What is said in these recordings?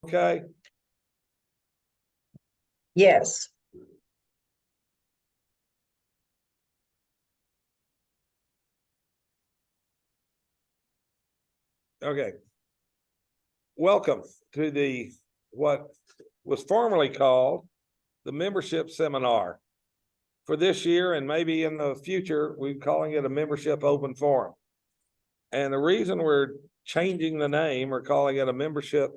okay? Yes. Okay. Welcome to the, what was formerly called the membership seminar. For this year and maybe in the future, we're calling it a membership open forum. And the reason we're changing the name or calling it a membership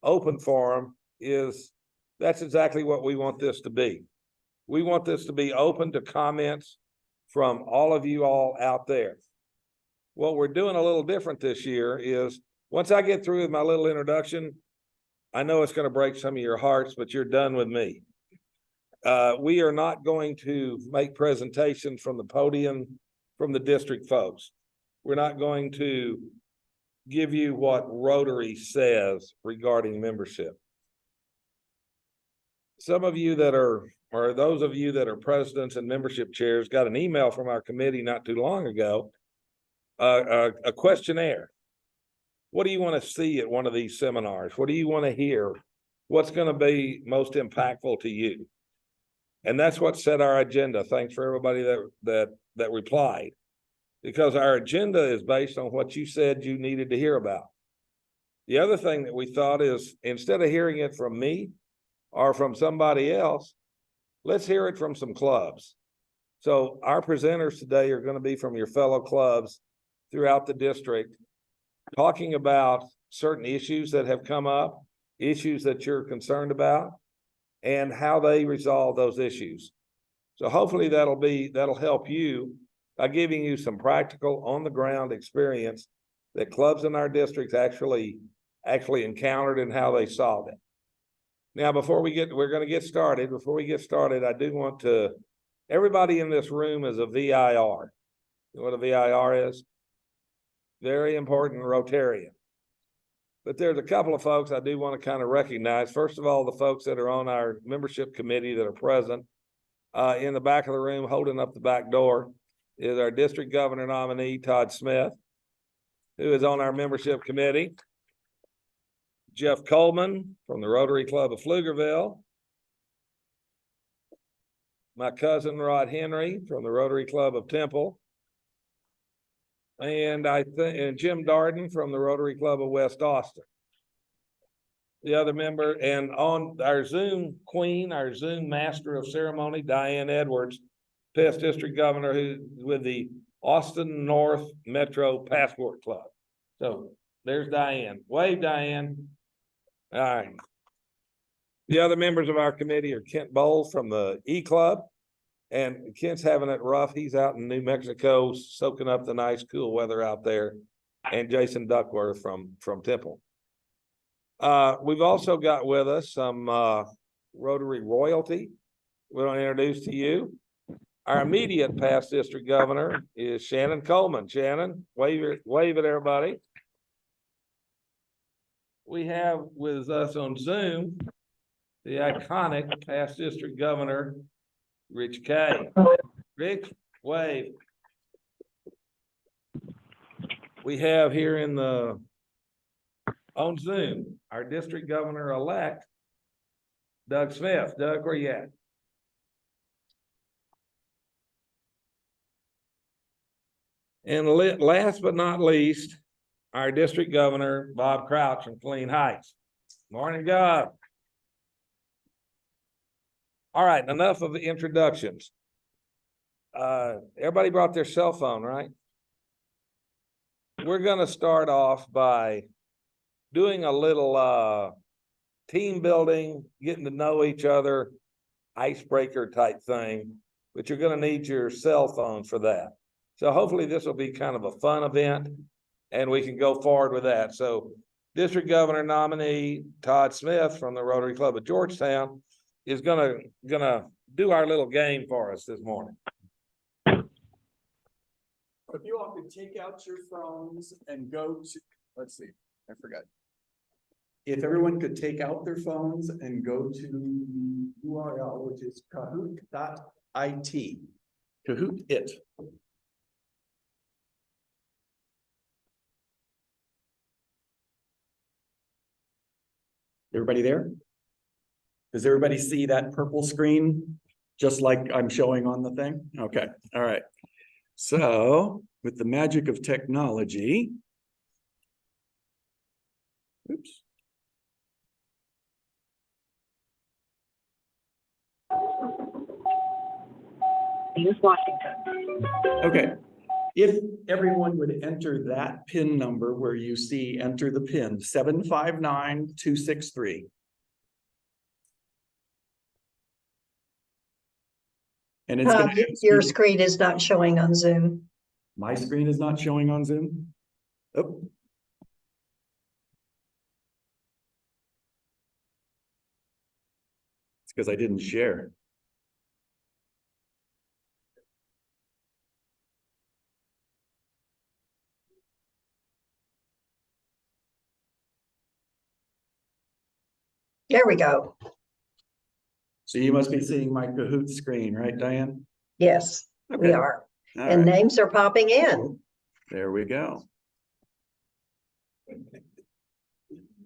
open forum is that's exactly what we want this to be. We want this to be open to comments from all of you all out there. What we're doing a little different this year is once I get through with my little introduction, I know it's going to break some of your hearts, but you're done with me. We are not going to make presentations from the podium from the district folks. We're not going to give you what Rotary says regarding membership. Some of you that are, or those of you that are presidents and membership chairs, got an email from our committee not too long ago, a questionnaire. What do you want to see at one of these seminars? What do you want to hear? What's going to be most impactful to you? And that's what set our agenda. Thanks for everybody that replied, because our agenda is based on what you said you needed to hear about. The other thing that we thought is instead of hearing it from me or from somebody else, let's hear it from some clubs. So our presenters today are going to be from your fellow clubs throughout the district, talking about certain issues that have come up, issues that you're concerned about, and how they resolve those issues. So hopefully that'll help you by giving you some practical on the ground experience that clubs in our districts actually encountered and how they solved it. Now, we're going to get started. Before we get started, I do want to, everybody in this room is a VIR. You know what a VIR is? Very important Rotarian. But there's a couple of folks I do want to kind of recognize. First of all, the folks that are on our membership committee that are present. In the back of the room, holding up the back door, is our district governor nominee, Todd Smith, who is on our membership committee. Jeff Coleman from the Rotary Club of Pflugerville. My cousin, Rod Henry from the Rotary Club of Temple. And Jim Darden from the Rotary Club of West Austin. The other member, and on our Zoom queen, our Zoom master of ceremony, Diane Edwards, past district governor, who with the Austin North Metro Passport Club. So there's Diane. Wave, Diane. All right. The other members of our committee are Kent Bowles from the E Club. And Kent's having it rough. He's out in New Mexico, soaking up the nice cool weather out there. And Jason Duckworth from Temple. We've also got with us some Rotary royalty. We want to introduce to you. Our immediate past district governor is Shannon Coleman. Shannon, wave at everybody. We have with us on Zoom the iconic past district governor, Rich K. Rich, wave. We have here on Zoom, our district governor-elect, Doug Smith. Doug, where you at? And last but not least, our district governor, Bob Crouch from Clean Heights. Morning, God. All right, enough of the introductions. Everybody brought their cell phone, right? We're going to start off by doing a little team building, getting to know each other, icebreaker type thing, but you're going to need your cell phone for that. So hopefully this will be kind of a fun event and we can go forward with that. So District Governor nominee Todd Smith from the Rotary Club of Georgetown is gonna do our little game for us this morning. If you all could take out your phones and go to, let's see, I forgot. If everyone could take out their phones and go to the URL, which is kahoot.it. Kahoot it. Everybody there? Does everybody see that purple screen? Just like I'm showing on the thing? Okay, all right. So with the magic of technology. Oops. Washington. Okay, if everyone would enter that PIN number where you see enter the PIN 759263. And it's going to ask Your you, screen is not showing on Zoom. my screen is not showing on Zoom. Oh. It's because I didn't share. There we go. So you must be seeing my Kahoot screen, right, Diane? Yes, we Okay. are. All And right. names are popping in. There we go.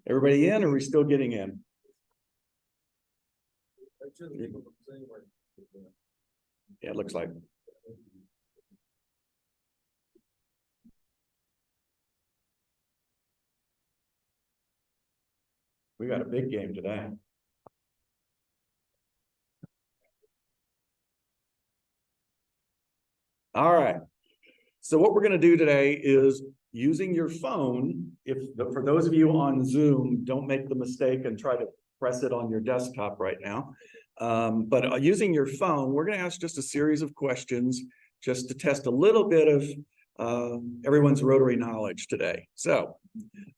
Everybody in, or are we still getting in? Yeah, it looks like. We got a big game today. All right. So what we're going to do today is using your phone. For those of you on Zoom, don't make the mistake and try to press it on your desktop right now. But using your phone, we're going to ask just a series of questions just to test a little bit of everyone's Rotary knowledge today. So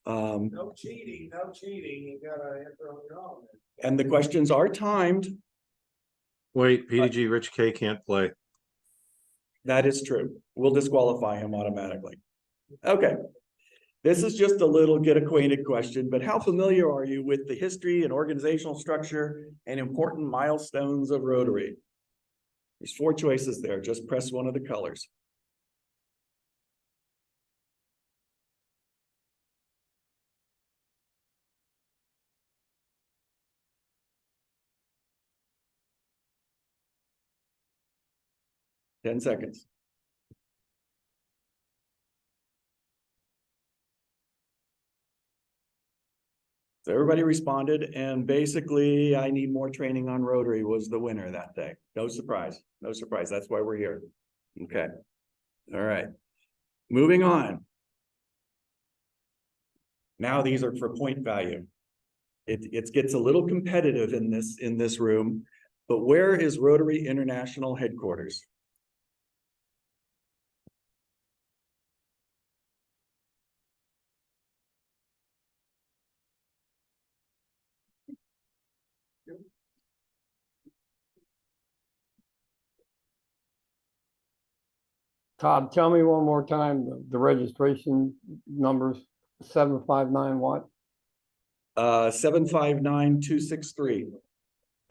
No cheating, no cheating. You gotta enter on your own. and the questions are timed. Wait, PDG Rich K can't play. That is true. We'll disqualify him automatically. Okay. This is just a little get acquainted question, but how familiar are you with the history and organizational structure and important milestones of Rotary? There's 4 choices there. Just press one of the colors. Ten seconds. So everybody responded, and basically, I need more training on Rotary was the winner that day. No surprise, no surprise. That's why we're here. Okay. All right. Moving on. Now these are for point value. It gets a little competitive in this room, but where is Rotary International headquarters? Todd, tell me one more time, the registration numbers, 759 what? 759263.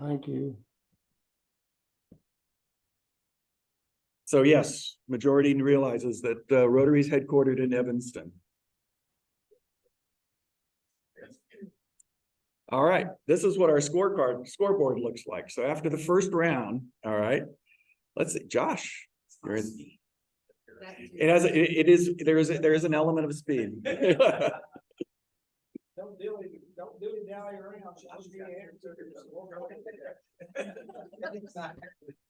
Thank you. So yes, majority realizes that Rotary is headquartered in Evanston. All right, this is what our scoreboard looks like. So after the first round, all right, let's see, Josh. There is an element of speed. Don't do it dally around.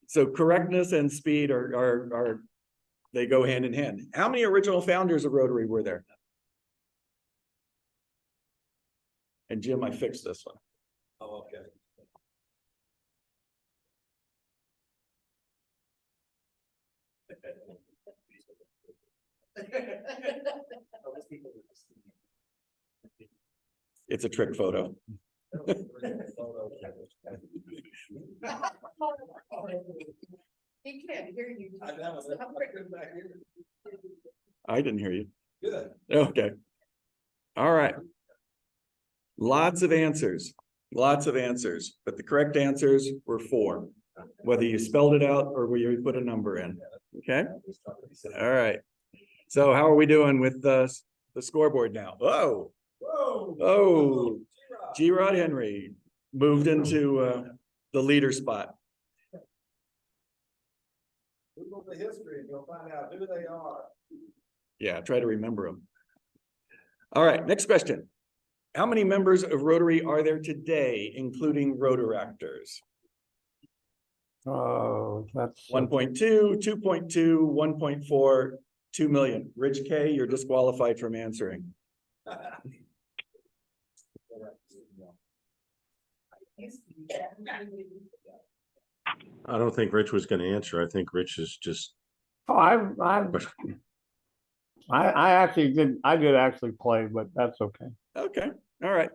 So correctness and speed are they go hand in hand. How many original founders of Rotary were there? And Jim, I fixed this one. Oh, okay. It's a trick photo. He can't hear you. I didn't hear you. Good. Okay. All right. Lots of answers, but the correct answers were 4, whether you spelled it out or whether you put a number in. Okay. All right. So how are we doing with the scoreboard now? Whoa. Whoa. Oh, G. Rod Henry moved into the leader spot. Google the history and you'll find out who they are. Yeah, try to remember them. All right, next question. How many members of Rotary are there today, including Rotaractors? Oh, that's. 1.2, 2.2, 1.4, 2 million. Rich K, you're disqualified from answering. I don't think Rich was gonna answer. I think Rich is just, Oh, I actually I did actually play, but that's okay. Okay, all right.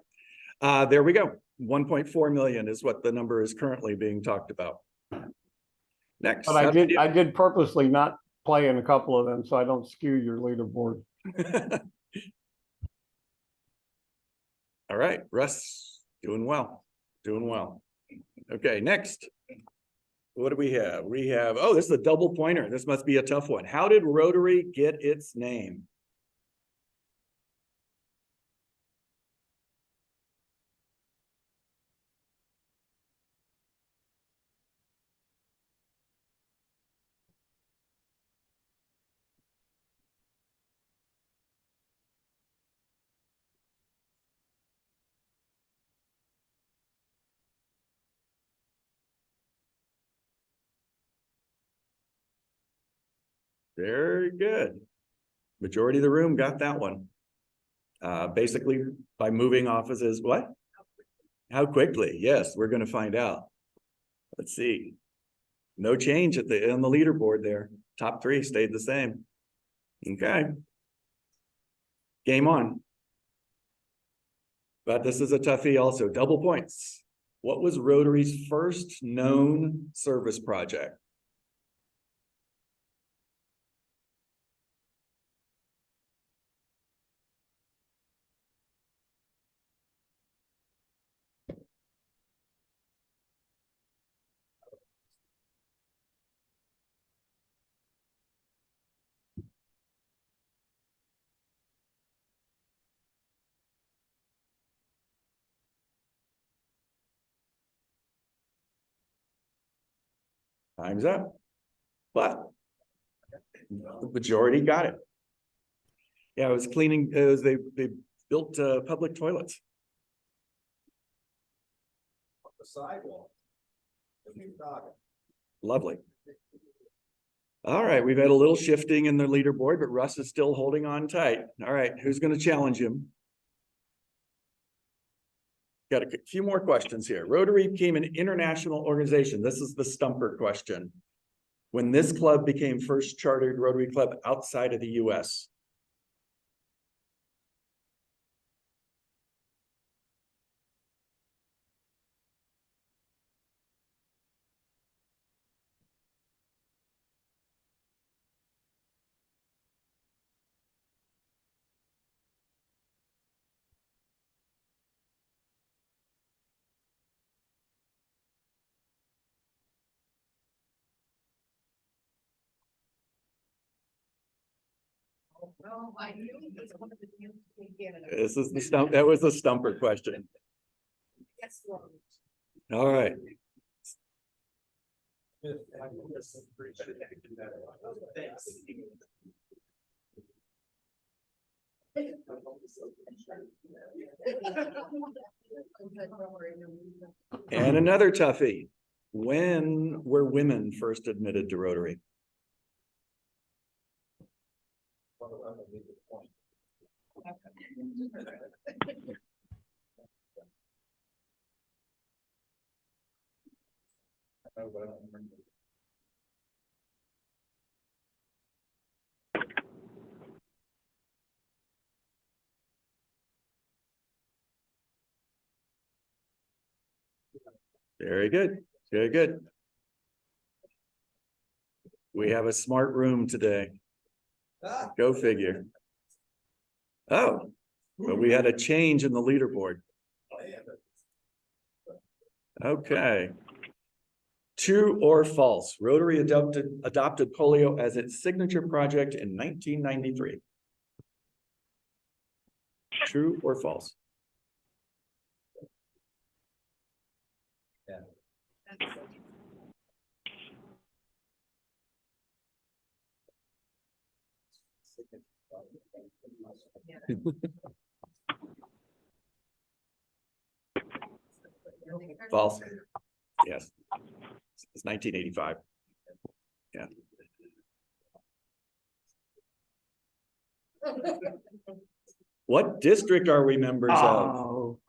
There we go. 1.4 million is what the number is currently being talked about. Next. But I did purposely not play in a couple of them, so I don't skew your leaderboard. All right, Russ, doing well, doing well. Okay, next. What do we have? We have, oh, this is a double pointer. This must be a tough one. How did Rotary get its name? Very good. Majority of the room got that one. Basically by moving offices, what? How quickly? Yes, we're going to find out. Let's see. No change on the leaderboard there. Top three stayed the same. Okay. Game on. But this is a toughie also. Double points. What was Rotary's first known service project? Time's up. But the majority got it. Yeah, it was cleaning, they built public toilets. The sidewalk. Lovely. All right, we've had a little shifting in the leaderboard, but Russ is still holding on tight. All right, who's going to challenge him? Got a few more questions here. Rotary became an international organization. This is the stumper question. When this club became first chartered Rotary Club outside of the US. Oh, I knew it was one of the new in Canada. This is the stump. That was the stumper question. Yes. All right. And another toughie. When were women first admitted to Rotary? Very good. Very good. We have a smart room today. Go figure. Oh, but we had a change in the leaderboard. Okay. True or false? Rotary adopted polio as its signature project in 1993. True or false? That's- False. Yes. It's 1985. Yeah. What district are we members of? Oh,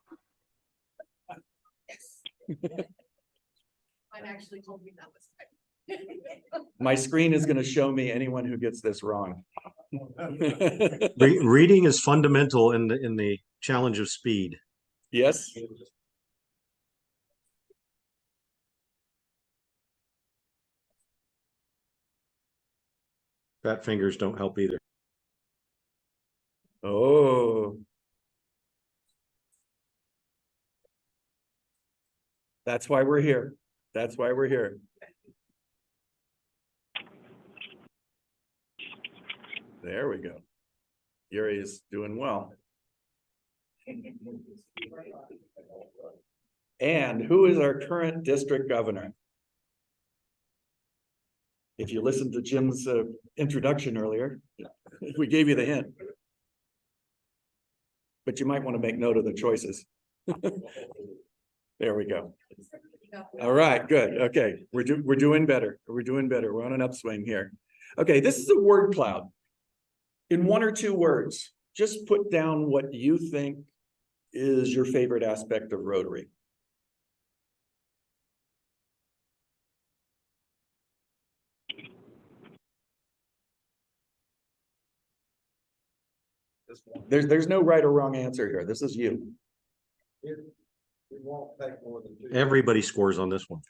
Mine actually told me that was right. My screen is gonna show me anyone who gets this wrong. Reading is fundamental in the challenge of speed. Yes, Fat fingers don't help either. oh. That's why we're here. That's why we're here. There we go. Yuri is doing well. And who is our current district governor? If you listened to Jim's introduction earlier, we gave you the hint. But you might want to make note of the choices. There we go. All right, good. Okay, we're doing better. We're doing better. We're on an upswing here. Okay, this is a word cloud. In 1 or 2 words, just put down what you think is your favorite aspect of Rotary. There's no right or wrong answer here. This is you. It won't take more than 2. Everybody scores on this one.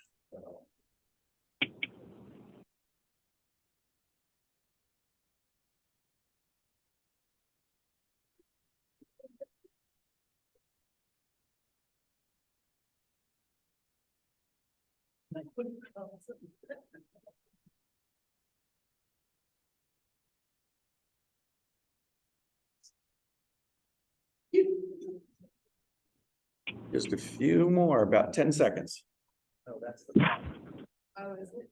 Just a few more, about 10 seconds. Oh, is it?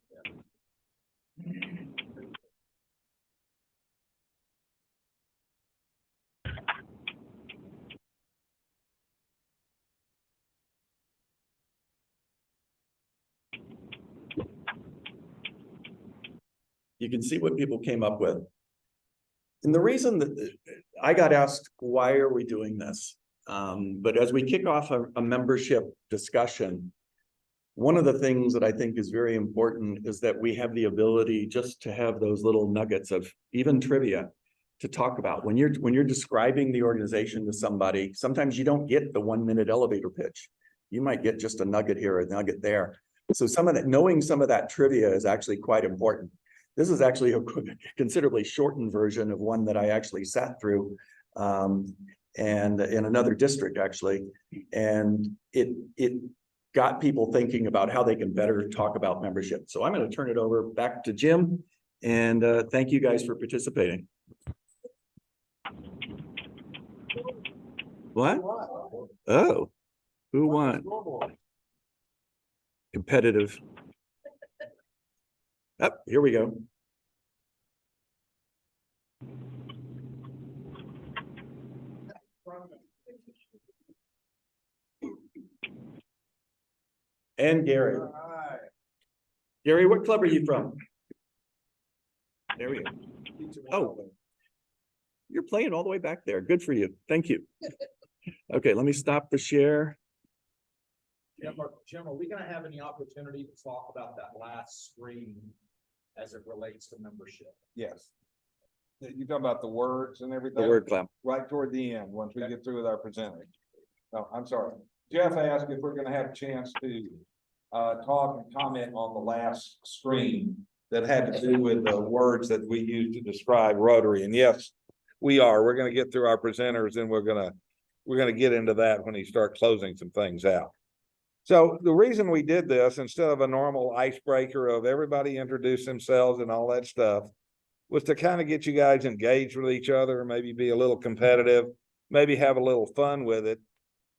You can see what people came up with. And the reason that I got asked, why are we doing this? But as we kick off a membership discussion, one of the things that I think is very important is that we have the ability just to have those little nuggets of even trivia to talk about. When you're describing the organization to somebody, sometimes you don't get the 1-minute elevator pitch. You might get just a nugget here, a nugget there. So some of that, knowing some of that trivia is actually quite important. This is actually a considerably shortened version of one that I actually sat through and in another district actually. And it got people thinking about how they can better talk about membership. So I'm going to turn it over back to Jim and thank you guys for participating. What? Oh, who won? Competitive. Oh, here we go. And Gary. Gary, what club are you from? There we go. Oh, you're playing all the way back there. Good for you. Thank you. Okay, let me stop the share. Jim, are we gonna have any opportunity to talk about that last screen as it relates to membership? Yes. You talking about the words and everything? The word cloud. Right toward the end, once we get through with our presenting. Oh, I'm sorry. Jeff asked if we're gonna have a chance to talk and comment on the last screen that had to do with the words that we use to describe Rotary. And yes, we are. We're gonna get through our presenters and we're gonna get into that when he starts closing some things out. So the reason we did this, instead of a normal icebreaker of everybody introduce themselves and all that stuff, was to kind of get you guys engaged with each other, maybe be a little competitive, maybe have a little fun with it.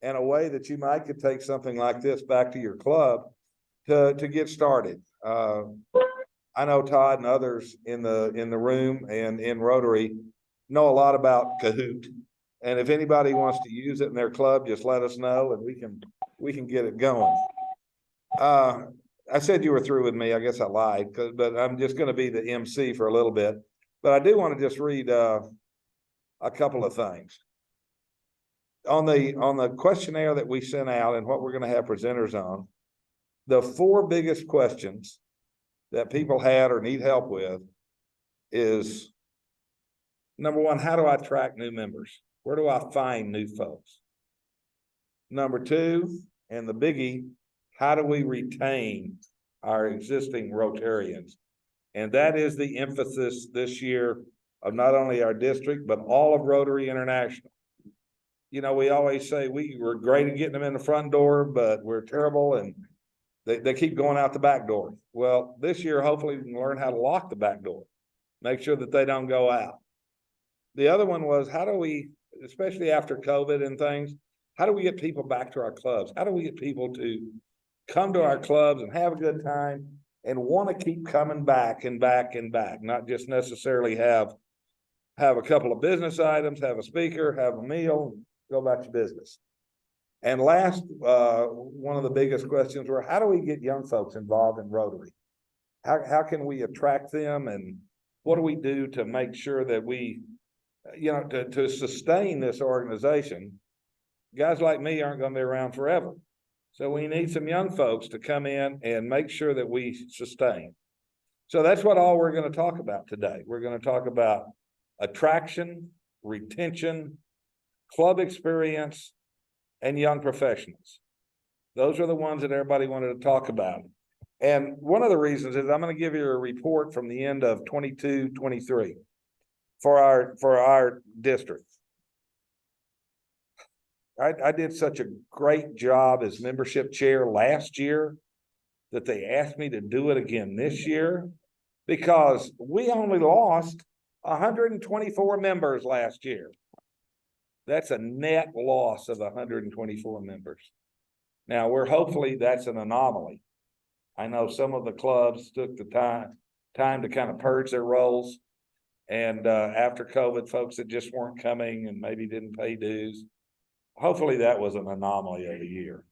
and a way that you might could take something like this back to your club to get started. I know Todd and others in the room and in Rotary know a lot about Kahoot. And if anybody wants to use it in their club, just let us know and we can get it going. I said you were through with me. I guess I lied, but I'm just going to be the MC for a little bit. But I do want to just read a couple of things. On the questionnaire that we sent out and what we're going to have presenters on, the 4 biggest questions that people had or need help with is, number 1, how do I attract new members? Where do I find new folks? Number 2, and the biggie, how do we retain our existing Rotarians? And that is the emphasis this year of not only our district, but all of Rotary International. You know, we always say we're great at getting them in the front door, but we're terrible and they keep going out the back door. Well, this year, hopefully we can learn how to lock the back door, make sure that they don't go out. The other one was, how do we, especially after COVID and things, how do we get people back to our clubs? How do we get people to come to our clubs and have a good time and want to keep coming back and back and back, not just necessarily have a couple of business items, have a speaker, have a meal, go about your business. And last, one of the biggest questions were, how do we get young folks involved in Rotary? How can we attract them, and what do we do to make sure that we, you know, to sustain this organization? Guys like me aren't going to be around forever. So we need some young folks to come in and make sure that we sustain. So that's what all we're going to talk about today. We're going to talk about attraction, retention, club experience, and young professionals. Those are the ones that everybody wanted to talk about. And one of the reasons is I'm going to give you a report from the end of 22-23 for our district. I did such a great job as membership chair last year that they asked me to do it again this year, because we only lost 124 members last year. That's a net loss of 124 members. Now hopefully that's an anomaly. I know some of the clubs took the time to kind of purge their roles. And after COVID, folks that just weren't coming and maybe didn't pay dues. Hopefully that was an anomaly of the year.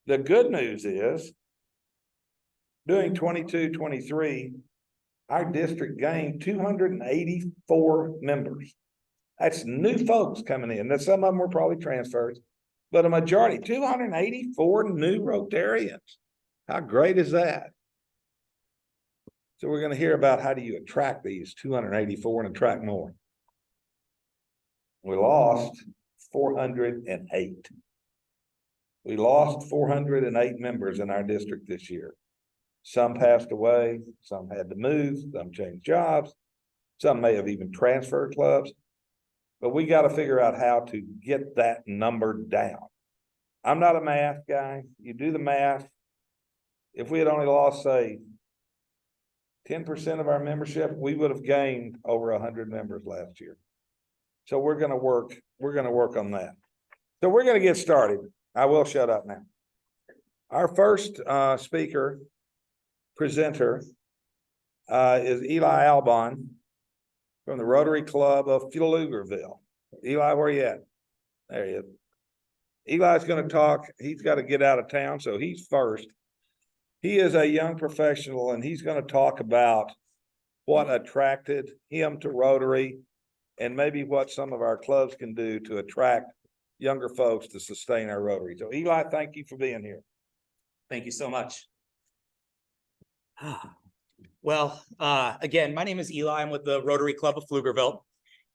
The good news is, during 22-23, our district gained 284 members. That's new folks coming in. Now, some of them were probably transfers, but a majority, 284 new Rotarians. How great is that? So we're going to hear about how do you attract these 284 and attract more. We lost 408. We lost 408 members in our district this year. Some passed away, some had to move, some changed jobs, some may have even transferred clubs. But we got to figure out how to get that number down. I'm not a math guy. You do the math. If we had only lost, say, 10% of our membership, we would have gained over 100 members last year. So we're going to work on that. So we're going to get started. I will shut up now. Our first presenter is Eli Albon from the Rotary Club of Pflugerville. Eli, where you at? There he is. Eli's going to talk. He's got to get out of town, so he's first. He is a young professional, and he's going to talk about what attracted him to Rotary and maybe what some of our clubs can do to attract younger folks to sustain our Rotary. So Eli, thank you for being here. Thank you so much. Well, again, my name is Eli. I'm with the Rotary Club of Pflugerville.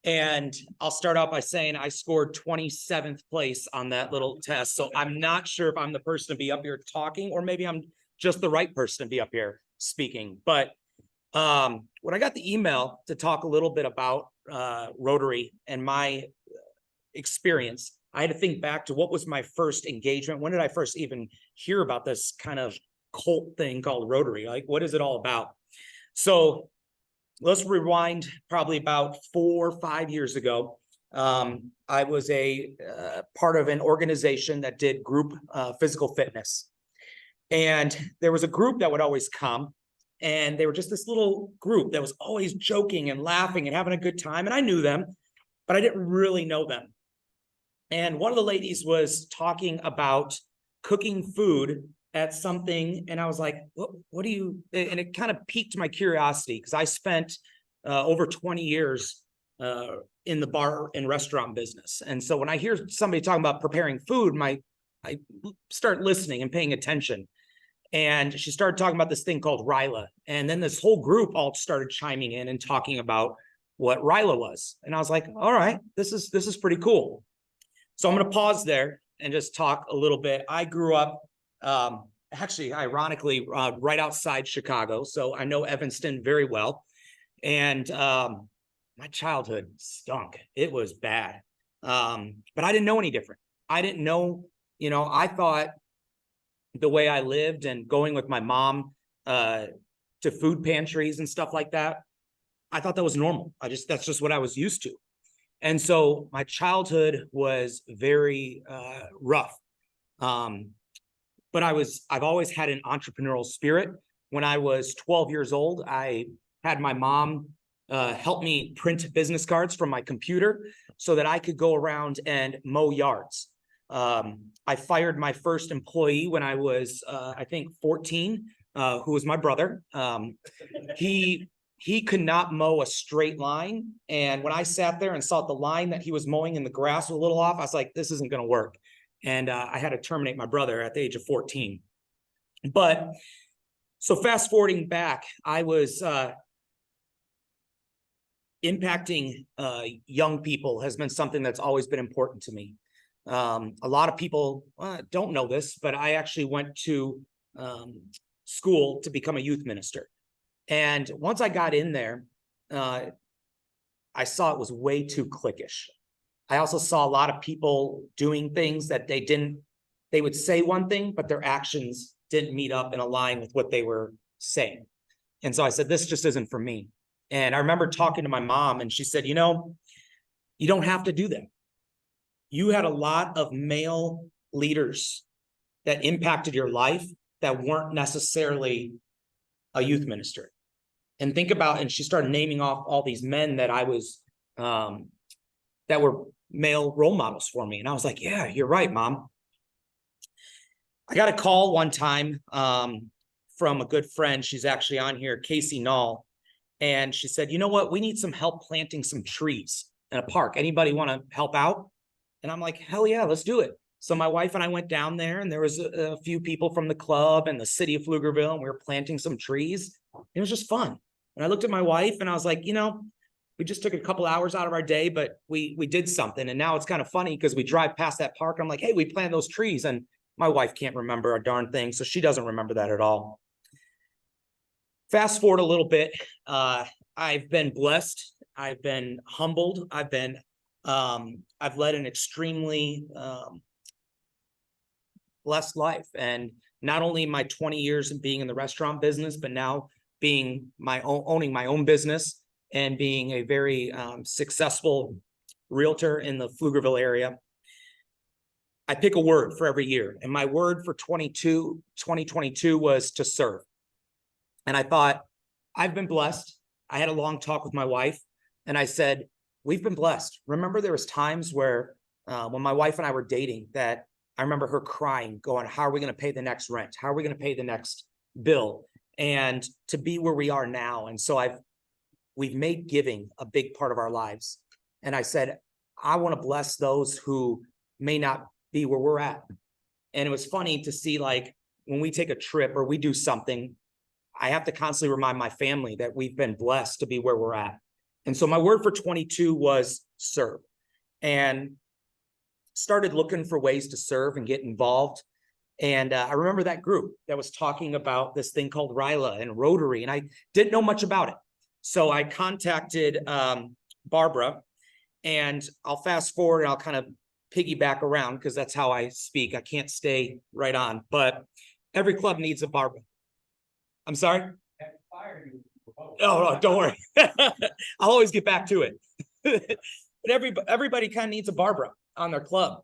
And I'll start out by saying I scored 27th place on that little test. So I'm not sure if I'm the person to be up here talking, or maybe I'm just the right person to be up here speaking. But when I got the email to talk a little bit about Rotary and my experience, I had to think back to what was my first engagement. When did I first even hear about this kind of cult thing called Rotary? Like, what is it all about? So let's rewind probably about 4 or 5 years ago. I was a part of an organization that did group physical fitness. And there was a group that would always come, and they were just this little group that was always joking and laughing and having a good time. And I knew them, but I didn't really know them. And one of the ladies was talking about cooking food at something, and I was like, what do you, and it kind of piqued my curiosity, because I spent over 20 years in the bar and restaurant business. And so when I hear somebody talking about preparing food, I start listening and paying attention. And she started talking about this thing called Ryla. And then this whole group all started chiming in and talking about what Ryla was. And I was like, all right, this is pretty cool. So I'm going to pause there and just talk a little bit. I grew up, actually, ironically, right outside Chicago. So I know Evanston very well. And my childhood stunk. It was bad. But I didn't know any different. I didn't know, I thought the way I lived and going with my mom to food pantries and stuff like that, I thought that was normal. That's just what I was used to. And so my childhood was very rough. But I've always had an entrepreneurial spirit. When I was 12 years old, I had my mom help me print business cards from my computer so that I could go around and mow yards. I fired my first employee when I was, I think 14, who was my brother. He could not mow a straight line. And when I sat there and saw the line that he was mowing and the grass was a little off, I was like, this isn't going to work. And I had to terminate my brother at the age of 14. But so fast forwarding back, I was impacting young people has been something that's always been important to me. A lot of people don't know this, but I actually went to school to become a youth minister. And once I got in there, I saw it was way too cliquish. I also saw a lot of people doing things that they would say one thing, but their actions didn't meet up and align with what they were saying. And so I said, this just isn't for me. And I remember talking to my mom, and she said, you don't have to do that. You had a lot of male leaders that impacted your life that weren't necessarily a youth minister. And think about, and she started naming off all these men that I was, that were male role models for me. And I was like, yeah, you're right, Mom. I got a call one time from a good friend. She's actually on here, Casey Nall. And she said, you know what? We need some help planting some trees in a park. Anybody want to help out? And I'm like, hell yeah, let's do it. So my wife and I went down there, and there was a few people from the club and the city of Pflugerville, and we were planting some trees. It was just fun. And I looked at my wife and I was like, we just took a couple hours out of our day, but we did something. And now it's kind of funny because we drive past that park. I'm like, hey, we planted those trees. And my wife can't remember a darn thing. So she doesn't remember that at all. Fast forward a little bit. I've been blessed. I've been humbled. I've led an extremely blessed life. And not only my 20 years of being in the restaurant business, but now being owning my own business and being a very successful realtor in the Pflugerville area. I pick a word for every year. And my word for 2022 was to serve. And I thought, I've been blessed. I had a long talk with my wife, and I said, we've been blessed. Remember, there was times where when my wife and I were dating, that I remember her crying, going, how are we going to pay the next rent? How are we going to pay the next bill? And to be where we are now. And so we've made giving a big part of our lives. And I said, I want to bless those who may not be where we're at. And it was funny to see, like, when we take a trip or we do something, I have to constantly remind my family that we've been blessed to be where we're at. And so my word for 22 was serve, and started looking for ways to serve and get involved. And I remember that group that was talking about this thing called Ryla and Rotary, and I didn't know much about it. So I contacted Barbara, and I'll fast forward and I'll kind of piggyback around because that's how I speak. I can't stay right on, but every club needs a Barbara. I'm sorry? Oh, no, don't worry. I'll always get back to it. but everybody kind of needs a Barbara on their club.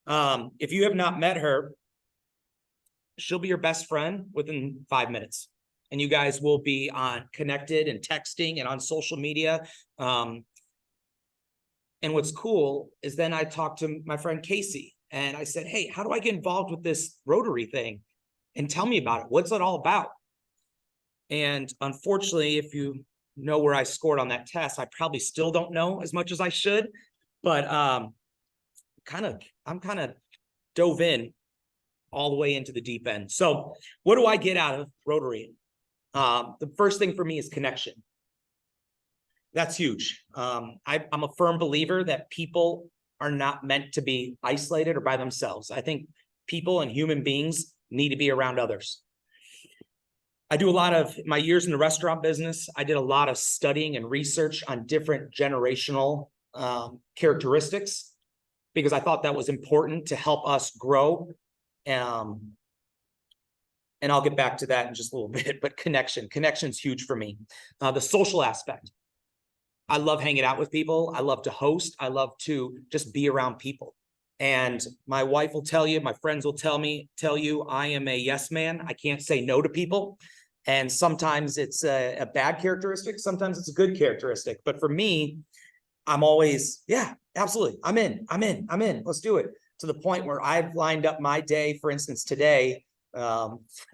If you have not met her, she'll be your best friend within 5 minutes. And you guys will be connected and texting and on social media. And what's cool is then I talked to my friend Casey and I said, hey, how do I get involved with this Rotary thing? And tell me about it. What's it all about? And unfortunately, if you know where I scored on that test, I probably still don't know as much as I should, but I'm kind of dove in all the way into the deep end. So what do I get out of Rotary? The first thing for me is connection. That's huge. I'm a firm believer that people are not meant to be isolated or by themselves. I think people and human beings need to be around others. I do a lot of my years in the restaurant business. I did a lot of studying and research on different generational characteristics because I thought that was important to help us grow. And I'll get back to that in just a little bit, but connection's huge for me. The social aspect. I love hanging out with people. I love to host. I love to just be around people. And my wife will tell you, my friends will tell you, I am a yes man. I can't say no to people. And sometimes it's a bad characteristic. Sometimes it's a good characteristic. But for me, I'm always, yeah, absolutely. I'm in. Let's do it. To the point where I've lined up my day, for instance, today,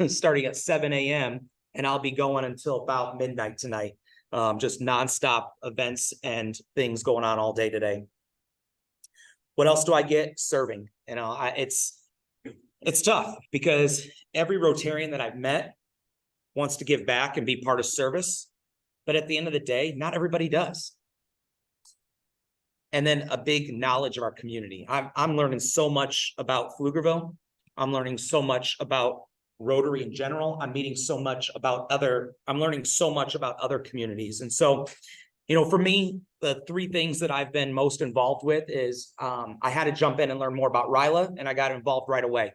starting at 7 a.m. and I'll be going until about midnight tonight. Just nonstop events and things going on all day today. What else do I get? Serving. You know, it's tough because every Rotarian that I've met wants to give back and be part of service. But at the end of the day, not everybody does. And then a big knowledge of our community. I'm learning so much about Pflugerville. I'm learning so much about Rotary in general. I'm learning so much about other communities. And so, you know, for me, the three things that I've been most involved with is I had to jump in and learn more about RILA, and I got involved right away.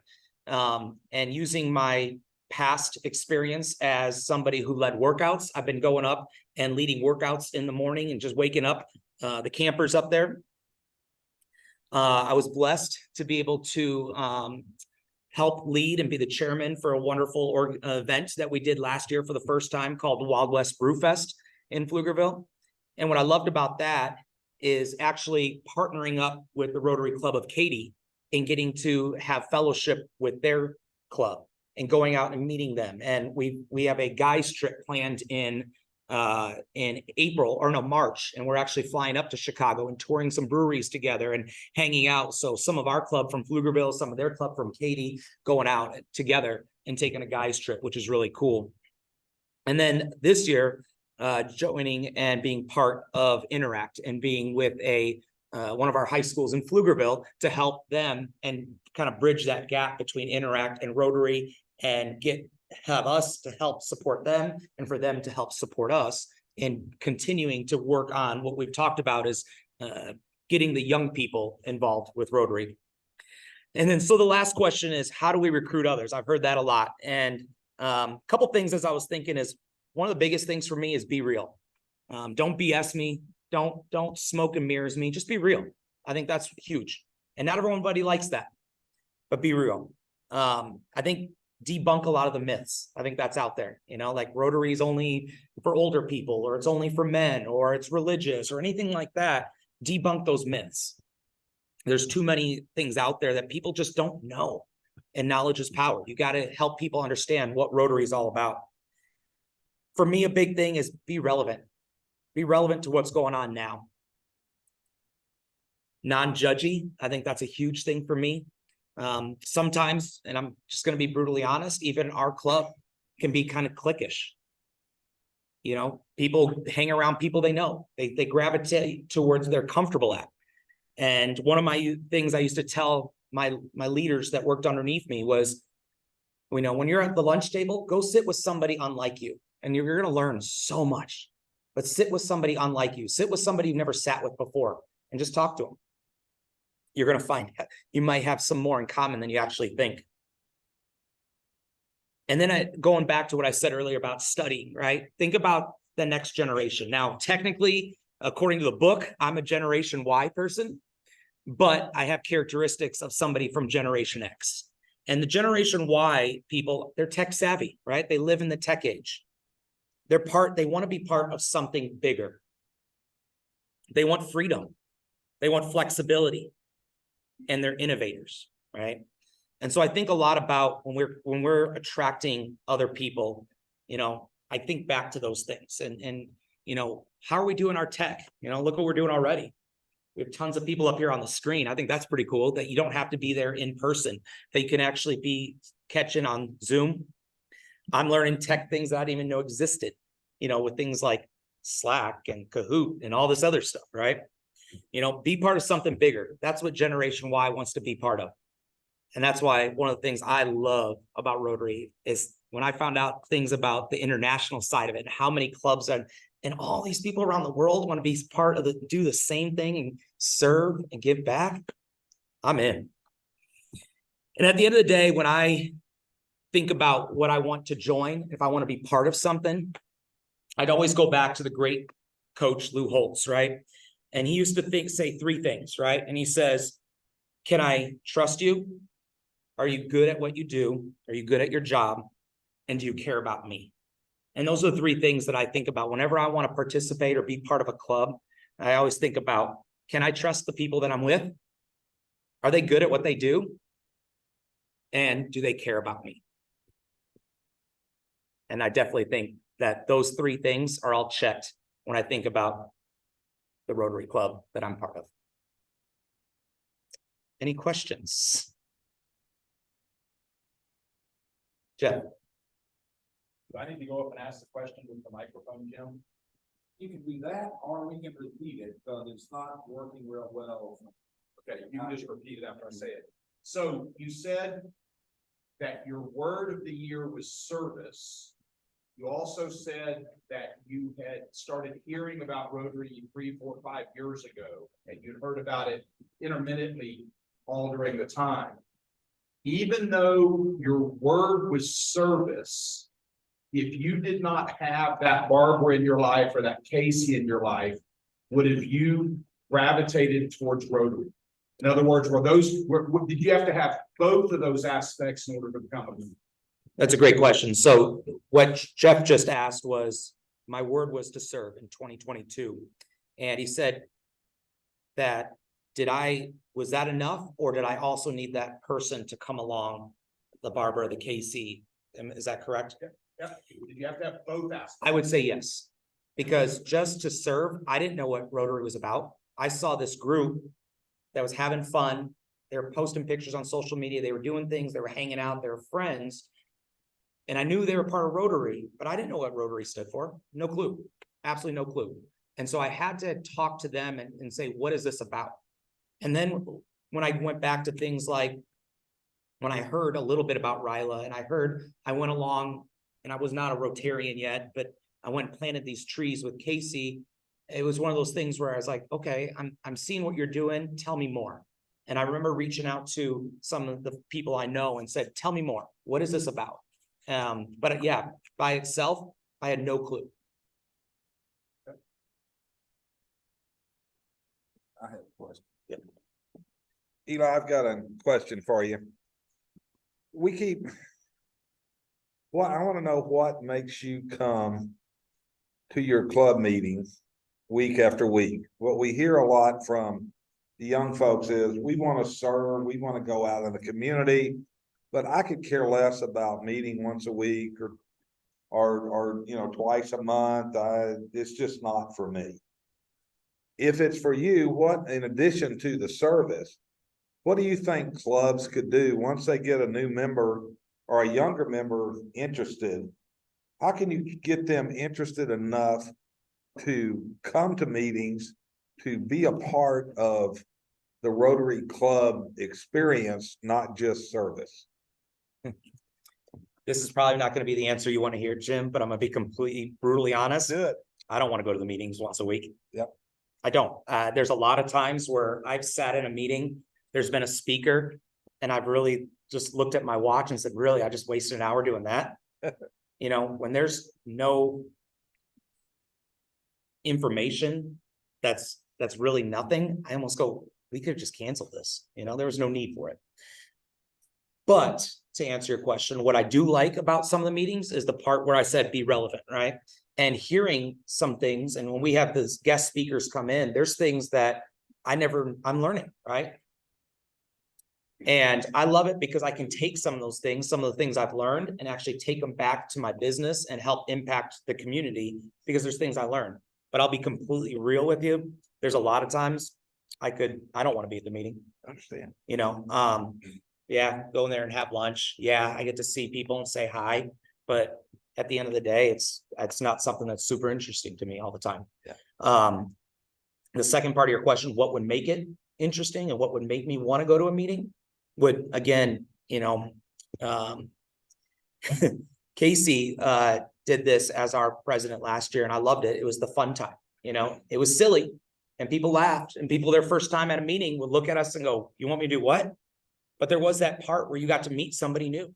And using my past experience as somebody who led workouts, I've been going up and leading workouts in the morning and just waking up the campers up there. I was blessed to be able to help lead and be the chairman for a wonderful event that we did last year for the first time called the Wild West Brew Fest in Pflugerville. And what I loved about that is actually partnering up with the Rotary Club of Katy and getting to have fellowship with their club and going out and meeting them. And we have a guys trip planned in April or no, March. And we're actually flying up to Chicago and touring some breweries together and hanging out. So some of our club from Pflugerville, some of their club from Katy going out together and taking a guys trip, which is really cool. And then this year, joining and being part of Interact and being with one of our high schools in Pflugerville to help them and kind of bridge that gap between Interact and Rotary and have us to help support them and for them to help support us in continuing to work on what we've talked about is getting the young people involved with Rotary. And then, so the last question is, how do we recruit others? I've heard that a lot. And a couple things as I was thinking is, one of the biggest things for me is be real. Don't BS me. Don't smoke and mirrors me. Just be real. I think that's huge. And not everybody likes that, but be real. I think debunk a lot of the myths. I think that's out there, you know, like Rotary is only for older people, or it's only for men, or it's religious, or anything like that. Debunk those myths. There's too many things out there that people just don't know, and knowledge is power. You got to help people understand what Rotary is all about. For me, a big thing is be relevant. Be relevant to what's going on now. Non-judgy, I think that's a huge thing for me. Sometimes, and I'm just going to be brutally honest, even our club can be kind of cliquish. You know, people hang around people they know. They gravitate towards they're comfortable at. And one of my things I used to tell my leaders that worked underneath me was, you know, when you're at the lunch table, go sit with somebody unlike you. And you're going to learn so much. But sit with somebody unlike you. Sit with somebody you've never sat with before and just talk to them. You're going to find you might have some more in common than you actually think. And then going back to what I said earlier about studying, right? Think about the next generation. Now, technically, According to the book, I'm a Generation Y person, but I have characteristics of somebody from Generation X. And the Generation Y people, they're tech savvy, right? They live in the tech age. They want to be part of something bigger. They want freedom. They want flexibility. And they're innovators, right? And so I think a lot about when we're attracting other people, I think back to those things and how are we doing our tech? Look what we're doing already. We have tons of people up here on the screen. I think that's pretty cool that you don't have to be there in person, that you can actually be catching on Zoom. I'm learning tech things that I didn't even know existed, with things like Slack and Kahoot and all this other stuff, right? Be part of something bigger. That's what Generation Y wants to be part of. And that's why one of the things I love about Rotary is when I found out things about the international side of it, and how many clubs and all these people around the world want to be part of do the same thing and serve and give back. I'm in. And at the end of the day, when I think about what I want to join, if I want to be part of something, I'd always go back to the great coach Lou Holtz, right? And he used to say three things, right? And he says, can I trust you? Are you good at what you do? Are you good at your job? And do you care about me? And those are the three things that I think about whenever I want to participate or be part of a club. I always think about, can I trust the people that I'm with? Are they good at what they do? And do they care about me? And I definitely think that those three things are all checked when I think about the Rotary Club that I'm part of. Any questions? Jeff? Do I need to go up and ask the question with the microphone, Jim? You can do that, or we can repeat it, but it's not working real well. Okay, you can just repeat it after I say it. So you said that your word of the year was service. You also said that you had started hearing about Rotary 3, 4, 5 years ago, and you'd heard about it intermittently all during the time. Even though your word was service, if you did not have that Barbara in your life or that Casey in your life, would have you gravitated towards Rotary? In other words, did you have to have both of those aspects in order to become a member? That's a great question. So what Jeff just asked was, my word was to serve in 2022. And he said that, was that enough? Or did I also need that person to come along, the Barbara, the Casey? Is that correct? Yeah. Did you have to have both aspects? I would say yes, because just to serve, I didn't know what Rotary was about. I saw this group that was having fun. They were posting pictures on social media. They were doing things. They were hanging out. They were friends. And I knew they were part of Rotary, but I didn't know what Rotary stood for. No clue. Absolutely no clue. And so I had to talk to them and say, what is this about? And then when I went back to things like when I heard a little bit about Ryla, and I went along, and I was not a Rotarian yet, but I went and planted these trees with Casey. It was one of those things where I was like, okay, I'm seeing what you're doing. Tell me more. And I remember reaching out to some of the people I know and said, tell me more. What is this about? But yeah, by itself, I had no clue. I have a question. Yep. Eli, I've got a question for you. I want to know what makes you come to your club meetings week after week. What we hear a lot from the young folks is, we want to serve, we want to go out in the community, but I could care less about meeting once a week or twice a month. It's just not for me. If it's for you, what, in addition to the service, what do you think clubs could do once they get a new member or a younger member interested? How can you get them interested enough to come to meetings, to be a part of the Rotary Club experience, not just service? This is probably not going to be the answer you want to hear, Jim, but I'm going to be completely brutally honest. Do it. I don't want to go to the meetings once a week. Yep. I don't. There's a lot of times where I've sat in a meeting, there's been a speaker, and I've really just looked at my watch and said, really, I just wasted an hour doing that. When there's no information that's really nothing, I almost go, we could have just canceled this, there was no need for it. But to answer your question, what I do like about some of the meetings is the part where I said be relevant, right? And hearing some things, and when we have these guest speakers come in, there's things that I'm learning, right? And I love it because I can take some of those things, some of the things I've learned, and actually take them back to my business and help impact the community because there's things I learned. But I'll be completely real with you. There's a lot of times I don't want to be at the meeting. Understand. Yeah, go in there and have lunch. Yeah, I get to see people and say hi, but at the end of the day, it's not something that's super interesting to me all the time. Yeah. The second part of your question, what would make it interesting and what would make me want to go to a meeting would, again, Casey did this as our president last year and I loved it. It was the fun time, it was silly and people laughed and people their first time at a meeting would look at us and go, you want me to do what? But there was that part where you got to meet somebody new.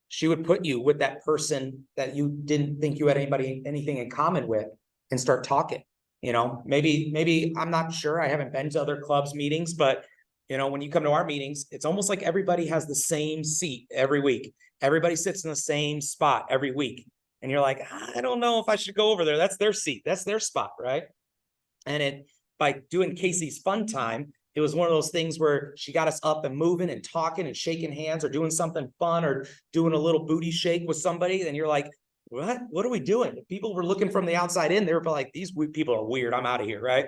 She would put you with that person that you didn't think you had anything in common with and start talking. Maybe I'm not sure. I haven't been to other clubs meetings, but when you come to our meetings, it's almost like everybody has the same seat every week. Everybody sits in the same spot every week. And you're like, I don't know if I should go over there. That's their seat. That's their spot, right? And by doing Casey's Fun Time, it was one of those things where she got us up and moving and talking and shaking hands or doing something fun or doing a little booty shake with somebody. And you're like, what are we doing? People were looking from the outside in. They were like, these people are weird. I'm out of here. Right.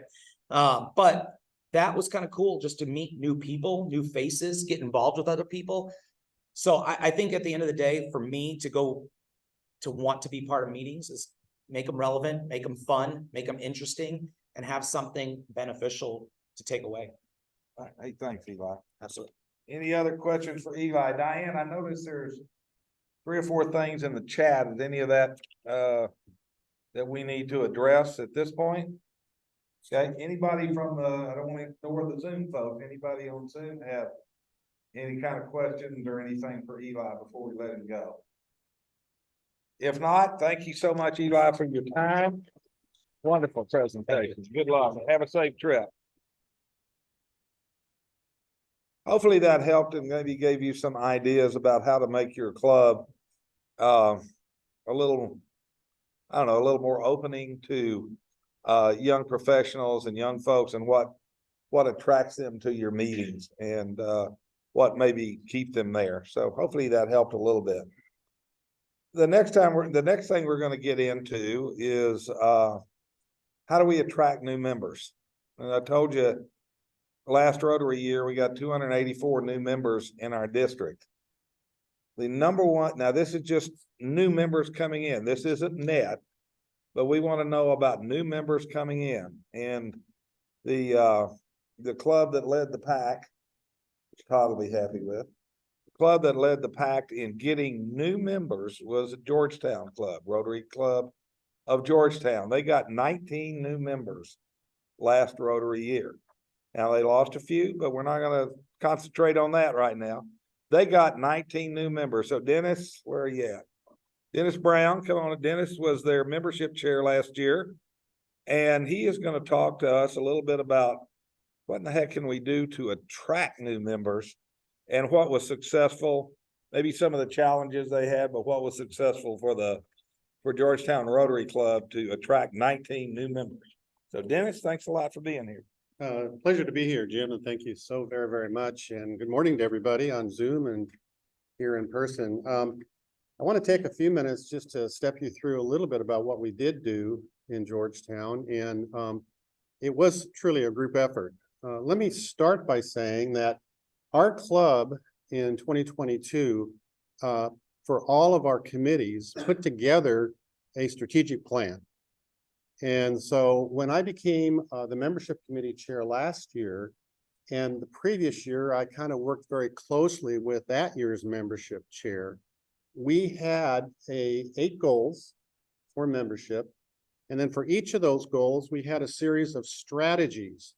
But that was kind of cool just to meet new people, new faces, get involved with other people. So I think at the end of the day, for me to want to be part of meetings is make them relevant, make them fun, make them interesting, and have something beneficial to take away. All right. Hey, thanks, Eli. Absolutely. Any other questions for Eli? Diane, I noticed there's 3 or 4 things in the chat. Is any of that that we need to address at this point? Okay, anybody from I don't want to ignore the Zoom folks, anybody on Zoom have any kind of questions or anything for Eli before we let him go? If not, thank you so much, Eli, for your time. Wonderful presentation. Good luck. Have a safe trip. Hopefully that helped and maybe gave you some ideas about how to make your club a little more opening to young professionals and young folks and what attracts them to your meetings and what maybe keep them there. So hopefully that helped a little bit. The next thing we're going to get into is how do we attract new members? And I told you last Rotary year, we got 284 new members in our district. The number one, now this is just new members coming in. This isn't net, but we want to know about new members coming in. And the club that led the pack, which Todd will be happy with, the club that led the pack in getting new members was the Georgetown Club, Rotary Club of Georgetown. They got 19 new members last Rotary year. Now they lost a few, but we're not going to concentrate on that right now. They got 19 new members. So Dennis, where are you at? Dennis Brown, come on. Dennis was their membership chair last year. And he is going to talk to us a little bit about what in the heck can we do to attract new members and what was successful, maybe some of the challenges they had, but what was successful for Georgetown Rotary Club to attract 19 new members. So Dennis, thanks a lot for being here. Pleasure to be here, Jim, and thank you so very, very much. And good morning to everybody on Zoom and here in person. I want to take a few minutes just to step you through a little bit about what we did do in Georgetown. And it was truly a group effort. Let me start by saying that our club in 2022, for all of our committees, put together a strategic plan. And so when I became the membership committee chair last year, and the previous year, I kind of worked very closely with that year's membership chair. We had 8 goals for membership. And then for each of those goals, we had a series of strategies.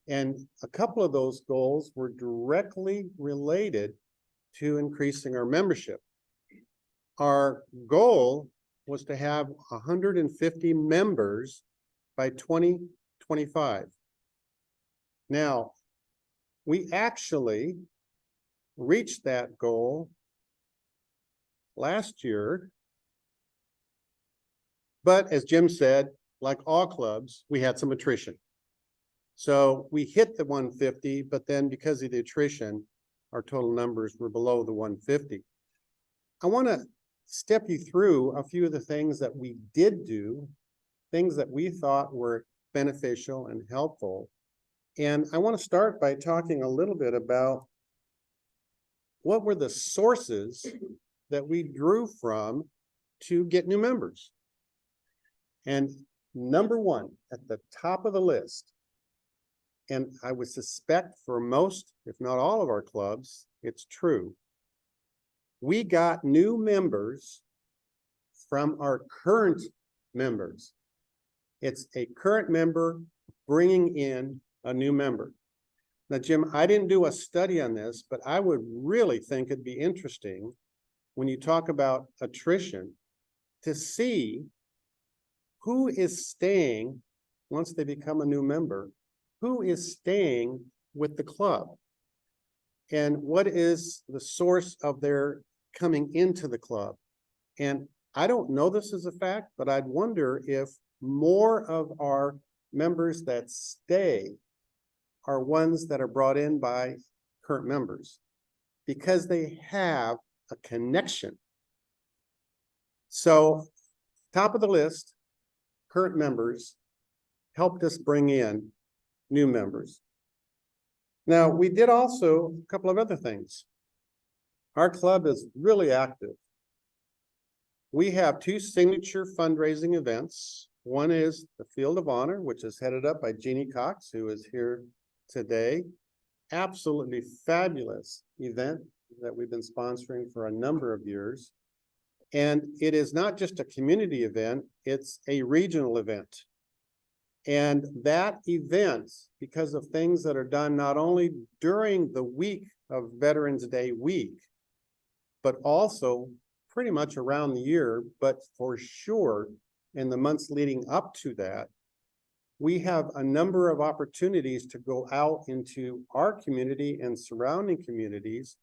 And a couple of those goals were directly related to increasing our membership. Our goal was to have 150 members by 20 25. Now, we actually reached that goal last year. But as Jim said, like all clubs, we had some attrition. So we hit the 150, but then because of the attrition, our total numbers were below the 150. I want to step you through a few of the things that we did do, things that we thought were beneficial and helpful. And I want to start by talking a little bit about what were the sources that we drew from to get new members. And number one, at the top of the list, and I would suspect for most, if not all of our clubs, it's true. We got new members from our current members. It's a current member bringing in a new member. Now, Jim, I didn't do a study on this, but I would really think it'd be interesting when you talk about attrition to see who is staying once they become a new member, who is staying with the club, and what is the source of their coming into the club. And I don't know this as a fact, but I'd wonder if more of our members that stay are ones that are brought in by current members because they have a connection. So top of the list, current members helped us bring in new members. Now, we did also a couple of other things. Our club is really active. We have two signature fundraising events. One is the Field of Honor, which is headed up by Jeannie Cox, who is here today. Absolutely fabulous event that we've been sponsoring for a number of years. And it is not just a community event, it's a regional event. And that event, because of things that are done not only during the week of Veterans Day week, but also pretty much around the year, but for sure in the months leading up to that, we have a number of opportunities to go out into our community and surrounding communities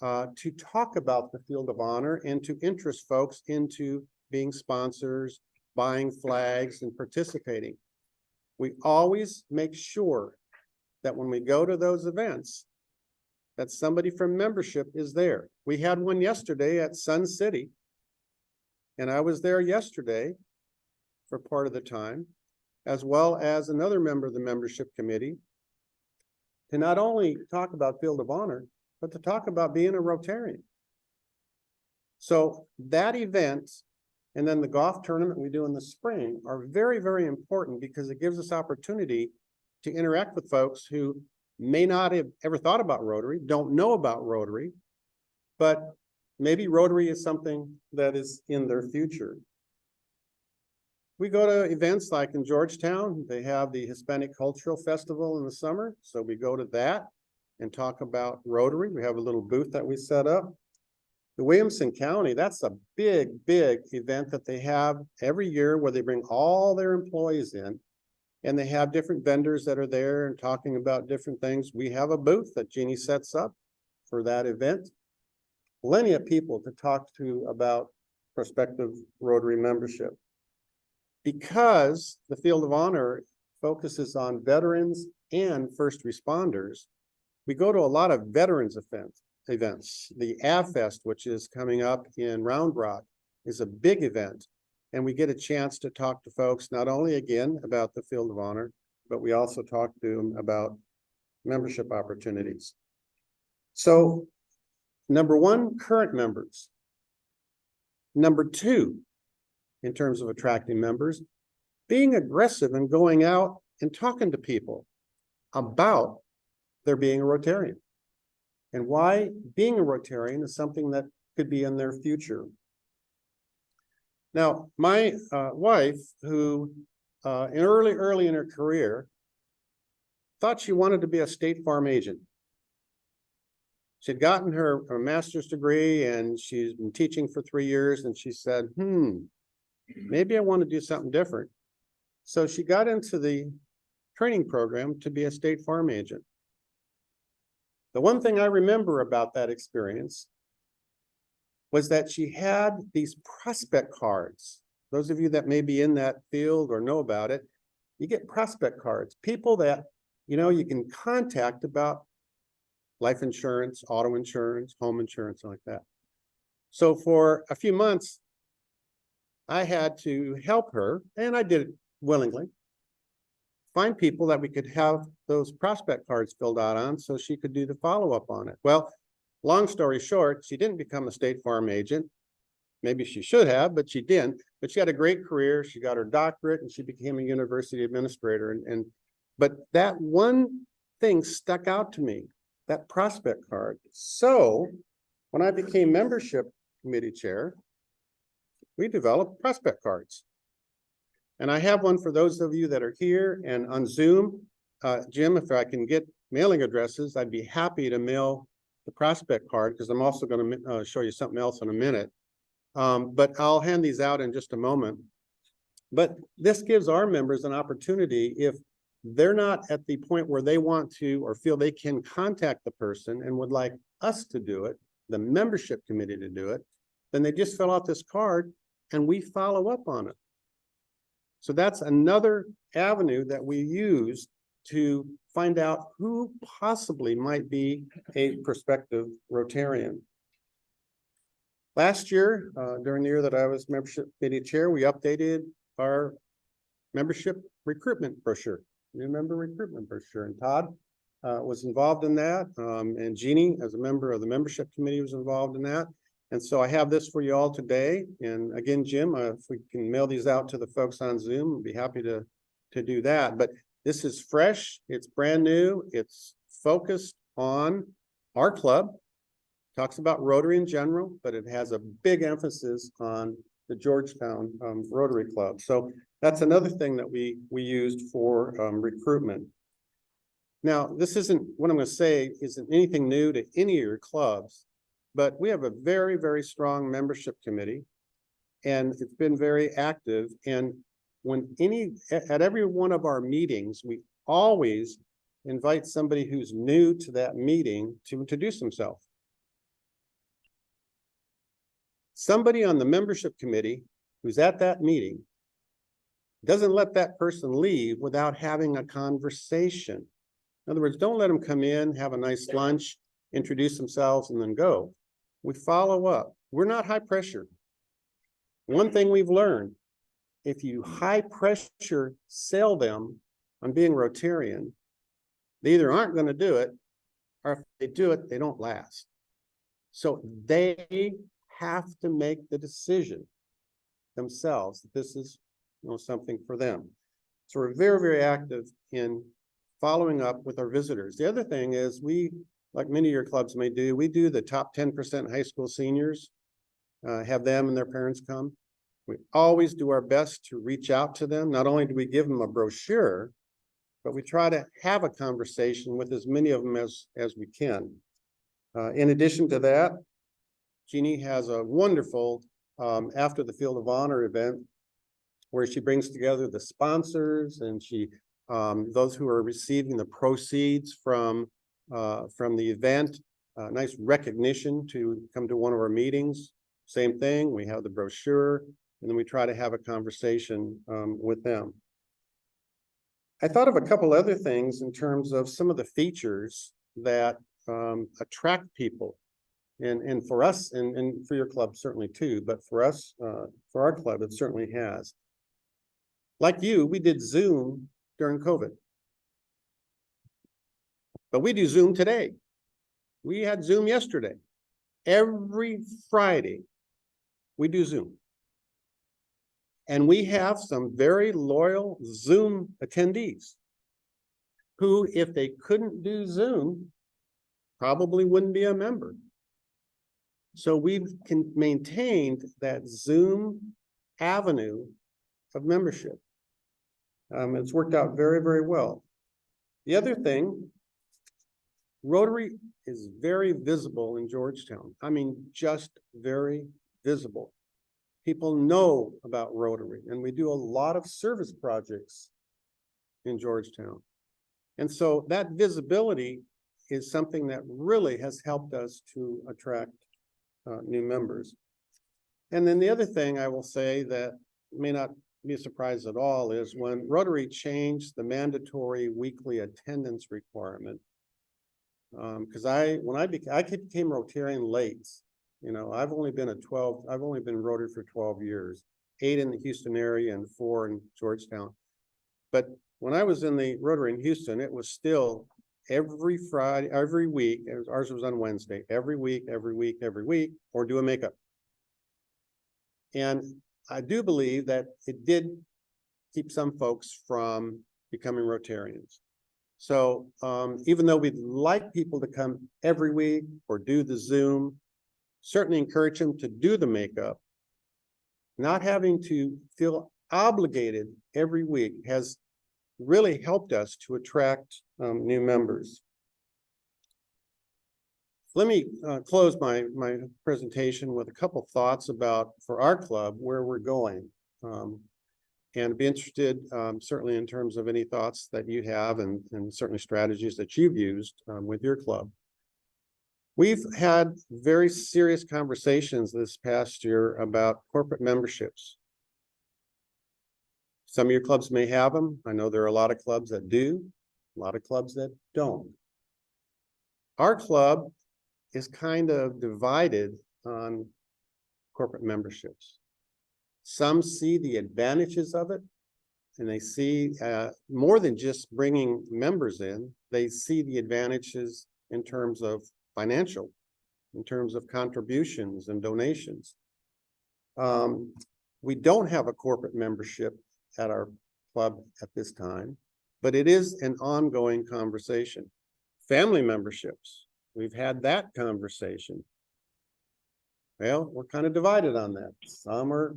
to talk about the Field of Honor and to interest folks into being sponsors, buying flags, and participating. We always make sure that when we go to those events, that somebody from membership is there. We had one yesterday at Sun City, and I was there yesterday for part of the time, as well as another member of the membership committee, to not only talk about Field of Honor, but to talk about being a Rotarian. So that event and then the golf tournament we do in the spring are very, very important because it gives us opportunity to interact with folks who may not have ever thought about Rotary, don't know about Rotary, but maybe Rotary is something that is in their future. We go to events like in Georgetown, they have the Hispanic Cultural Festival in the summer. So we go to that and talk about Rotary. We have a little booth that we set up. The Williamson County, that's a big, big event that they have every year where they bring all their employees in and they have different vendors that are there and talking about different things. We have a booth that Jeannie sets up for that event. Plenty of people to talk to about prospective Rotary membership. Because the Field of Honor focuses on veterans and first responders, we go to a lot of veterans events. The AvFest, which is coming up in Round Rock, is a big event. And we get a chance to talk to folks, not only again about the Field of Honor, but we also talk to them about membership opportunities. So, number one, current members. Number two, in terms of attracting members, being aggressive and going out and talking to people about their being a Rotarian and why being a Rotarian is something that could be in their future. Now, my wife, who early in her career, thought she wanted to be a State Farm agent. She'd gotten her master's degree and she's been teaching for 3 years, and she said, maybe I want to do something different. So she got into the training program to be a State Farm agent. The one thing I remember about that experience was that she had these prospect cards. Those of you that may be in that field or know about it, you get prospect cards, people that, you know, you can contact about life insurance, auto insurance, home insurance, like that. So for a few months, I had to help her, and I did it willingly, find people that we could have those prospect cards filled out on so she could do the follow-up on it. Well, long story short, she didn't become a State Farm agent. Maybe she should have, but she didn't. But she had a great career. She got her doctorate and she became a university administrator. But that one thing stuck out to me, that prospect card. So when I became membership committee chair, we developed prospect cards. And I have one for those of you that are here and on Zoom. Jim, if I can get mailing addresses, I'd be happy to mail the prospect card, because I'm also going to show you something else in a minute. But I'll hand these out in just a moment. But this gives our members an opportunity, if they're not at the point where they want to or feel they can contact the person and would like us to do it, the membership committee to do it, then they just fill out this card and we follow up on it. So that's another avenue that we use to find out who possibly might be a prospective Rotarian. Last year, during the year that I was membership committee chair, we updated our membership recruitment brochure. New member recruitment brochure, and Todd was involved in that, and Jeannie, as a member of the membership committee, was involved in that. And so I have this for you all today. And again, Jim, if we can mail these out to the folks on Zoom, I'd be happy to do that. But this is fresh, it's brand new, it's focused on our club, talks about Rotary in general, but it has a big emphasis on the Georgetown Rotary Club. So that's another thing that we used for recruitment. Now, this isn't, what I'm going to say isn't anything new to any of your clubs, but we have a very, very strong membership committee, and it's been very active. And at every one of our meetings, we always invite somebody who's new to that meeting to introduce himself. Somebody on the membership committee who's at that meeting doesn't let that person leave without having a conversation. In other words, don't let them come in, have a nice lunch, introduce themselves, and then go. We follow up. We're not high pressure. One thing we've learned, if you high pressure sell them on being Rotarian, they either aren't going to do it, or if they do it, they don't last. So they have to make the decision themselves that this is, something for them. So we're very, very active in following up with our visitors. The other thing is, we, like many of your clubs may do, we do the top 10% high school seniors, have them and their parents come. We always do our best to reach out to them. Not only do we give them a brochure, but we try to have a conversation with as many of them as we can. In addition to that, Jeannie has a wonderful after the Field of Honor event where she brings together the sponsors and she those who are receiving the proceeds from the event, nice recognition to come to one of our meetings. Same thing, we have the brochure, and then we try to have a conversation with them. I thought of a couple other things in terms of some of the features that attract people. And for us, and for your club certainly too, but for us, for our club, it certainly has. Like you, we did Zoom during COVID. But we do Zoom today. We had Zoom yesterday. Every Friday, we do Zoom. And we have some very loyal Zoom attendees who, if they couldn't do Zoom, probably wouldn't be a member. So we've maintained that Zoom avenue of membership. It's worked out very, very well. The other thing, Rotary is very visible in Georgetown. I mean, just very visible. People know about Rotary, and we do a lot of service projects in Georgetown. And so that visibility is something that really has helped us to attract new members. And then the other thing I will say that may not be a surprise at all is when Rotary changed the mandatory weekly attendance requirement. Because I became Rotarian late. You know, I've only been Rotary for 12 years, 8 in the Houston area and 4 in Georgetown. But when I was in the Rotary in Houston, it was still every Friday, every week, ours was on Wednesday, every week, or do a makeup. And I do believe that it did keep some folks from becoming Rotarians. So even though we'd like people to come every week or do the Zoom, certainly encourage them to do the makeup. Not having to feel obligated every week has really helped us to attract new members. Let me close my presentation with a couple thoughts about, for our club, where we're going. And be interested certainly in terms of any thoughts that you have and certainly strategies that you've used with your club. We've had very serious conversations this past year about corporate memberships. Some of your clubs may have them. I know there are a lot of clubs that do, a lot of clubs that don't. Our club is kind of divided on corporate memberships. Some see the advantages of it, and they see more than just bringing members in, they see the advantages in terms of financial, in terms of contributions and donations. We don't have a corporate membership at our club at this time, but it is an ongoing conversation. Family memberships, we've had that conversation. Well, we're kind of divided on that. Some are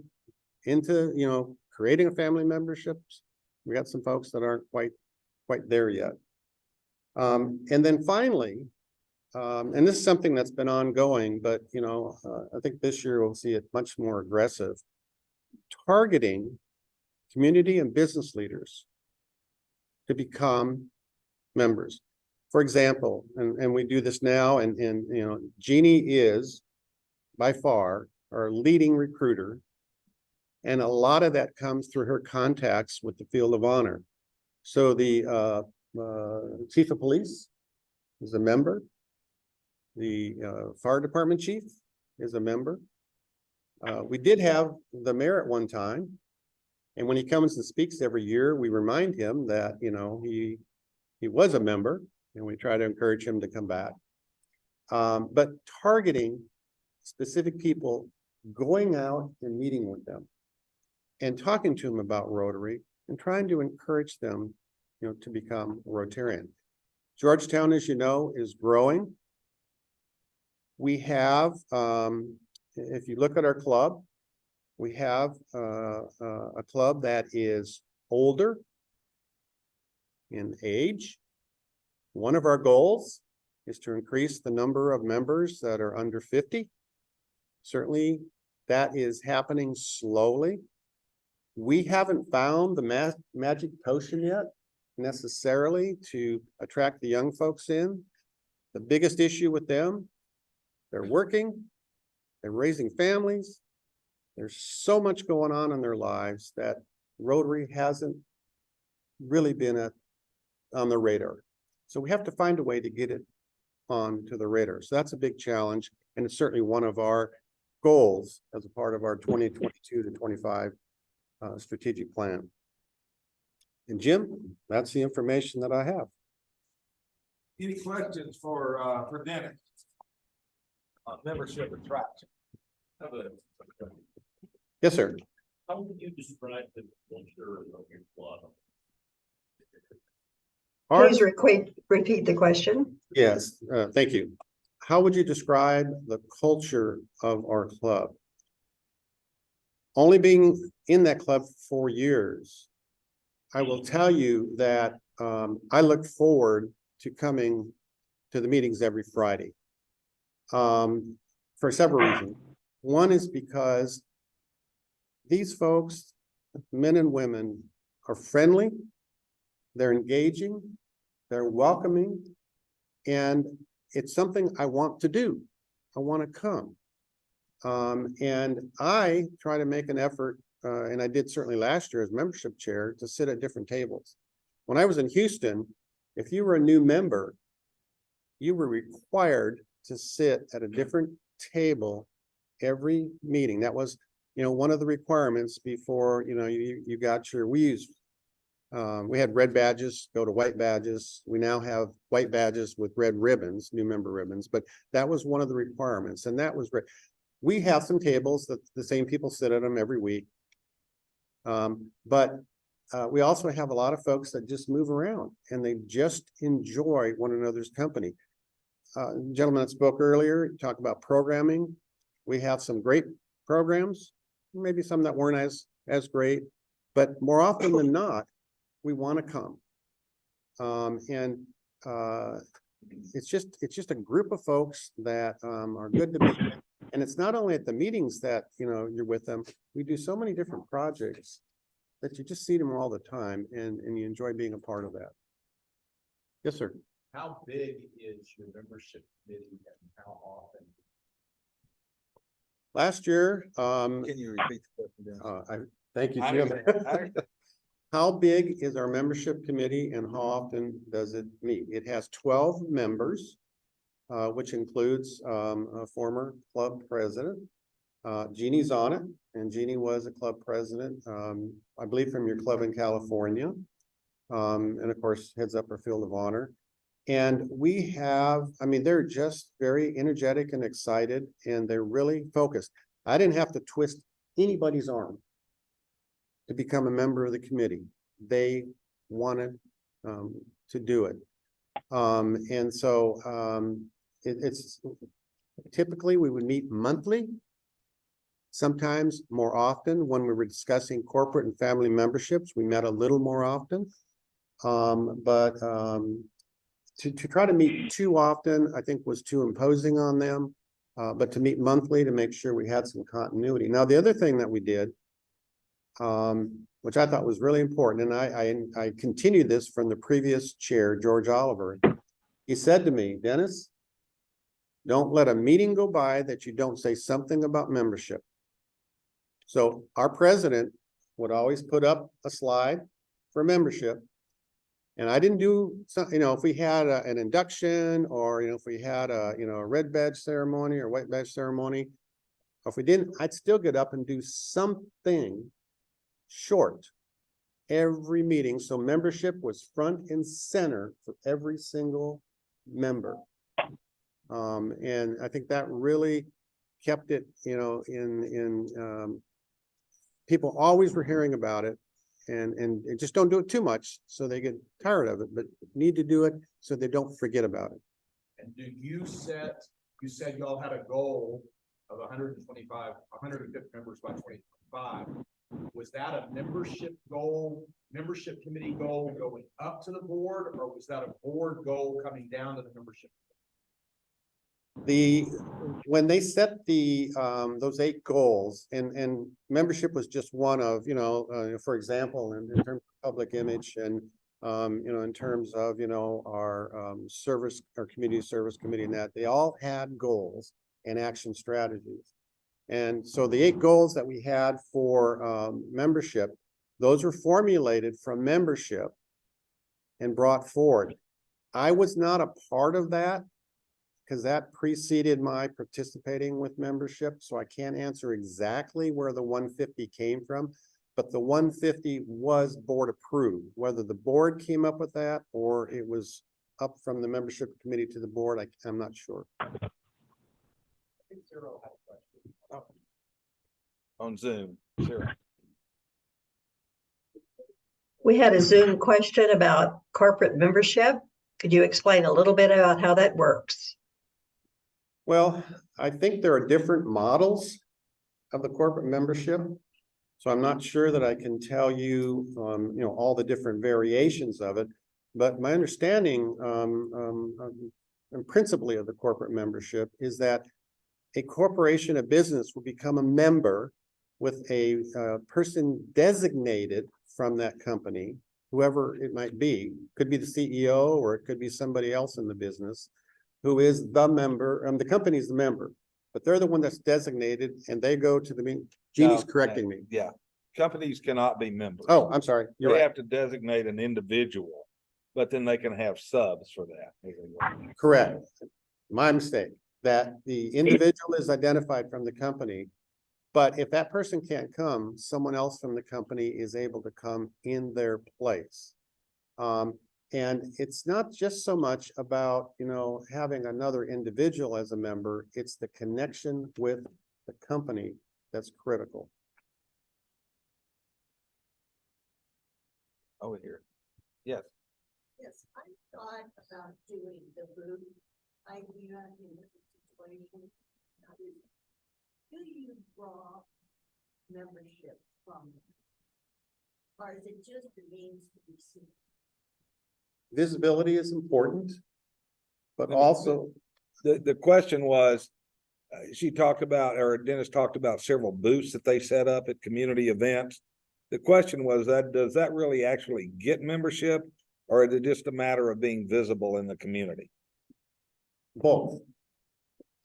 into, you know, creating a family memberships. We got some folks that aren't quite there yet. And then finally, and this is something that's been ongoing, but you know, I think this year we'll see it much more aggressive, targeting community and business leaders to become members. For example, and we do this now, and you know, Jeannie is by far our leading recruiter. And a lot of that comes through her contacts with the field of honor. So the chief of police is a member. The fire department chief is a member. We did have the mayor at one time. And when he comes and speaks every year, we remind him that, you know, he was a member, and we try to encourage him to come back. But targeting specific people, going out and meeting with them and talking to them about Rotary and trying to encourage them, you know, to become a Rotarian. Georgetown, as you know, is growing. We have, if you look at our club, we have a club that is older in age. One of our goals is to increase the number of members that are under 50. Certainly, that is happening slowly. We haven't found the magic potion yet, necessarily, to attract the young folks in. The biggest issue with them, they're working, they're raising families. There's so much going on in their lives that Rotary hasn't really been on the radar. So we have to find a way to get it onto the radar. So that's a big challenge, and it's certainly one of our goals as a part of our 2022 to 25 strategic plan. And Jim, that's the information that I have. Any questions for Dennis? Membership attraction. Yes, sir. How would you describe the culture of your club? Please repeat the question. Yes, thank you. How would you describe the culture of our club? Only being in that club for 4 years, I will tell you that I look forward to coming to the meetings every Friday for several reasons. One is because these folks, men and women, are friendly, they're engaging, they're welcoming, and it's something I want to do. I want to come. And I try to make an effort, and I did certainly last year as membership chair, to sit at different tables. When I was in Houston, if you were a new member, you were required to sit at a different table every meeting. That was, one of the requirements before, you got your, we had red badges, go to white badges. We now have white badges with red ribbons, new member ribbons, but that was one of the requirements. And that was, we have some tables that the same people sit at them every week. But we also have a lot of folks that just move around and they just enjoy one another's company. Gentleman that spoke earlier, talked about programming. We have some great programs, maybe some that weren't as great, but more often than not, we want to come. It's just a group of folks that are good to meet. And it's not only at the meetings that, you're with them. We do so many different projects that you just see them all the time and you enjoy being a part of that. Yes, sir. How big is your membership committee and how often? Last year, Can you repeat the question? thank you, I Jim. understand. How big is our membership committee and how often does it meet? It has 12 members, which includes a former club president. Jeannie's on it, and Jeannie was a club president, I believe from your club in California. And of course, heads up our field of honor. And we have, they're just very energetic and excited, and they're really focused. I didn't have to twist anybody's arm to become a member of the committee. They wanted to do it. And so it's typically we would meet monthly, sometimes more often. When we were discussing corporate and family memberships, we met a little more often. To try to meet too often, I think was too imposing on them. But to meet monthly to make sure we had some continuity. Now, the other thing that we did, which I thought was really important, and I continued this from the previous chair, George Oliver. He said to me, Dennis, don't let a meeting go by that you don't say something about membership. So our president would always put up a slide for membership. And I didn't do some, if we had an induction or, if we had a red badge ceremony or white badge ceremony, if we didn't, I'd still get up and do something short every meeting. So membership was front and center for every single member. And I think that really kept it, people always were hearing about it. And just don't do it too much so they get tired of it, but need to do it so they don't forget about it. And do you said y'all had a goal of 125, 150 members by 2025. Was that a membership goal, membership committee goal going up to the board, or was that a board goal coming down to the membership? When they set those 8 goals, and membership was just one of, for example, in terms of public image and in terms of our service, our community service committee, and that they all had goals and action strategies. And so the 8 goals that we had for membership, those were formulated from membership and brought forward. I was not a part of that, because that preceded my participating with membership. So I can't answer exactly where the 150 came from, but the 150 was board approved. Whether the board came up with that or it was up from the membership committee to the board, I'm not sure. I think Cyril had a question. On Zoom, Sarah. We had a Zoom question about corporate membership. Could you explain a little bit about how that works? Well, I think there are different models of the corporate membership. So I'm not sure that I can tell you, all the different variations of it. But my understanding, and principally of the corporate membership, is that a corporation, a business, will become a member with a person designated from that company whoever it might be, could be the CEO or it could be somebody else in the business who is the member, and the company's the member, but they're the one that's designated and they go to the meeting. Jeannie's No, correcting me. Yeah, companies cannot be members. Oh, I'm sorry. You're They right. have to designate an individual, but then they can have subs for that. Correct. My mistake, that the individual is identified from the company. But if that person can't come, someone else from the company is able to come in their place. And it's not just so much about, having another individual as a member, it's the connection with the company that's critical. Over here. Yes. Yes, I thought about doing the booth idea in this situation. Do you draw membership from them? Or is it just the means to be seen? Visibility is important, but Let me- also, The question was, she talked about, or Dennis talked about several booths that they set up at community events. The question was that, does that really actually get membership? Or is it just a matter of being visible in the community? both.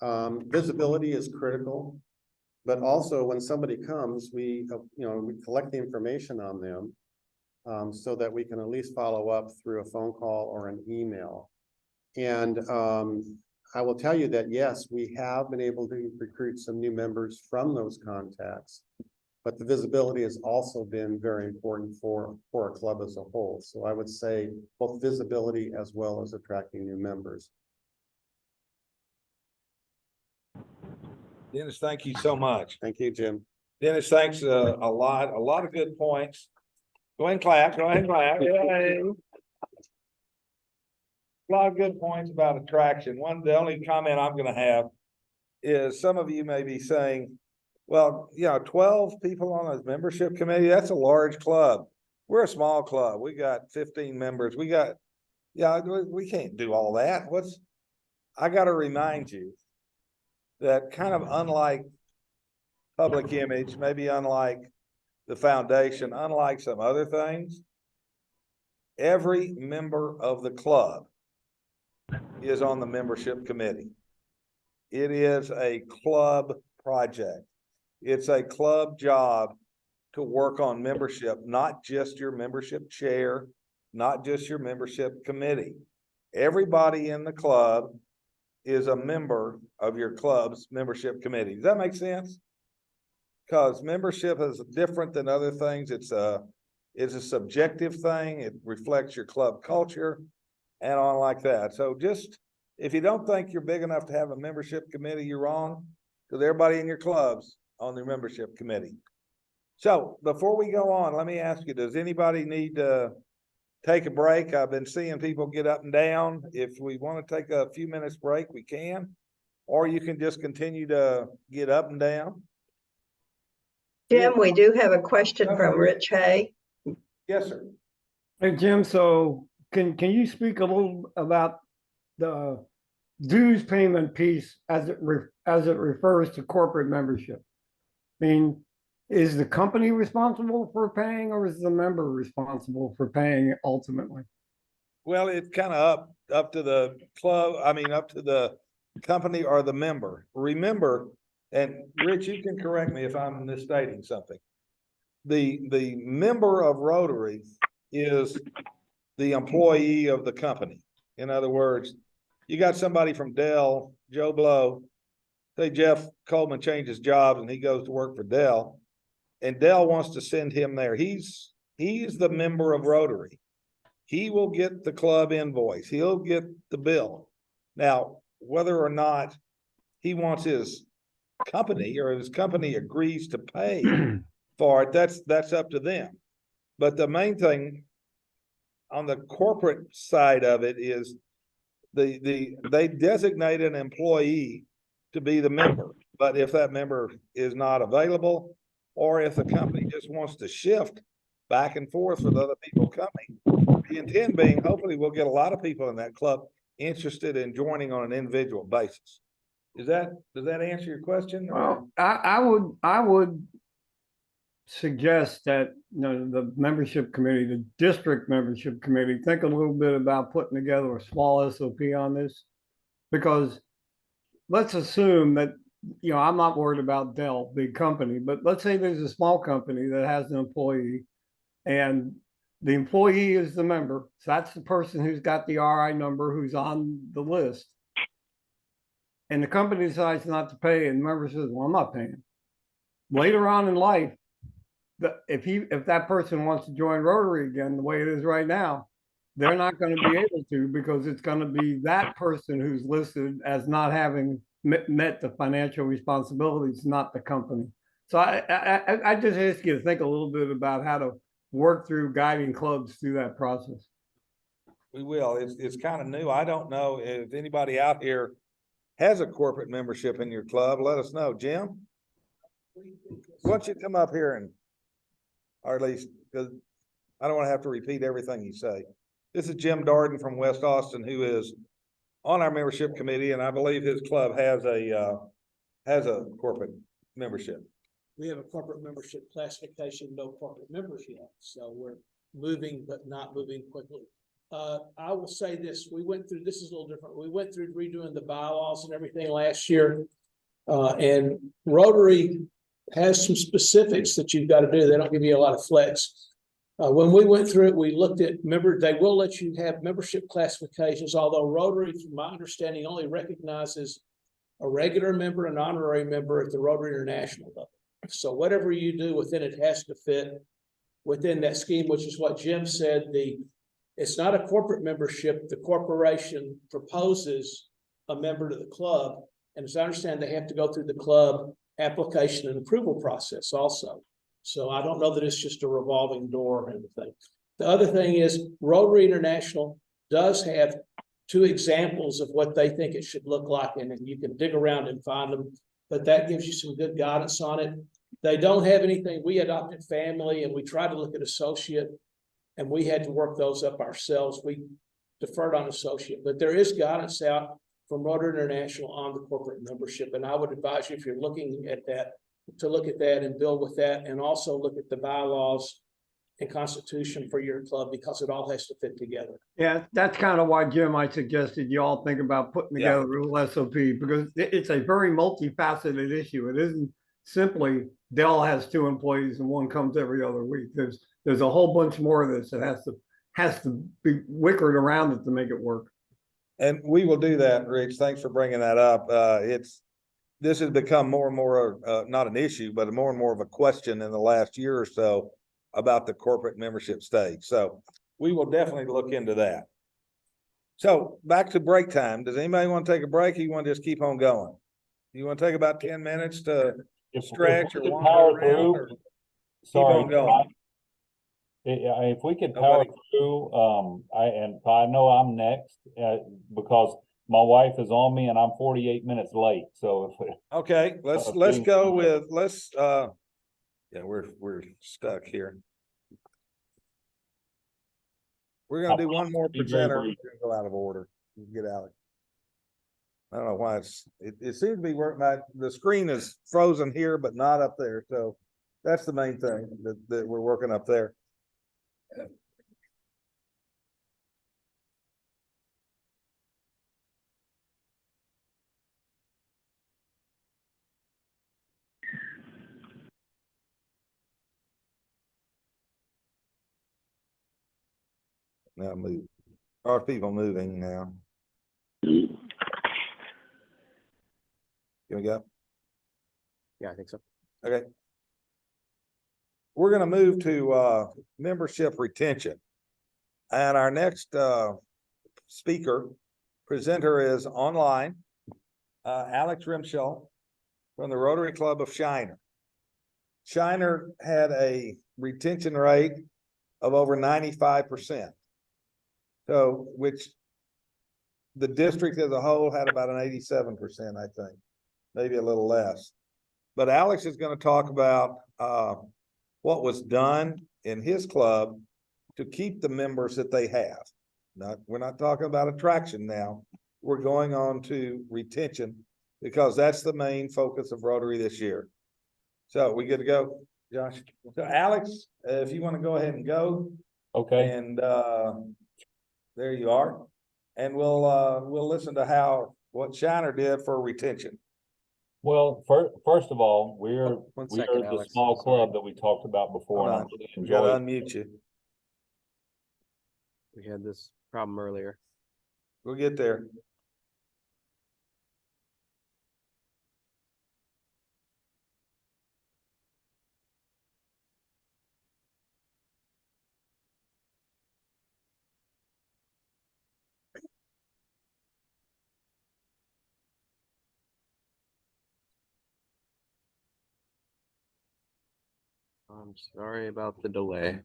Visibility is critical, but also when somebody comes, we collect the information on them. So that we can at least follow up through a phone call or an email. And I will tell you that, yes, we have been able to recruit some new members from those contacts. But the visibility has also been very important for a club as a whole. So I would say both visibility as well as attracting new members. Dennis, thank you so much. Thank you, Jim. Dennis, thanks a lot of good points. Go ahead and clap, go ahead and clap. Yay. A lot of good points about attraction. The only comment I'm gonna have is some of you may be saying, well, 12 people on a membership committee, that's a large club. We're a small club. We got 15 members. We can't do all that. I gotta remind you that kind of unlike public image, maybe unlike the foundation, unlike some other things, every member of the club is on the membership committee. It is a club project. It's a club job to work on membership, not just your membership chair, not just your membership committee. Everybody in the club is a member of your club's membership committee. Does that make sense? Because membership is different than other things. It's a subjective thing. It reflects your club culture and on like that. So just, if you don't think you're big enough to have a membership committee, you're wrong. Because everybody in your club's on the membership committee. So before we go on, let me ask you, does anybody need to take a break? I've been seeing people get up and down. If we want to take a few minutes break, we can. Or you can just continue to get up and down. Jim, we do have a question from Rich Hay. Yes, sir. Hey, Jim, so can you speak a little about the dues payment piece as it refers to corporate membership? I mean, is the company responsible for paying or is the member responsible for paying ultimately? Well, it's kind of up to the club, up to the company or the member. Remember, and Rich, you can correct me if I'm misstating something. The member of Rotary is the employee of the company. In other words, you got somebody from Dell, Joe Blow, say Jeff Coleman changes jobs and he goes to work for Dell, and Dell wants to send him there. He's the member of Rotary. He will get the club invoice. He'll get the bill. Now, whether or not he wants his company or his company agrees to pay for it, that's up to them. But the main thing on the corporate side of it is they designate an employee to be the member. But if that member is not available, or if the company just wants to shift back and forth with other people coming, the intent being, hopefully we'll get a lot of people in that club interested in joining on an individual basis. Does that answer your question? Well, I would suggest that, the membership committee, the district membership committee, think a little bit about putting together a small SOP on this. Because let's assume that, I'm not worried about Dell, big company, but let's say there's a small company that has an employee and the employee is the member. So that's the person who's got the RI number, who's on the list. And the company decides not to pay and the member says, well, I'm not paying. Later on in life, if that person wants to join Rotary again, the way it is right now, they're not going to be able to, because it's going to be that person who's listed as not having met the financial responsibilities, not the company. So I just ask you to think a little bit about how to work through guiding clubs through that process. We will. It's kind of new. I don't know if anybody out here has a corporate membership in your club. Let us know. Jim? Why don't you come up here and, or at least, because I don't want to have to repeat everything you say. This is Jim Darden from West Austin, who is on our membership committee, and I believe his club has a corporate membership. We have a corporate membership classification, no corporate members yet, so we're moving, but not moving quickly. I will say this, this is a little different. We went through redoing the bylaws and everything last year. And Rotary has some specifics that you've got to do. They don't give you a lot of flex. When we went through it, we looked at, they will let you have membership classifications, although Rotary, from my understanding, only recognizes a regular member and honorary member at the Rotary International level. So whatever you do within it has to fit within that scheme, which is what Jim said. It's not a corporate membership. The corporation proposes a member to the club. And as I understand, they have to go through the club application and approval process also. So I don't know that it's just a revolving door or anything. The other thing is Rotary International does have 2 examples of what they think it should look like, and you can dig around and find them, but that gives you some good guidance on it. They don't have anything. We adopted family and we tried to look at associate, and we had to work those up ourselves. We deferred on associate, but there is guidance out from Rotary International on the corporate membership. And I would advise you, if you're looking at that, to look at that and build with that, and also look at the bylaws and constitution for your club, because it all has to fit together. Yeah, that's kind of why, Jim, I suggested you all think about putting together a real SOP, because it's a very multifaceted issue. It isn't simply Dell has 2 employees and one comes every other week. There's a whole bunch more of this that has to be wickered around it to make it work. And we will do that, Rich. Thanks for bringing that up. This has become more and more, not an issue, but more and more of a question in the last year or so about the corporate membership stage. So we will definitely look into that. So back to break time. Does anybody want to take a break, or you want to just keep on going? You want to take about 10 minutes to stretch or wander around, or keep on going? If we could power through, I know I'm next, because my wife is on me and I'm 48 minutes late, so if. Okay, let's go with, yeah, we're stuck here. We're gonna do one more presenter. We're gonna go out of order. You can get Alex. I don't know why it seems to be working. The screen is frozen here, but not up there. So that's the main thing that we're working up there. Now move. Are people moving now? Here we go. Yeah, I think so. Okay. We're gonna move to membership retention. And our next presenter is online. Alex Rimshaw from the Rotary Club of Shiner. Shiner had a retention rate of over 95%. So, which the district as a whole had about an 87%, I think, maybe a little less. But Alex is going to talk about what was done in his club to keep the members that they have. We're not talking about attraction now. We're going on to retention, because that's the main focus of Rotary this year. So we good to go? Josh. So Alex, if you want to go ahead and go, Okay, and, there you are. And we'll listen to what Shiner did for retention. well, first of all, we're One we second, are the Alex. small Sorry. club that we talked about before, Hold and I on. really We gotta enjoy. unmute you. We had this problem earlier. We'll get there. I'm sorry about the delay.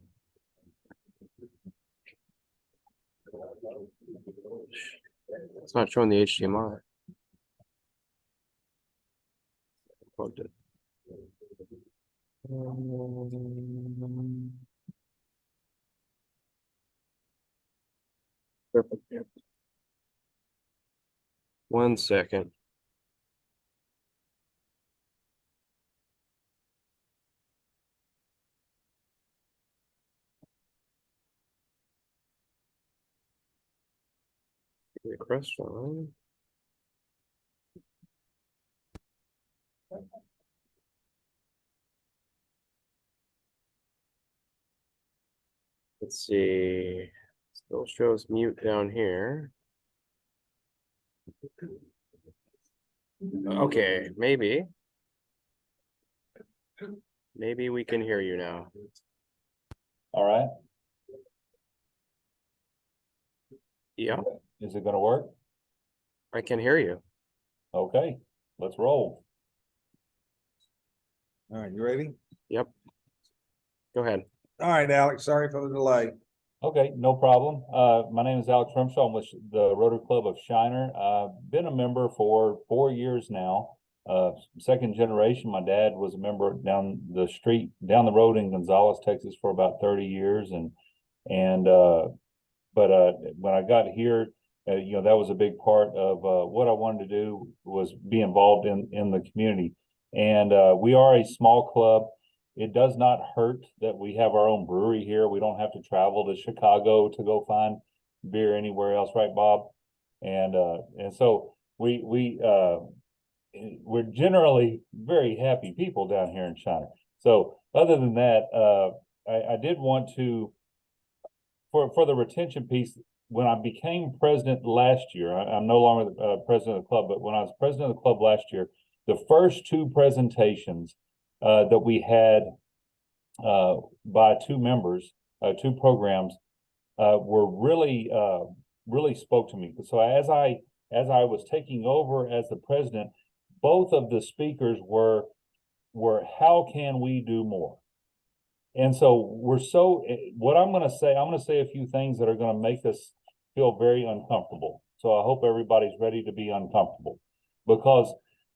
It's not showing the HDMI. Plugged it. Perfect. Yeah. 1 second. Request line. Let's see. Still shows mute down here. Okay, maybe. Maybe we can hear you now. All right, Yeah, is it gonna work? I can hear you. Okay, let's roll. All right, you ready? Yep. Go ahead. All right, Alex, sorry for the delay. Okay, no problem. My name is Alex Rumshaw. I'm with the Rotary Club of Shiner. Been a member for 4 years now. Second generation. My dad was a member down the street, down the road in Gonzales, Texas for about 30 years. But when I got here, that was a big part of what I wanted to do was be involved in the community. And we are a small club. It does not hurt that we have our own brewery here. We don't have to travel to Chicago to go find beer anywhere else, right, Bob? And so we're generally very happy people down here in Shiner. So other than that, I did want to, for the retention piece, when I became president last year, I'm no longer the president of the club, but when I was president of the club last year, the first two presentations that we had by two members, two programs, were really spoke to me. So as I was taking over as the president, both of the speakers were how can we do more? And so what I'm going to say a few things that are going to make us feel very uncomfortable. So I hope everybody's ready to be uncomfortable, because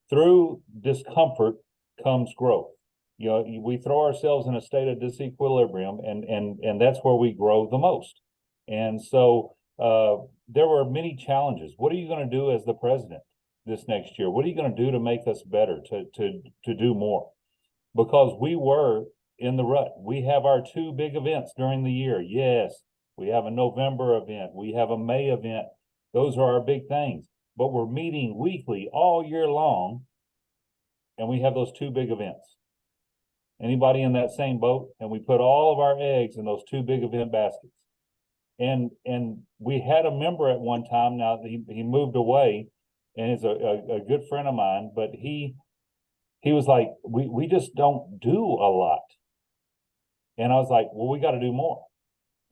through discomfort comes growth. We throw ourselves in a state of disequilibrium, and that's where we grow the most. And so there were many challenges. What are you going to do as the president this next year? What are you going to do to make us better, to do more? Because we were in the rut. We have our two big events during the year. Yes, we have a November event. We have a May event. Those are our big things. But we're meeting weekly all year long, and we have those two big events. Anybody in that same boat? And we put all of our eggs in those two big event baskets. And we had a member at one time. Now he moved away, and is a good friend of mine. But he was like, we just don't do a lot. And I was like, well, we got to do more.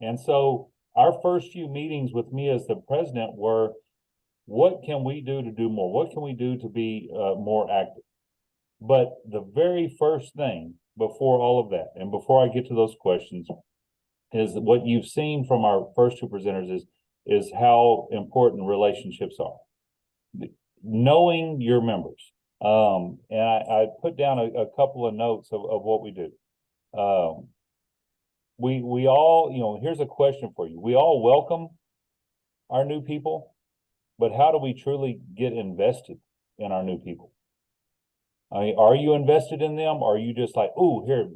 And so our first few meetings with me as the president were, what can we do to do more? What can we do to be more active? But the very first thing before all of that, and before I get to those questions, is what you've seen from our first two presenters is how important relationships are. Knowing your members. And I put down a couple of notes of what we do. We all, here's a question for you. We all welcome our new people, but how do we truly get invested in our new people? I mean, are you invested in them? Or are you just like, oh, here,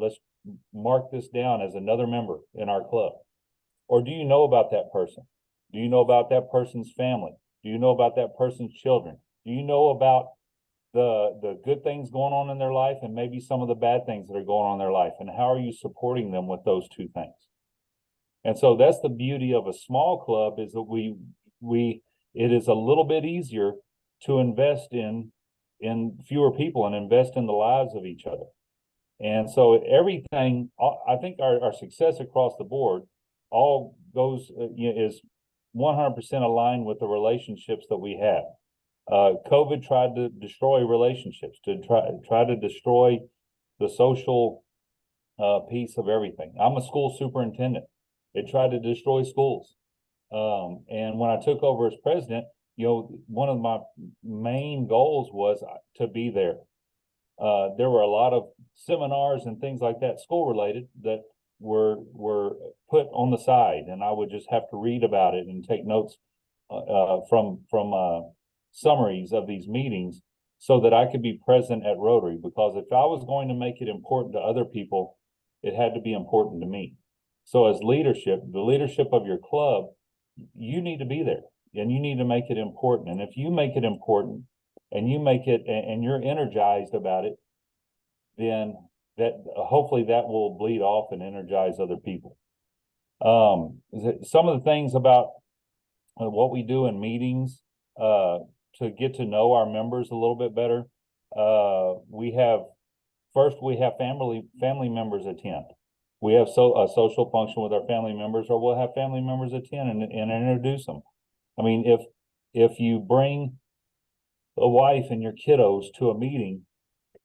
mark this down as another member in our club? Or do you know about that person? Do you know about that person's family? Do you know about that person's children? Do you know about the good things going on in their life and maybe some of the bad things that are going on in their life? And how are you supporting them with those two things? And so that's the beauty of a small club, is that it is a little bit easier to invest in fewer people and invest in the lives of each other. And so everything, I think our success across the board all goes, is 100% aligned with the relationships that we have. COVID tried to destroy relationships, to try to destroy the social piece of everything. I'm a school superintendent. It tried to destroy schools. And when I took over as president, one of my main goals was to be there. There were a lot of seminars and things like that, school related, that were put on the side, and I would just have to read about it and take notes from summaries of these meetings so that I could be present at Rotary. Because if I was going to make it important to other people, it had to be important to me. So as leadership, the leadership of your club, you need to be there and you need to make it important. And if you make it important and you make it and you're energized about it, then that hopefully that will bleed off and energize other people. Some of the things about what we do in meetings to get to know our members a little bit better. We have family members attend. We have a social function with our family members, or we'll have family members attend and introduce them. I mean, if you bring a wife and your kiddos to a meeting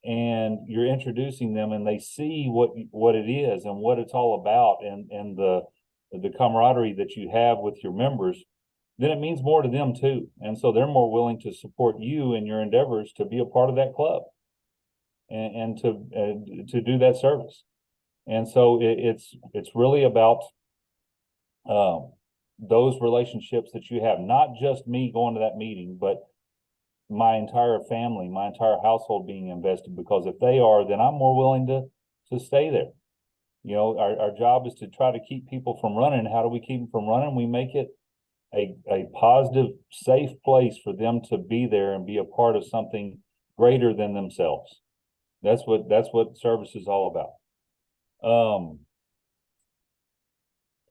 and you're introducing them and they see what it is and what it's all about and the camaraderie that you have with your members, then it means more to them too. And so they're more willing to support you in your endeavors to be a part of that club and to do that service. And so it's really about those relationships that you have, not just me going to that meeting, but my entire family, my entire household being invested. Because if they are, then I'm more willing to stay there. Our job is to try to keep people from running. How do we keep them from running? We make it a positive, safe place for them to be there and be a part of something greater than themselves. That's what service is all about.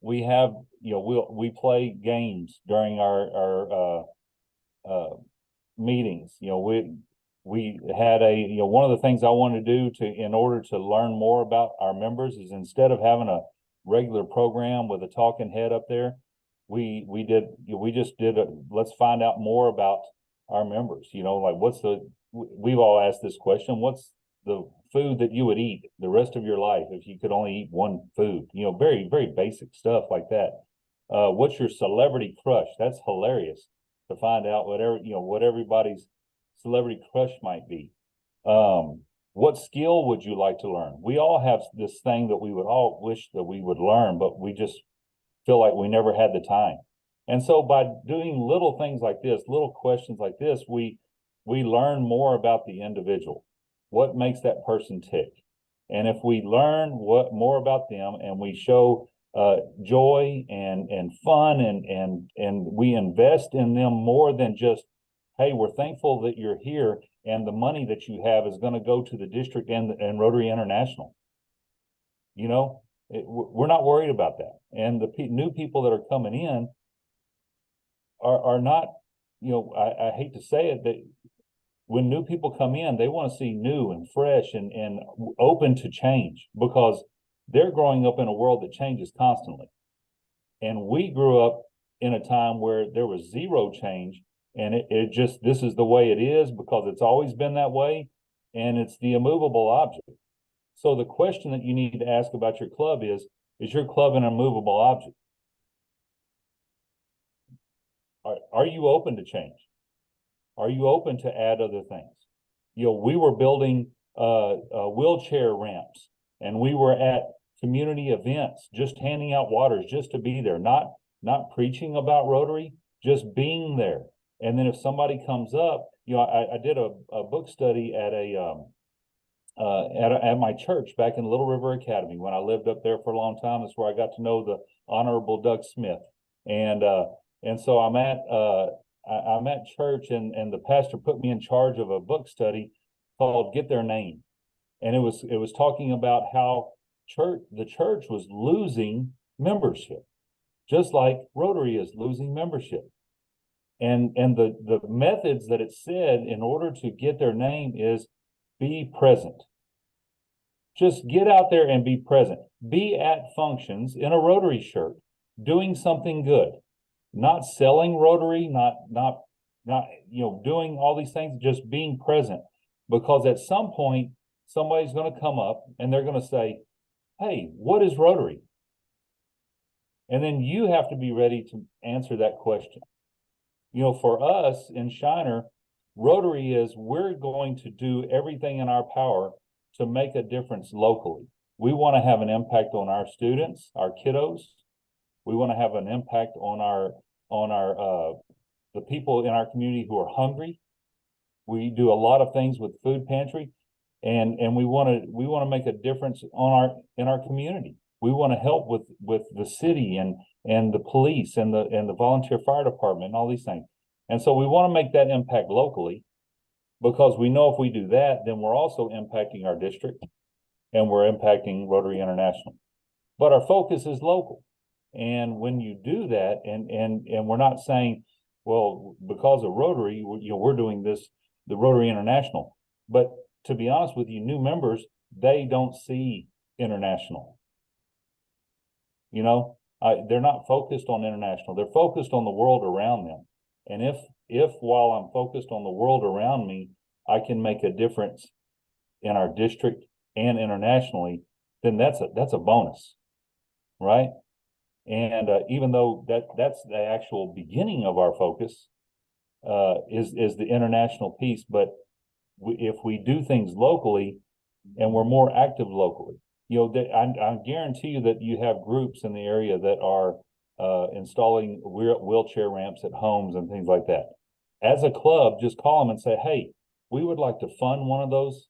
We have, we play games during our meetings. We had one of the things I wanted to do in order to learn more about our members is, instead of having a regular program with a talking head up there, we just did let's find out more about our members. Like we've all asked this question: what's the food that you would eat the rest of your life if you could only eat one food? Very, very basic stuff like that. What's your celebrity crush? That's hilarious to find out what everybody's celebrity crush might be. What skill would you like to learn? We all have this thing that we would all wish that we would learn, but we just feel like we never had the time. And so by doing little things like this, little questions like this, we learn more about the individual. What makes that person tick? And if we learn more about them and we show joy and fun and we invest in them more than just, hey, we're thankful that you're here and the money that you have is going to go to the district and Rotary International. We're not worried about that. And the new people that are coming in are not, I hate to say it, that when new people come in, they want to see new and fresh and open to change, because they're growing up in a world that changes constantly. And we grew up in a time where there was zero change, and it just, this is the way it is because it's always been that way, and it's the immovable object. So the question that you need to ask about your club is your club an immovable object? Are you open to change? Are you open to add other things? We were building wheelchair ramps, and we were at community events, just handing out waters, just to be there, not preaching about Rotary, just being there. And then if somebody comes up, I did a book study at at my church back in Little River Academy, when I lived up there for a long time. That's where I got to know the Honorable Doug Smith. And so I'm at church, and the pastor put me in charge of a book study called Get Their Name. And it was talking about how the church was losing membership, just like Rotary is losing membership. And the methods that it said in order to get their name is be present. Just get out there and be present. Be at functions in a Rotary shirt, doing something good, not selling Rotary, not doing all these things, just being present. Because at some point, somebody's going to come up and they're going to say, "Hey, what is Rotary?" And then you have to be ready to answer that question. For us in Shiner, Rotary is we're going to do everything in our power to make a difference locally. We want to have an impact on our students, our kiddos. We want to have an impact on the people in our community who are hungry. We do a lot of things with food pantry, and we want to make a difference in our community. We want to help with the city and the police and the volunteer fire department and all these things. And so we want to make that impact locally, because we know if we do that, then we're also impacting our district and we're impacting Rotary International. But our focus is local. And when you do that, and we're not saying, well, because of Rotary, we're doing this, the Rotary International. But to be honest with you, new members, they don't see international. They're not focused on international. They're focused on the world around them. And if while I'm focused on the world around me, I can make a difference in our district and internationally, then that's a bonus, right? And even though that's the actual beginning of our focus, is the international piece, but if we do things locally and we're more active locally, I guarantee you that you have groups in the area that are installing wheelchair ramps at homes and things like that. As a club, just call them and say, "Hey, we would like to fund one of those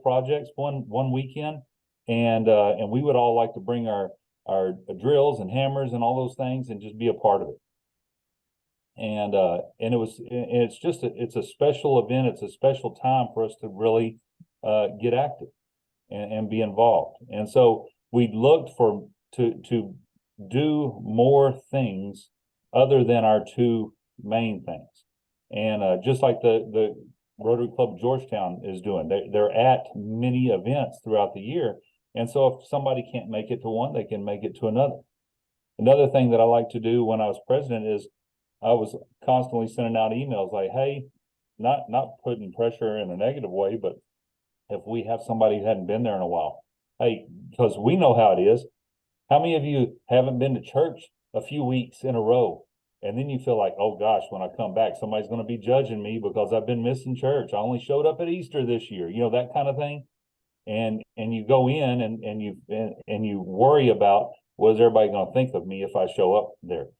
projects one weekend, and we would all like to bring our drills and hammers and all those things and just be a part of it." And it's a special event. It's a special time for us to really get active and be involved. And so we looked to do more things other than our two main things. And just like the Rotary Club of Georgetown is doing, they're at many events throughout the year. And so if somebody can't make it to one, they can make it to another. Another thing that I like to do when I was president is I was constantly sending out emails like, "Hey," not putting pressure in a negative way, but if we have somebody who hadn't been there in a while, "Hey," because we know how it is. How many of you haven't been to church a few weeks in a row? And then you feel like, "Oh gosh, when I come back, somebody's going to be judging me because I've been missing church. I only showed up at Easter this year," that kind of thing. And you go in and you worry about, what is everybody going to think of me if I show up there?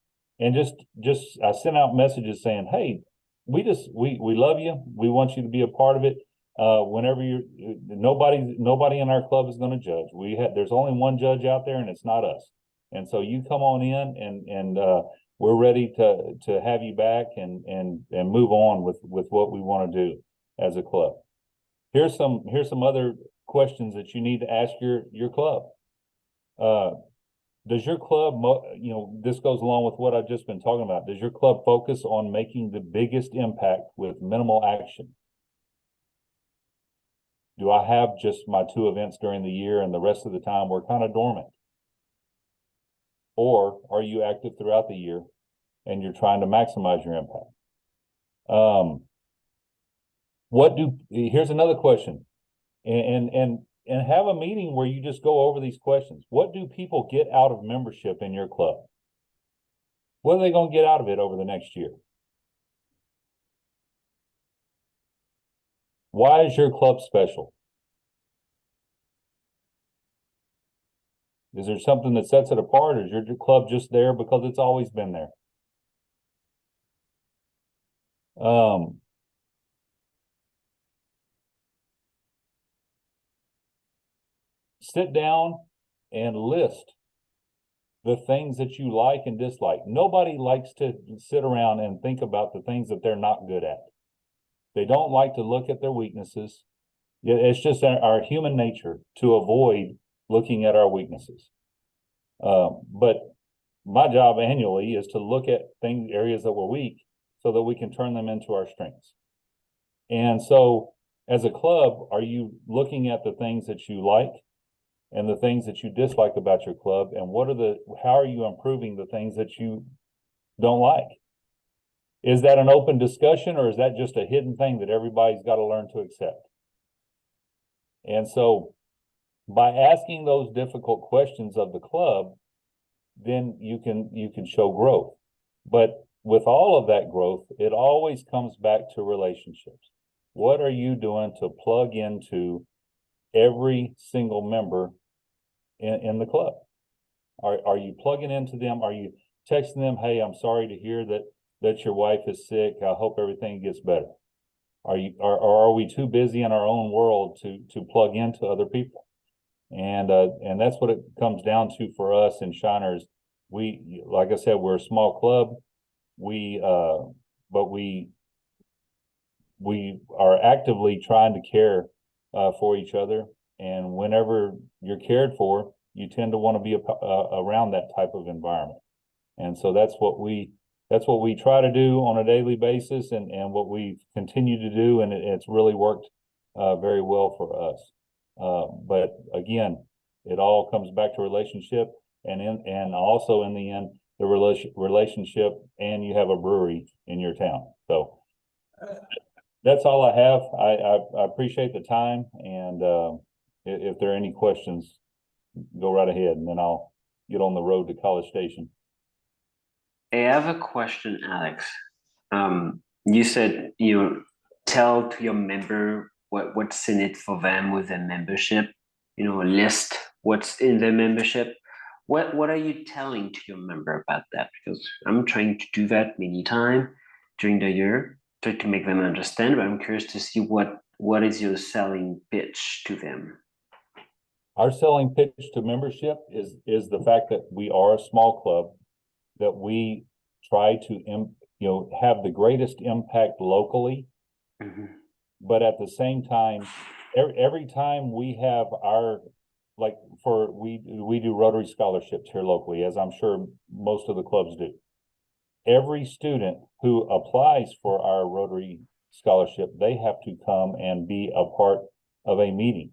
And just I sent out messages saying, "Hey, we love you. We want you to be a part of it. Whenever nobody in our club is going to judge. There's only one judge out there, and it's not us. And so you come on in, and we're ready to have you back and move on with what we want to do as a club." Here's some other questions that you need to ask your club. Does your club, this goes along with what I've just been talking about. Does your club focus on making the biggest impact with minimal action? Do I have just my 2 events during the year and the rest of the time we're kind of dormant? Or are you active throughout the year and you're trying to maximize your impact? Here's another question, and have a meeting where you just go over these questions. What do people get out of membership in your club? What are they going to get out of it over the next year? Why is your club special? Is there something that sets it apart, or is your club just there because it's always been there? sit down and list the things that you like and dislike. Nobody likes to sit around and think about the things that they're not good at. They don't like to look at their weaknesses. Yeah, it's just our human nature to avoid looking at our weaknesses. But my job annually is to look at areas that we're weak so that we can turn them into our strengths. And so as a club, are you looking at the things that you like and the things that you dislike about your club? And how are you improving the things that you don't like? Is that an open discussion, or is that just a hidden thing that everybody's got to learn to accept? And so by asking those difficult questions of the club, then you can show growth. But with all of that growth, it always comes back to relationships. What are you doing to plug into every single member in the club? Are you plugging into them? Are you texting them, hey, I'm sorry to hear that your wife is sick. I hope everything gets better. Are we too busy in our own world to plug into other people? And that's what it comes down to for us in Shiners. We, like I said, we're a small club. But we are actively trying to care for each other. And whenever you're cared for, you tend to want to be around that type of environment. And so that's what we try to do on a daily basis, and what we continue to do, and it's really worked very well for us. But again, it all comes back to relationship, and also in the end, the relationship, and you have a brewery in your town. So that's all I have. I appreciate the time, and if there are any questions, go right ahead, and then I'll get on the road to College Station. Hey, I have a question, Alex. You said tell to your member what's in it for them with their membership. List what's in their membership. What are you telling to your member about that? Because I'm trying to do that many times during the year, try to make them understand. But I'm curious to see what is your selling pitch to them. Our selling pitch to membership is the fact that we are a small club, that we try to have the greatest impact locally. Mm-hmm. But at the same time, every time we have we do Rotary scholarships here locally, as I'm sure most of the clubs do. Every student who applies for our Rotary scholarship, they have to come and be a part of a meeting.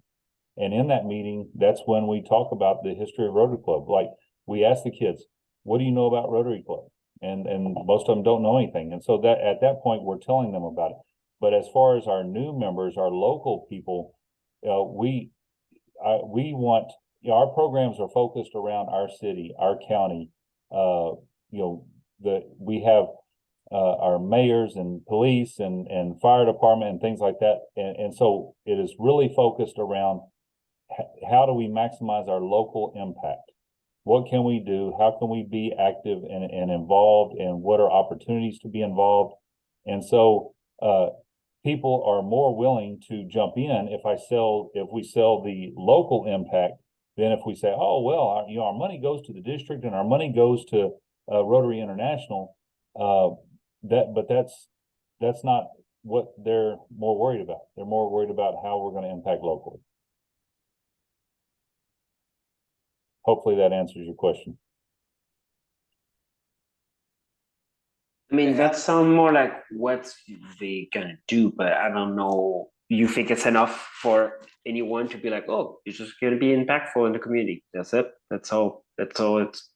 And in that meeting, that's when we talk about the history of Rotary Club. Like, we ask the kids, what do you know about Rotary Club? And most of them don't know anything. And so that at that point, we're telling them about it. But as far as our new members, our local people, we want, our programs are focused around our city, our county. We have our mayors and police and fire department and things like that. And so it is really focused around how do we maximize our local impact? What can we do? How can we be active and involved? And what are opportunities to be involved? And so people are more willing to jump in if we sell the local impact than if we say, oh, well, our money goes to the district and our money goes to Rotary International. But that's not what they're more worried about. They're more worried about how we're going to impact locally. Hopefully that answers your question. I mean, that sounds more like what they gonna do, but I don't know. You think it's enough for anyone to be like, oh, you're just gonna be impactful in the community. That's it. That's all. It's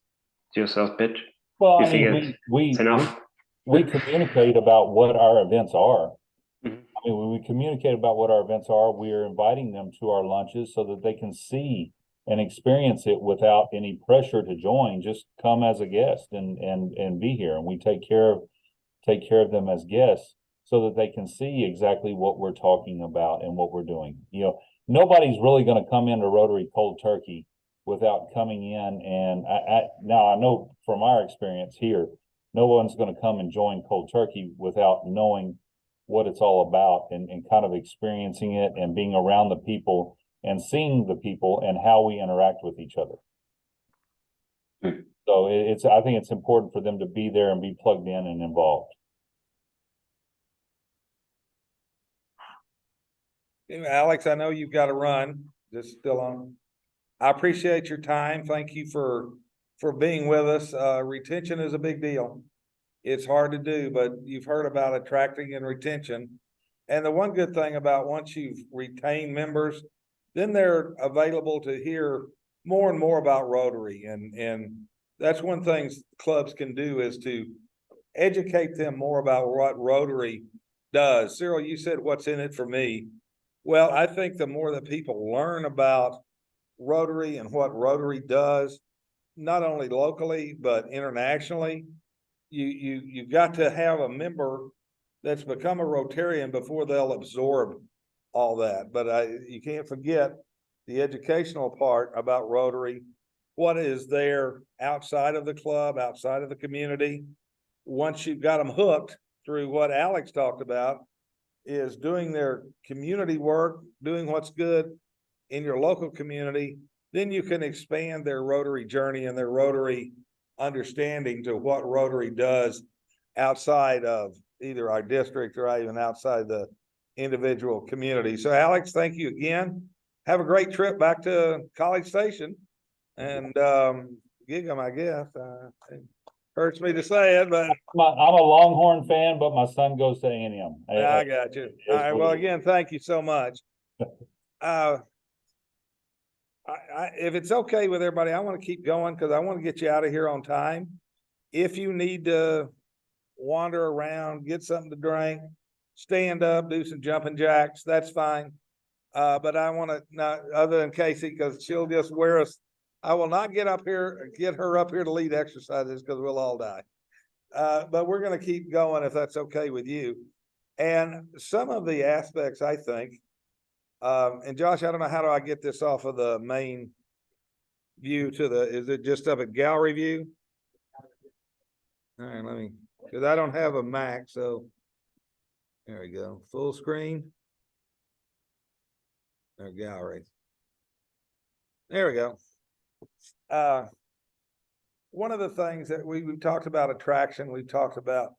your sales pitch. Well, You I think mean, it's enough? we communicate about what our events are. Mhm. I mean, when we communicate about what our events are, we are inviting them to our lunches so that they can see and experience it without any pressure to join. Just come as a guest and be here, and we take care of them as guests so that they can see exactly what we're talking about and what we're doing. Nobody's really going to come into Rotary cold turkey without coming in, and now I know from our experience here, no one's going to come and join cold turkey without knowing what it's all about and kind of experiencing it and being around the people and seeing the people and how we interact with each other. Hmm. So I think it's important for them to be there and be plugged in and involved. Alex, I know you've got to run, just still on. I appreciate your time. Thank you for being with us. Retention is a big deal. It's hard to do, but you've heard about attracting and retention. And the one good thing about once you've retained members, then they're available to hear more and more about Rotary. And that's one thing clubs can do is to educate them more about what Rotary does. Cyril, you said what's in it for me. Well, I think the more that people learn about Rotary and what Rotary does, not only locally, but internationally, you've got to have a member that's become a Rotarian before they'll absorb all that. But you can't forget the educational part about Rotary, what is there outside of the club, outside of the community. Once you've got them hooked through what Alex talked about, is doing their community work, doing what's good in your local community, then you can expand their Rotary journey and their Rotary understanding to what Rotary does outside of either our district or even outside the individual community. So Alex, thank you again. Have a great trip back to College Station and gig 'em, I guess. It hurts me to say it, but I'm a Longhorn fan, but my son goes to A&M. I got you. All right. Well, again, thank you so much. If it's okay with everybody, I want to keep going because I want to get you out of here on time. If you need to wander around, get something to drink, stand up, do some jumping jacks, that's fine. But I want to not, other than Casey, because she'll just wear us. I will not get her up here to lead exercises because we'll all die. But we're going to keep going if that's okay with you. And some of the aspects, I think, and Josh, I don't know, how do I get this off of the main view to is it just up at gallery view? All right, because I don't have a Mac, so there we go. Full screen. There, gallery. There we go. One of the things that we've talked about attraction, we've talked about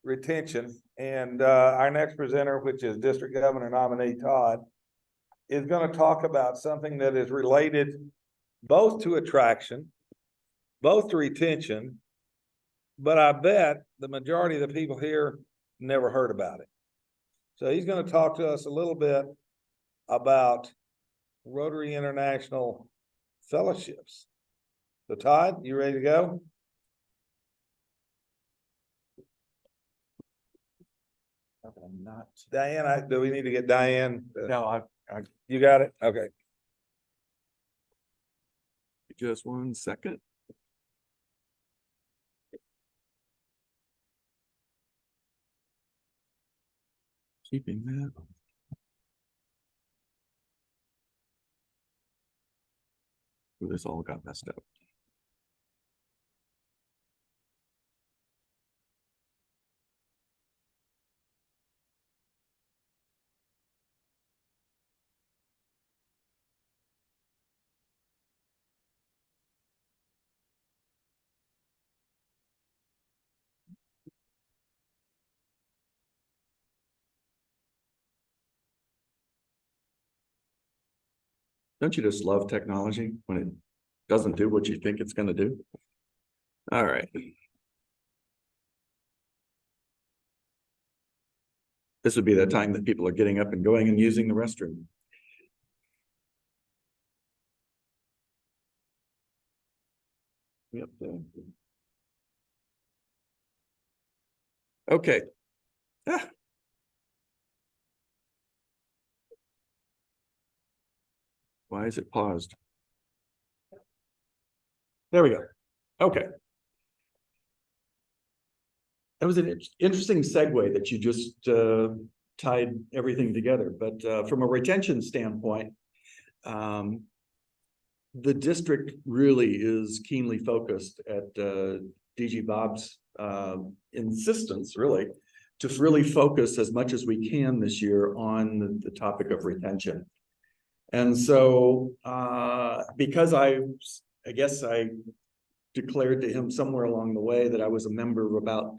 retention, and our next presenter, which is District Governor nominee Todd, is going to talk about something that is related both to attraction, both to retention, but I bet the majority of the people here never heard about it. So he's going to talk to us a little bit about Rotary International Fellowships. So Todd, you ready to go? I'm not. Diane, do we need to get Diane? No, You got it? Okay. just 1 second. Keeping that. This all got messed up. Don't you just love technology when it doesn't do what you think it's going to do? All right. This would be the time that people are getting up and going and using the restroom. Yep. Okay. Why is it paused? There we go. Okay. That was an interesting segue that you just tied everything together. But from a retention standpoint, the district really is keenly focused at DG Bob's insistence, really, to really focus as much as we can this year on the topic of retention. And so, because I guess I declared to him somewhere along the way that I was a member of about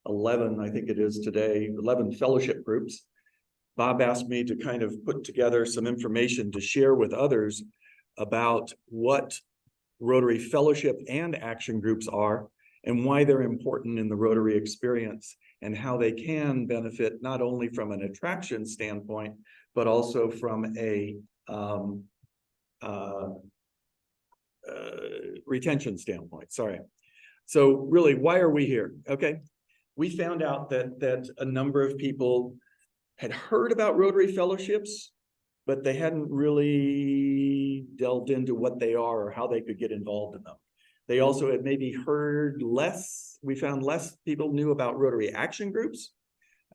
11, I think it is today, 11 fellowship groups. Bob asked me to kind of put together some information to share with others about what Rotary fellowship and action groups are and why they're important in the Rotary experience and how they can benefit not only from an attraction standpoint, but also from a retention standpoint. Sorry. So really, why are we here? Okay. We found out that a number of people had heard about Rotary fellowships, but they hadn't really delved into what they are or how they could get involved in them. They also had maybe heard less. We found less people knew about Rotary action groups.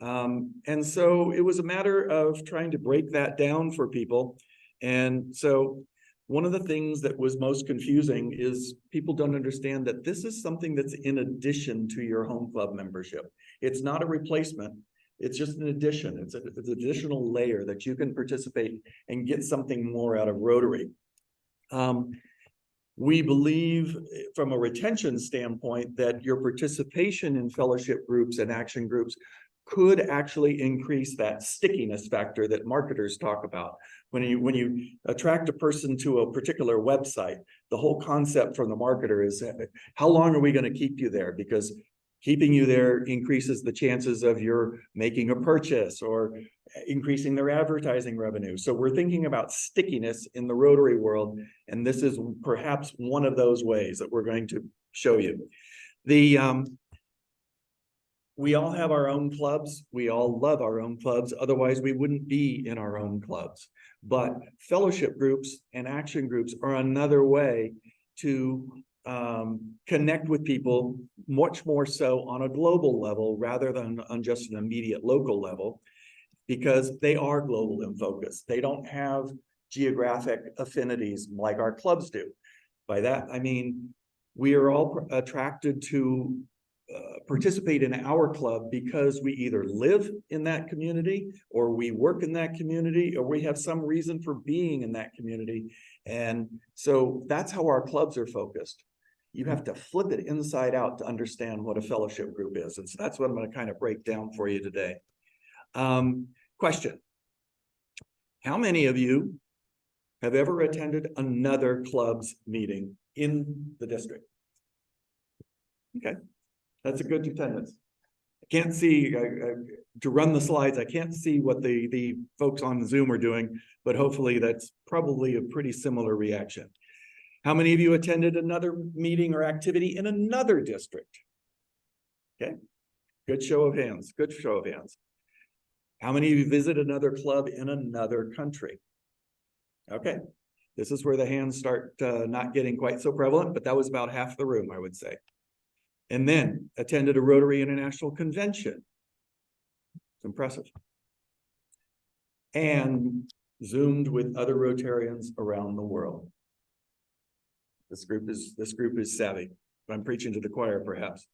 And so it was a matter of trying to break that down for people. And so one of the things that was most confusing is people don't understand that this is something that's in addition to your home club membership. It's not a replacement. It's just an addition. It's an additional layer that you can participate and get something more out of Rotary. We believe from a retention standpoint that your participation in fellowship groups and action groups could actually increase that stickiness factor that marketers talk about. When you attract a person to a particular website, the whole concept from the marketer is how long are we going to keep you there? Because keeping you there increases the chances of your making a purchase or increasing their advertising revenue. So we're thinking about stickiness in the Rotary world, and this is perhaps one of those ways that we're going to show you. We all have our own clubs. We all love our own clubs. Otherwise, we wouldn't be in our own clubs. But fellowship groups and action groups are another way to connect with people much more so on a global level rather than on just an immediate local level, because they are global in focus. They don't have geographic affinities like our clubs do. By that, I mean, we are all attracted to participate in our club because we either live in that community or we work in that community or we have some reason for being in that community. And so that's how our clubs are focused. You have to flip it inside out to understand what a fellowship group is. And so that's what I'm going to kind of break down for you today. Question. How many of you have ever attended another club's meeting in the district? Okay. That's a good attendance. I can't see, to run the slides, I can't see what the folks on Zoom are doing, but hopefully that's probably a pretty similar reaction. How many of you attended another meeting or activity in another district? Okay, good show of hands, good show of hands. How many of you visit another club in another country? Okay, this is where the hands start not getting quite so prevalent, but that was about half the room, I would say. And then attended a Rotary International Convention. It's impressive. And Zoomed with other Rotarians around the world. This group is savvy. I'm preaching to the choir, perhaps.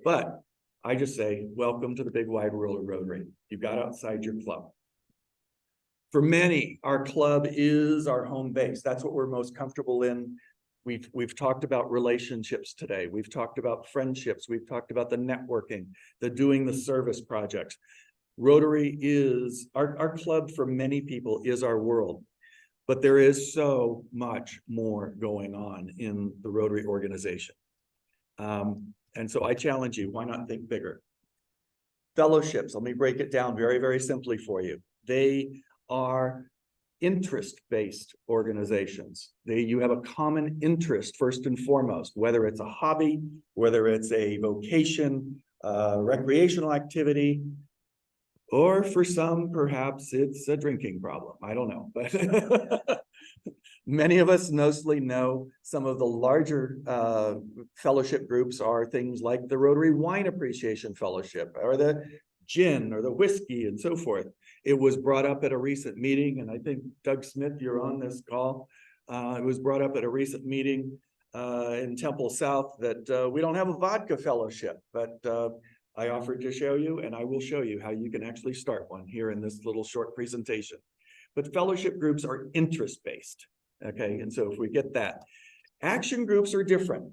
But I just say, welcome to the big wide world of Rotary. You got outside your club. For many, our club is our home base. That's what we're most comfortable in. We've talked about relationships today. We've talked about friendships. We've talked about the networking, the doing the service projects. Rotary is, our club for many people is our world, but there is so much more going on in the Rotary organization. And so I challenge you, why not think bigger? Fellowships, let me break it down very, very simply for you. They are interest-based organizations. You have a common interest first and foremost, whether it's a hobby, whether it's a vocation, recreational activity, or for some, perhaps it's a drinking problem. I don't know, but many of us mostly know some of the larger fellowship groups are things like the Rotary Wine Appreciation Fellowship or the gin or the whiskey and so forth. It was brought up at a recent meeting, and I think Doug Smith, you're on this call. It was brought up at a recent meeting in Temple South that we don't have a vodka fellowship, but I offered to show you, and I will show you how you can actually start one here in this little short presentation. but fellowship groups are interest-based. Okay, and so if we get that. Action groups are different.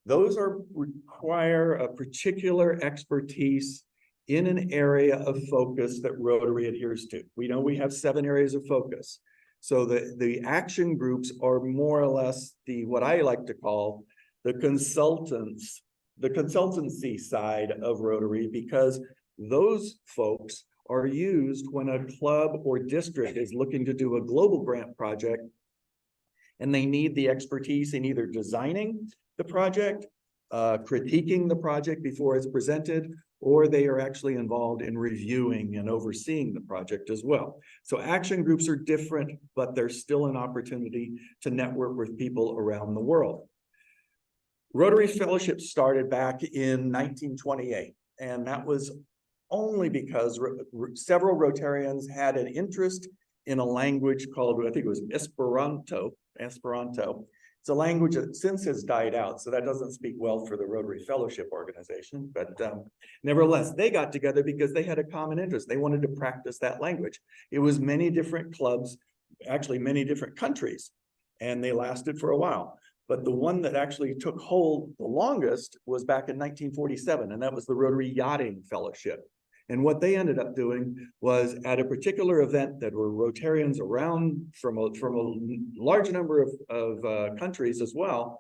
Those require a particular expertise in an area of focus that Rotary adheres to. We know we have 7 areas of focus. So the action groups are more or less what I like to call the consultancy side of Rotary, because those folks are used when a club or district is looking to do a global grant project and they need the expertise in either designing the project, critiquing the project before it's presented, or they are actually involved in reviewing and overseeing the project as well. So action groups are different, but there's still an opportunity to network with people around the world. Rotary Fellowship started back in 1928, and that was only because several Rotarians had an interest in a language called, I think it was Esperanto. It's a language that since has died out, so that doesn't speak well for the Rotary Fellowship organization, but nevertheless, they got together because they had a common interest. They wanted to practice that language. It was many different clubs, actually many different countries, and they lasted for a while. But the one that actually took hold the longest was back in 1947, and that was the Rotary Yachting Fellowship. And what they ended up doing was at a particular event that were Rotarians around from a large number of countries as well,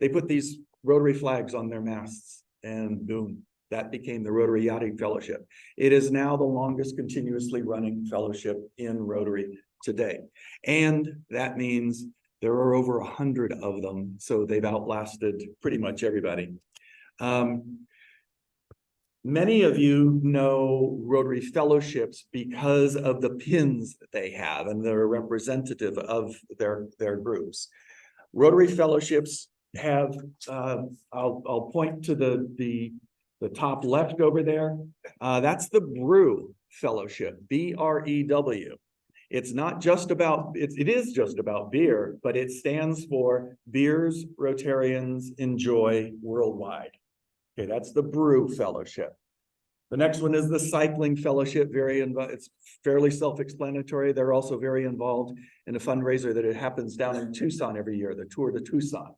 they put these Rotary flags on their masts, and boom, that became the Rotary Yachting Fellowship. It is now the longest continuously running fellowship in Rotary today. And that means there are over 100 of them, so they've outlasted pretty much everybody. Many of you know Rotary Fellowships because of the pins that they have, and they're representative of their groups. Rotary Fellowships have, I'll point to the top left over there. That's the Brew Fellowship, B-R-E-W. It's not just about, it is just about beer, but it stands for Beers Rotarians Enjoy Worldwide. Okay, that's the Brew Fellowship. The next one is the Cycling Fellowship. It's fairly self-explanatory. They're also very involved in a fundraiser that it happens down in Tucson every year, the Tour de Tucson.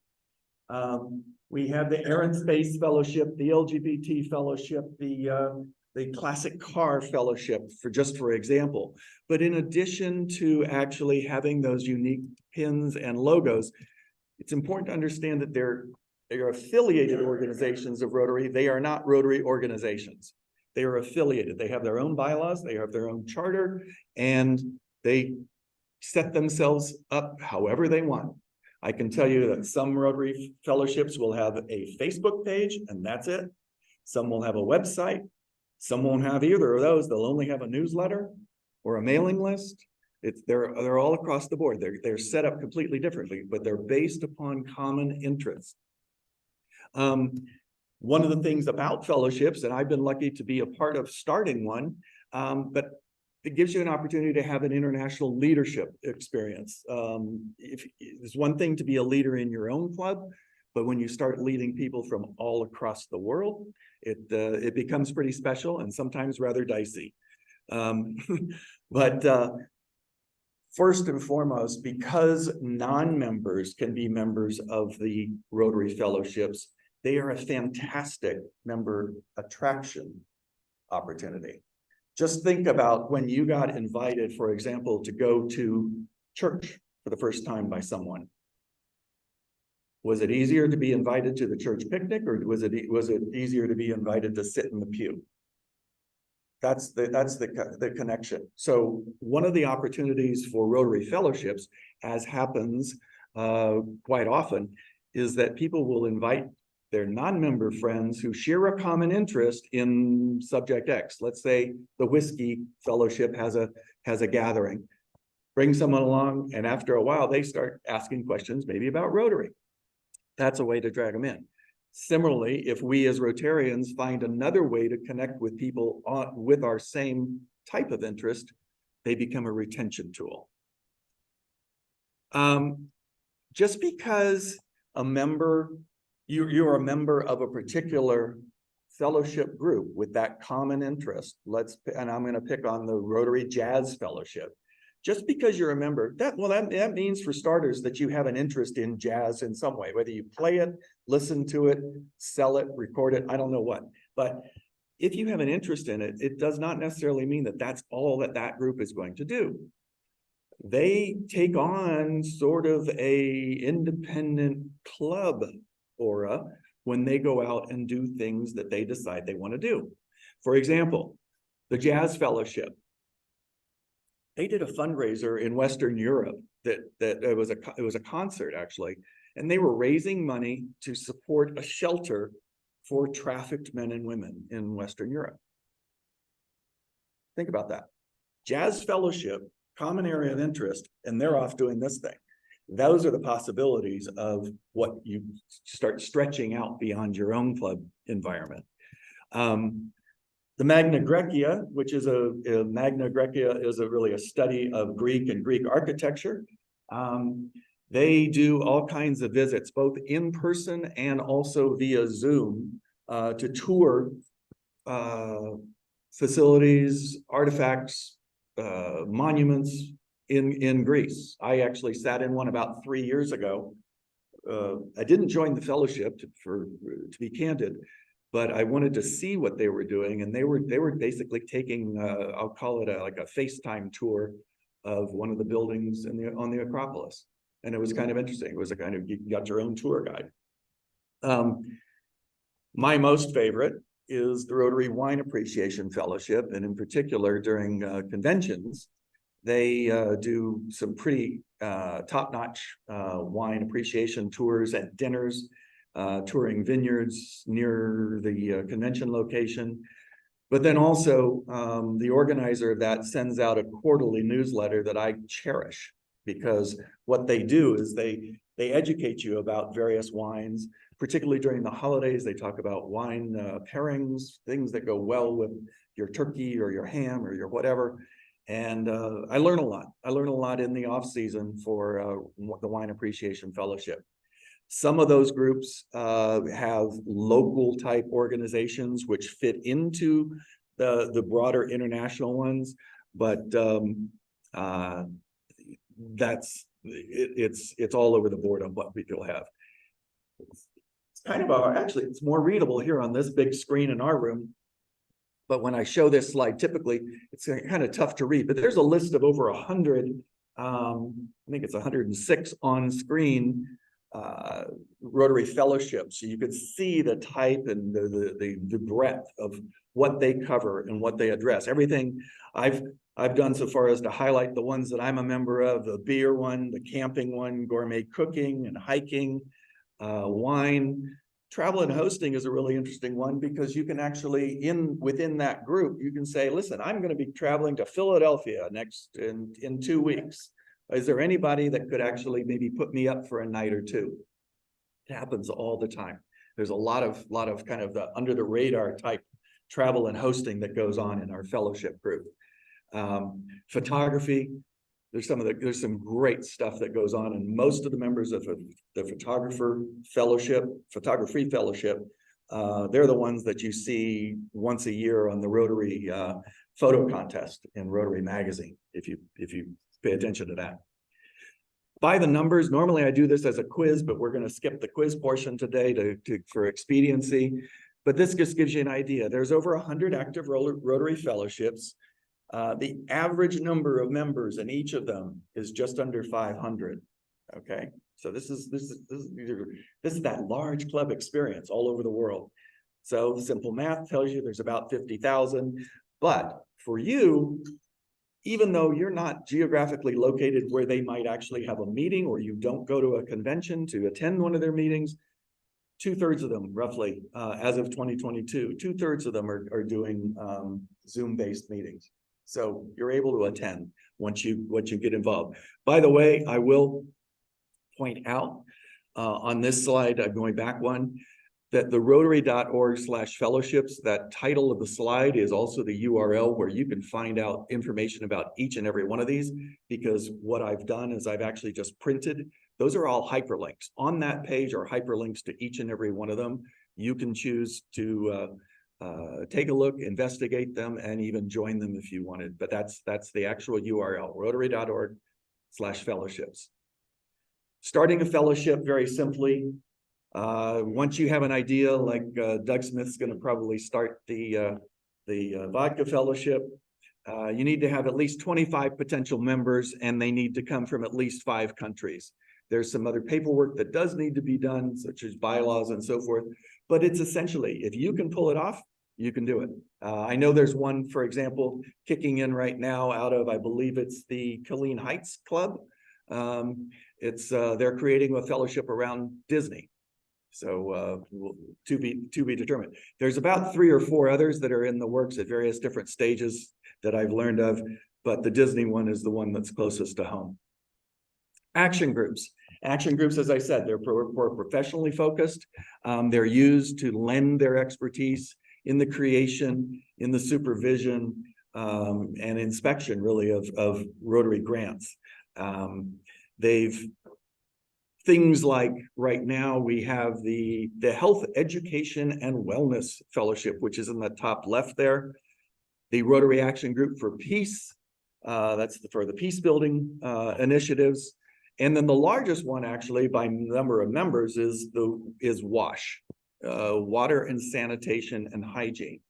We have the Air and Space Fellowship, the LGBT Fellowship, the Classic Car Fellowship, for example. But in addition to actually having those unique pins and logos, it's important to understand that they're affiliated organizations of Rotary. They are not Rotary organizations. They are affiliated. They have their own bylaws, they have their own charter, and they set themselves up however they want. I can tell you that some Rotary Fellowships will have a Facebook page, and that's it. Some will have a website. Some won't have either of those. They'll only have a newsletter or a mailing list. They're all across the board. They're set up completely differently, but they're based upon common interests. One of the things about fellowships, and I've been lucky to be a part of starting one, but it gives you an opportunity to have an international leadership experience. It's one thing to be a leader in your own club, but when you start leading people from all across the world, it becomes pretty special and sometimes rather dicey. But first and foremost, because non-members can be members of the Rotary Fellowships, they are a fantastic member attraction opportunity. Just think about when you got invited, for example, to go to church for the first time by someone. Was it easier to be invited to the church picnic, or was it easier to be invited to sit in the pew? That's the connection. So one of the opportunities for Rotary Fellowships, as happens quite often, is that people will invite their non-member friends who share a common interest in subject X. Let's say the Whiskey Fellowship has a gathering. Bring someone along, and after a while, they start asking questions maybe about Rotary. That's a way to drag them in. Similarly, if we as Rotarians find another way to connect with people with our same type of interest, they become a retention tool. Just because a member, you're a member of a particular fellowship group with that common interest, and I'm going to pick on the Rotary Jazz Fellowship. just because you're a member, that means for starters that you have an interest in jazz in some way, whether you play it, listen to it, sell it, record it, I don't know what. But if you have an interest in it, it does not necessarily mean that that's all that that group is going to do. They take on sort of a independent club aura when they go out and do things that they decide they want to do. For example, the Jazz Fellowship. They did a fundraiser in Western Europe that it was a concert actually, and they were raising money to support a shelter for trafficked men and women in Western Europe. Think about that. Jazz Fellowship, common area of interest, and they're off doing this thing. Those are the possibilities of what you start stretching out beyond your own club environment. The Magna Graecia, which is Magna Graecia is really a study of Greek and Greek architecture. They do all kinds of visits, both in person and also via Zoom, to tour facilities, artifacts, monuments in Greece. I actually sat in one about 3 years ago. I didn't join the fellowship to be candid, but I wanted to see what they were doing, and they were basically taking I'll call it like a FaceTime tour of one of the buildings on the Acropolis, and it was kind of interesting. It was a kind of, you got your own tour guide. My most favorite is the Rotary Wine Appreciation Fellowship, and in particular during conventions, they do some pretty top-notch wine appreciation tours at dinners, touring vineyards near the convention location. But then also the organizer of that sends out a quarterly newsletter that I cherish, because what they do is they educate you about various wines, particularly during the holidays. They talk about wine pairings, things that go well with your turkey or your ham or your whatever. And I learn a lot. I learn a lot in the off season for the Wine Appreciation Fellowship. Some of those groups have local type organizations which fit into the broader international ones, but it's all over the board on what people have. It's kind of actually it's more readable here on this big screen in our room. But when I show this slide, typically it's kind of tough to read, but there's a list of over 100, I think it's 106 on screen Rotary fellowships. So you could see the type and the breadth of what they cover and what they address. Everything I've done so far as to highlight the ones that I'm a member of: the beer one, the camping one, gourmet cooking and hiking, wine. Travel and hosting is a really interesting one, because you can actually within that group, you can say, listen, I'm going to be traveling to Philadelphia in 2 weeks. Is there anybody that could actually maybe put me up for a night or two? It happens all the time. There's a lot of kind of the under the radar type travel and hosting that goes on in our fellowship group. Photography. There's some great stuff that goes on, and most of the members of the photography fellowship, they're the ones that you see once a year on the Rotary photo contest in Rotary magazine, if you pay attention to that. By the numbers, normally I do this as a quiz, but we're going to skip the quiz portion today for expediency. But this just gives you an idea. There's over 100 active Rotary fellowships. The average number of members in each of them is just under 500. Okay, so this is that large club experience all over the world. So simple math tells you there's about 50,000. But for you, even though you're not geographically located where they might actually have a meeting, or you don't go to a convention to attend one of their meetings, 2/3 of them, roughly, as of 2022, 2/3 of them are doing Zoom-based meetings. So you're able to attend once you get involved. By the way, I will point out on this slide, going back one, that the rotary.org/fellowships, that title of the slide is also the URL where you can find out information about each and every one of these, because what I've done is I've actually just printed. Those are all hyperlinks. On that page are hyperlinks to each and every one of them. You can choose to take a look, investigate them, and even join them if you wanted. But that's the actual URL, rotary.org/fellowships. Starting a fellowship very simply. Once you have an idea, like Doug Smith's going to probably start the vodka fellowship, you need to have at least 25 potential members, and they need to come from at least 5 countries. There's some other paperwork that does need to be done, such as bylaws and so forth, but it's essentially, if you can pull it off, you can do it. I know there's one, for example, kicking in right now out of, I believe it's the Killeen Heights Club. They're creating a fellowship around Disney. So to be determined. There's about 3 or 4 others that are in the works at various different stages that I've learned of, but the Disney one is the one that's closest to home. Action groups. Action groups, as I said, they're professionally focused. They're used to lend their expertise in the creation, in the supervision, and inspection, really, of Rotary grants. Things like right now we have the Health Education and Wellness Fellowship, which is in the top left there. The Rotary Action Group for Peace, that's for the peace building initiatives. And then the largest one, actually, by number of members is WASH, Water and Sanitation and Hygiene.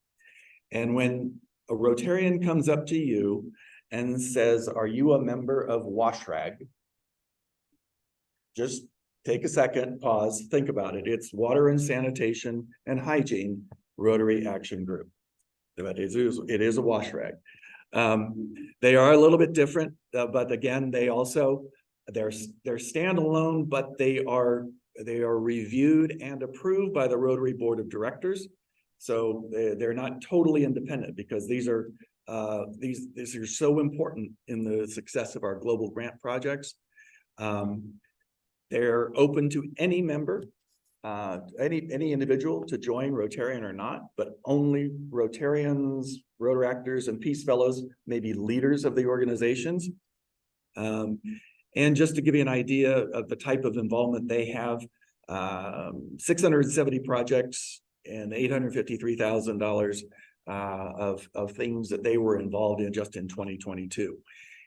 And when a Rotarian comes up to you and says, "Are you a member of WashRag?" Just take a second, pause, think about it. It's Water and Sanitation and Hygiene Rotary Action Group. It is a WashRag. They are a little bit different, but again, they're standalone, but they are reviewed and approved by the Rotary Board of Directors. So they're not totally independent, because these are so important in the success of our global grant projects. They're open to any member, any individual to join, Rotarian or not, but only Rotarians, Rotaractors, and Peace Fellows may be leaders of the organizations. And just to give you an idea of the type of involvement they have, 670 projects and $853,000 of things that they were involved in just in 2022.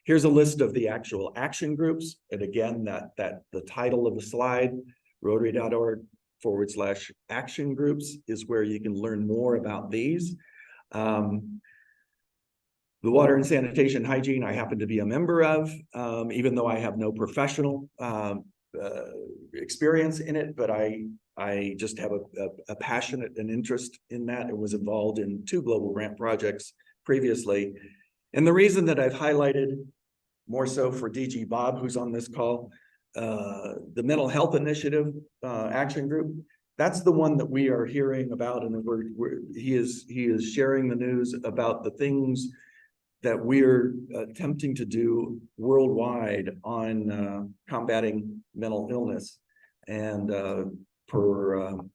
Here's a list of the actual action groups. And again, the title of the slide, rotary.org/action groups, is where you can learn more about these. The Water and Sanitation Hygiene, I happen to be a member of, even though I have no professional experience in it, but I just have a passionate and interest in that, and was involved in 2 global grant projects previously. And the reason that I've highlighted, more so for DG Bob, who's on this call, the Mental Health Initiative Action Group, that's the one that we are hearing about, and he is sharing the news about the things that we're attempting to do worldwide on combating mental illness. And for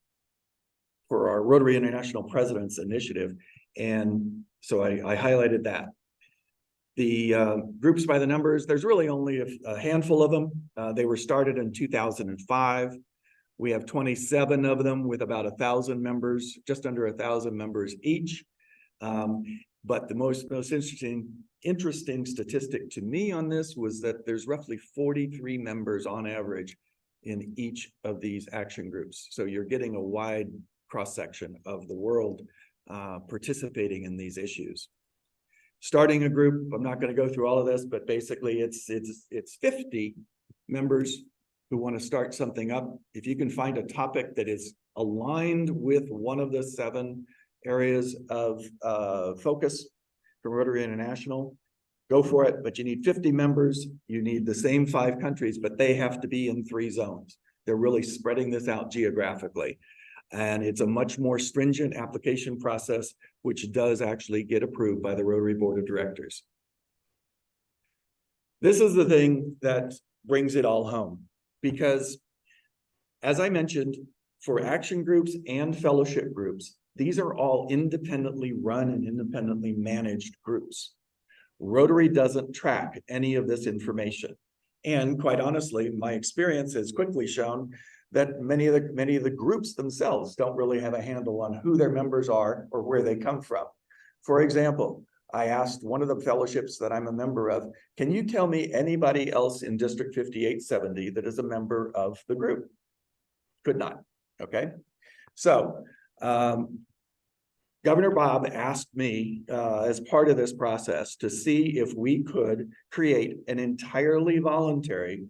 our Rotary International President's Initiative. And so I highlighted that. The groups by the numbers, there's really only a handful of them. They were started in 2005. We have 27 of them with about 1,000 members, just under 1,000 members each. But the most interesting statistic to me on this was that there's roughly 43 members on average in each of these action groups. So you're getting a wide cross-section of the world participating in these issues. Starting a group, I'm not going to go through all of this, but basically it's 50 members who want to start something up. If you can find a topic that is aligned with one of the 7 areas of focus from Rotary International, go for it. But you need 50 members. You need the same 5 countries, but they have to be in 3 zones. They're really spreading this out geographically. And it's a much more stringent application process, which does actually get approved by the Rotary Board of Directors. This is the thing that brings it all home, because as I mentioned, for action groups and fellowship groups, these are all independently run and independently managed groups. Rotary doesn't track any of this information. And quite honestly, my experience has quickly shown that many of the groups themselves don't really have a handle on who their members are or where they come from. For example, I asked one of the fellowships that I'm a member of, can you tell me anybody else in District 5870 that is a member of the group? Could not, okay? So, Governor Bob asked me, as part of this process, to see if we could create an entirely voluntary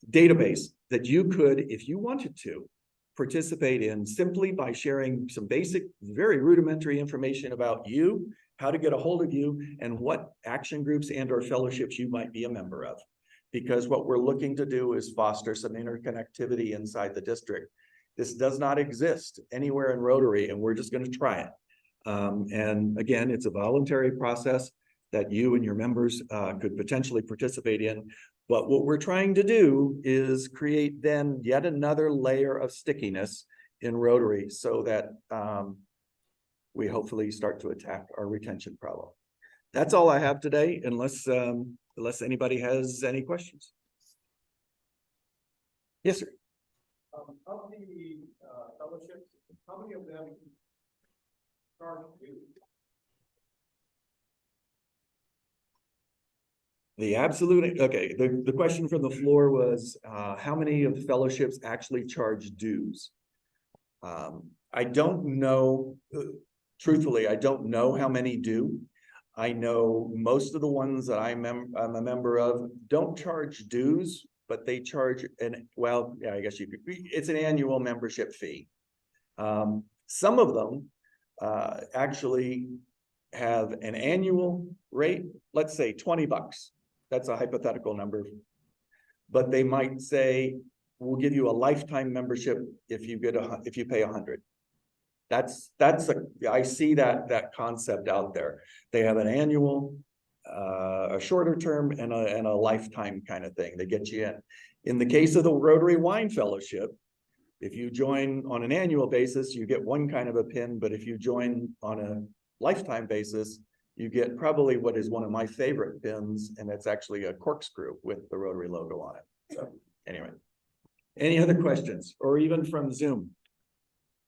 database that you could, if you wanted to, participate in simply by sharing some basic, very rudimentary information about you, how to get a hold of you, and what action groups and or fellowships you might be a member of. Because what we're looking to do is foster some interconnectivity inside the district. This does not exist anywhere in Rotary, and we're just going to try it. And again, it's a voluntary process that you and your members could potentially participate in. But what we're trying to do is create then yet another layer of stickiness in Rotary so that we hopefully start to attack our retention problem. That's all I have today, unless anybody has any questions. Yes, sir. Of the fellowships, how many of them charge you? The absolute, okay, the question from the floor was, how many of the fellowships actually charge dues? I don't know, truthfully, I don't know how many do. I know most of the ones that I'm a member of don't charge dues, but they charge well, yeah, I guess you could, it's an annual membership fee. Some of them actually have an annual rate, let's say $20. That's a hypothetical number, but they might say, we'll give you a lifetime membership if you pay $100. I see that concept out there. They have an annual, a shorter term, and a lifetime kind of thing. They get you in. In the case of the Rotary Wine Fellowship, if you join on an annual basis, you get one kind of a pin, but if you join on a lifetime basis, you get probably what is one of my favorite pins, and it's actually a corkscrew with the Rotary logo on it. So anyway, any other questions, or even from Zoom?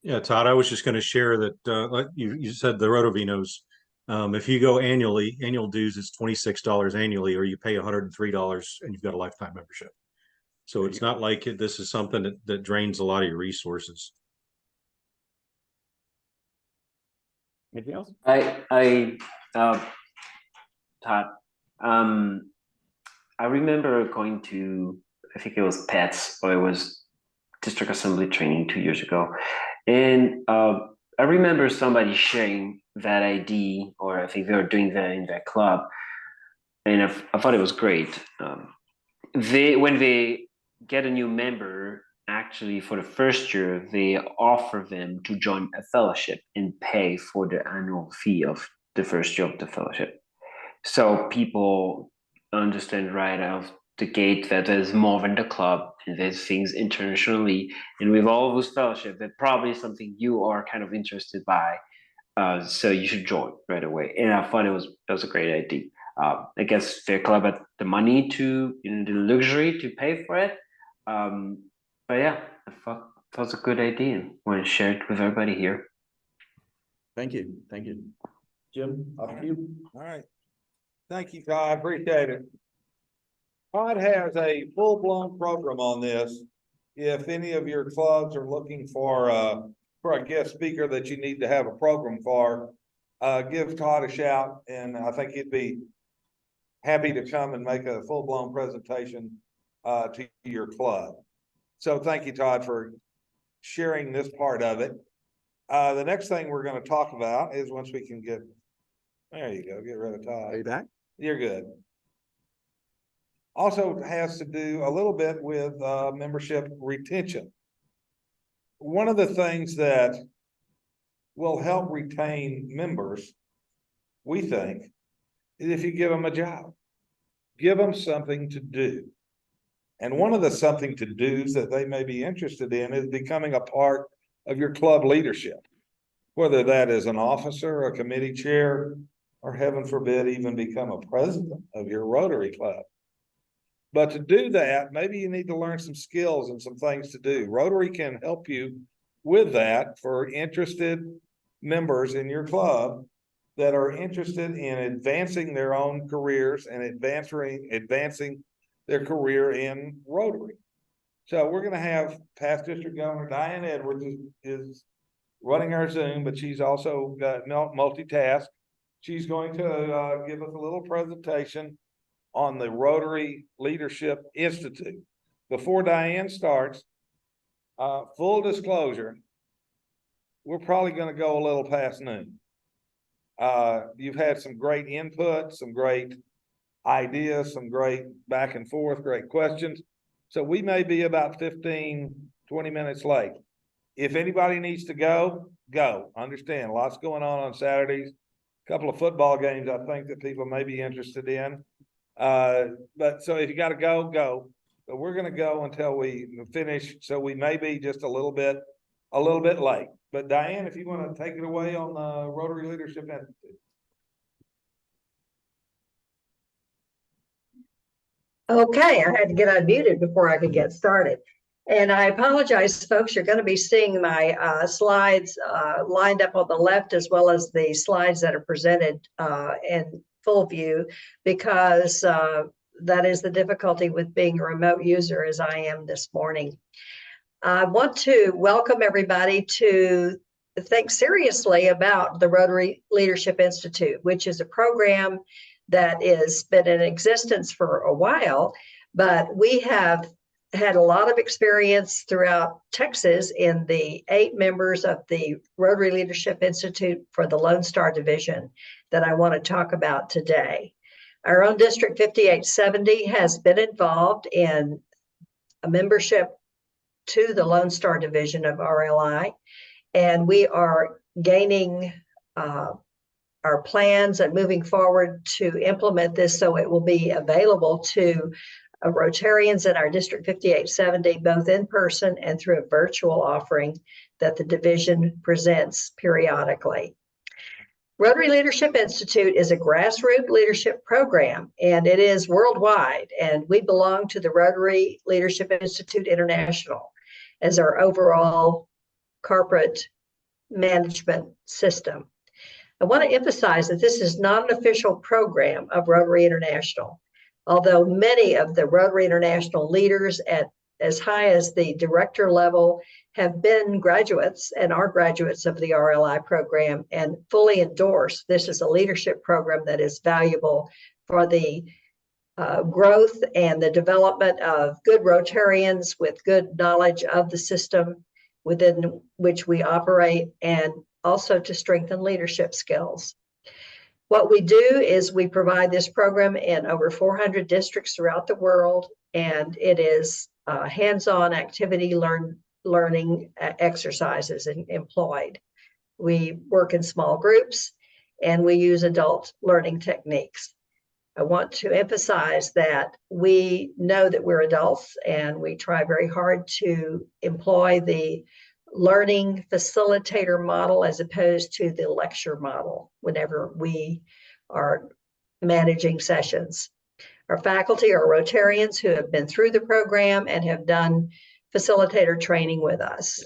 Yeah, Todd, I was just going to share that, like you said, the Rotovinos, if you go annually, annual dues is $26 annually, or you pay $103 and you've got a lifetime membership. So it's not like this is something that drains a lot of your resources. Anything else? Todd, I remember going to, I think it was PETS, or it was District Assembly training 2 years ago. And I remember somebody sharing that ID, or I think they were doing that in their club. And I thought it was great. When they get a new member, actually for the first year, they offer them to join a fellowship and pay for the annual fee of the first year of the fellowship. So people understand right out of the gate that there's more than the club, and there's things internationally, and with all of those fellowships, that probably is something you are kind of interested by. So you should join right away. And I thought that was a great idea. I guess their club had the money to, the luxury to pay for it. But yeah, I thought it was a good idea, and want to share it with everybody here. Thank you. Jim, up to you. All right. Thank you, Todd. Appreciate it. Todd has a full-blown program on this. If any of your clubs are looking for a guest speaker that you need to have a program for, give Todd a shout, and I think he'd be happy to come and make a full-blown presentation to your club. So thank you, Todd, for sharing this part of it. The next thing we're going to talk about is, once we can get, there you go, get rid of Todd. Are you back? You're good. Also has to do a little bit with membership retention. One of the things that will help retain members, we think, is if you give them a job. Give them something to do. And one of the something to do's that they may be interested in is becoming a part of your club leadership. whether that is an officer, a committee chair, or heaven forbid, even become a president of your Rotary Club. But to do that, maybe you need to learn some skills and some things to do. Rotary can help you with that for interested members in your club that are interested in advancing their own careers and advancing their career in Rotary. So we're gonna have past District Governor Diane Edwards is running our Zoom, but she's also got multitask. She's going to give us a little presentation on the Rotary Leadership Institute. Before Diane starts, full disclosure, we're probably gonna go a little past noon. You've had some great input, some great ideas, some great back and forth, great questions. So we may be about 15, 20 minutes late. If anybody needs to go, go. Understand, lots going on Saturdays. A couple of football games I think that people may be interested in. But so if you gotta go, go. But we're gonna go until we finish, so we may be just a little bit late. But Diane, if you wanna take it away on the Rotary Leadership Institute. Okay, I had to get unmuted before I could get started. And I apologize, folks, you're going to be seeing my slides lined up on the left, as well as the slides that are presented in full view, because that is the difficulty with being a remote user, as I am this morning. I want to welcome everybody to think seriously about the Rotary Leadership Institute, which is a program that has been in existence for a while, but we have had a lot of experience throughout Texas in the 8 members of the Rotary Leadership Institute for the Lone Star Division that I want to talk about today. Our own District 5870 has been involved in a membership to the Lone Star Division of RLI, and we are gaining our plans and moving forward to implement this so it will be available to Rotarians in our District 5870, both in person and through a virtual offering that the division presents periodically. Rotary Leadership Institute is a grassroots leadership program, and it is worldwide, and we belong to the Rotary Leadership Institute International as our overall corporate management system. I want to emphasize that this is not an official program of Rotary International, although many of the Rotary International leaders at as high as the director level have been graduates and are graduates of the RLI program and fully endorse this is a leadership program that is valuable for the growth and the development of good Rotarians with good knowledge of the system within which we operate, and also to strengthen leadership skills. What we do is we provide this program in over 400 districts throughout the world, and it is hands-on activity learning exercises employed. We work in small groups, and we use adult learning techniques. I want to emphasize that we know that we're adults, and we try very hard to employ the learning facilitator model as opposed to the lecture model whenever we are managing sessions. Our faculty are Rotarians who have been through the program and have done facilitator training with us.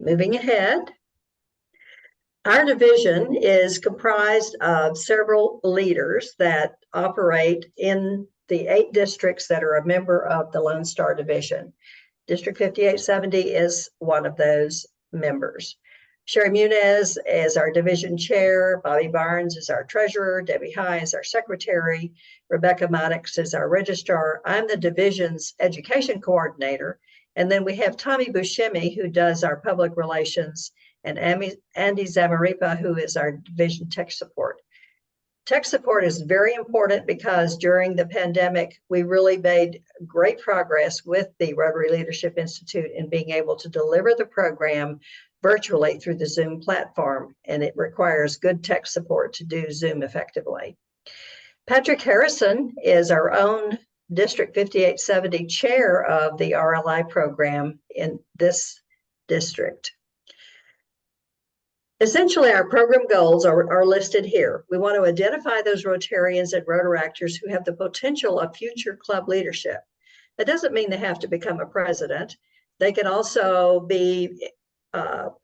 Moving ahead, our division is comprised of several leaders that operate in the 8 districts that are a member of the Lone Star Division. District 5870 is one of those members. Sherry Muniz is our division chair. Bobby Barnes is our treasurer. Debbie High is our secretary. Rebecca Maddox is our registrar. I'm the division's education coordinator. And then we have Tommy Buscemi, who does our public relations, and Andy Zamaripa, who is our division tech support. Tech support is very important because during the pandemic, we really made great progress with the Rotary Leadership Institute in being able to deliver the program virtually through the Zoom platform, and it requires good tech support to do Zoom effectively. Patrick Harrison is our own District 5870 chair of the RLI program in this district. Essentially, our program goals are listed here. We want to identify those Rotarians and Rotaractors who have the potential of future club leadership. That doesn't mean they have to become a president. They can also be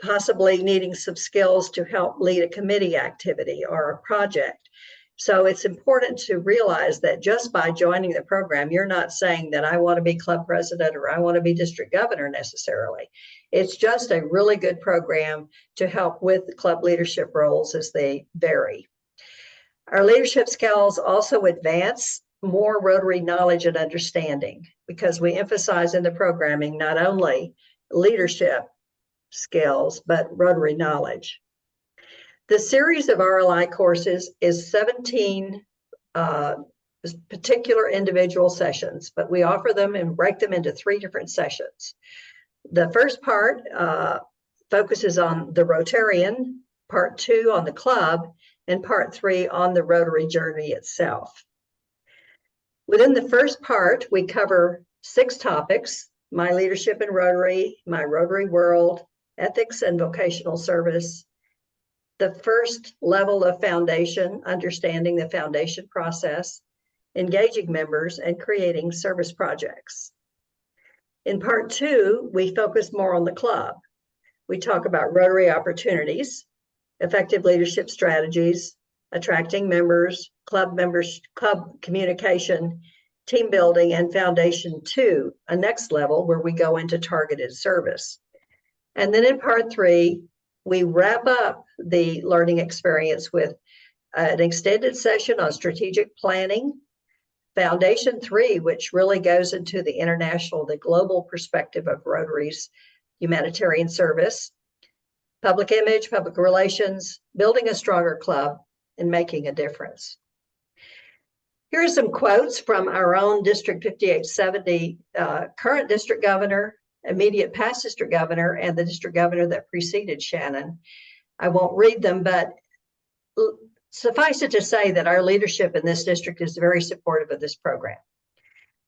possibly needing some skills to help lead a committee activity or a project. So it's important to realize that just by joining the program, you're not saying that I want to be club president or I want to be district governor necessarily. It's just a really good program to help with club leadership roles as they vary. Our leadership skills also advance more Rotary knowledge and understanding because we emphasize in the programming not only leadership skills, but Rotary knowledge. The series of RLI courses is 17 particular individual sessions, but we offer them and break them into 3 different sessions. The first part focuses on the Rotarian, part 2 on the club, and part 3 on the Rotary journey itself. Within the first part, we cover 6 topics: my leadership in Rotary, my Rotary world, ethics and vocational service, the first level of foundation, understanding the foundation process, engaging members, and creating service projects. In part 2, we focus more on the club. We talk about Rotary opportunities, effective leadership strategies, attracting members, club communication, team building, and foundation 2, a next level where we go into targeted service. And then in part 3, we wrap up the learning experience with an extended session on strategic planning, foundation 3, which really goes into the international, the global perspective of Rotary's humanitarian service, public image, public relations, building a stronger club, and making a difference. Here are some quotes from our own District 5870 current district governor, immediate past district governor, and the district governor that preceded Shannon. I won't read them, but suffice it to say that our leadership in this district is very supportive of this program.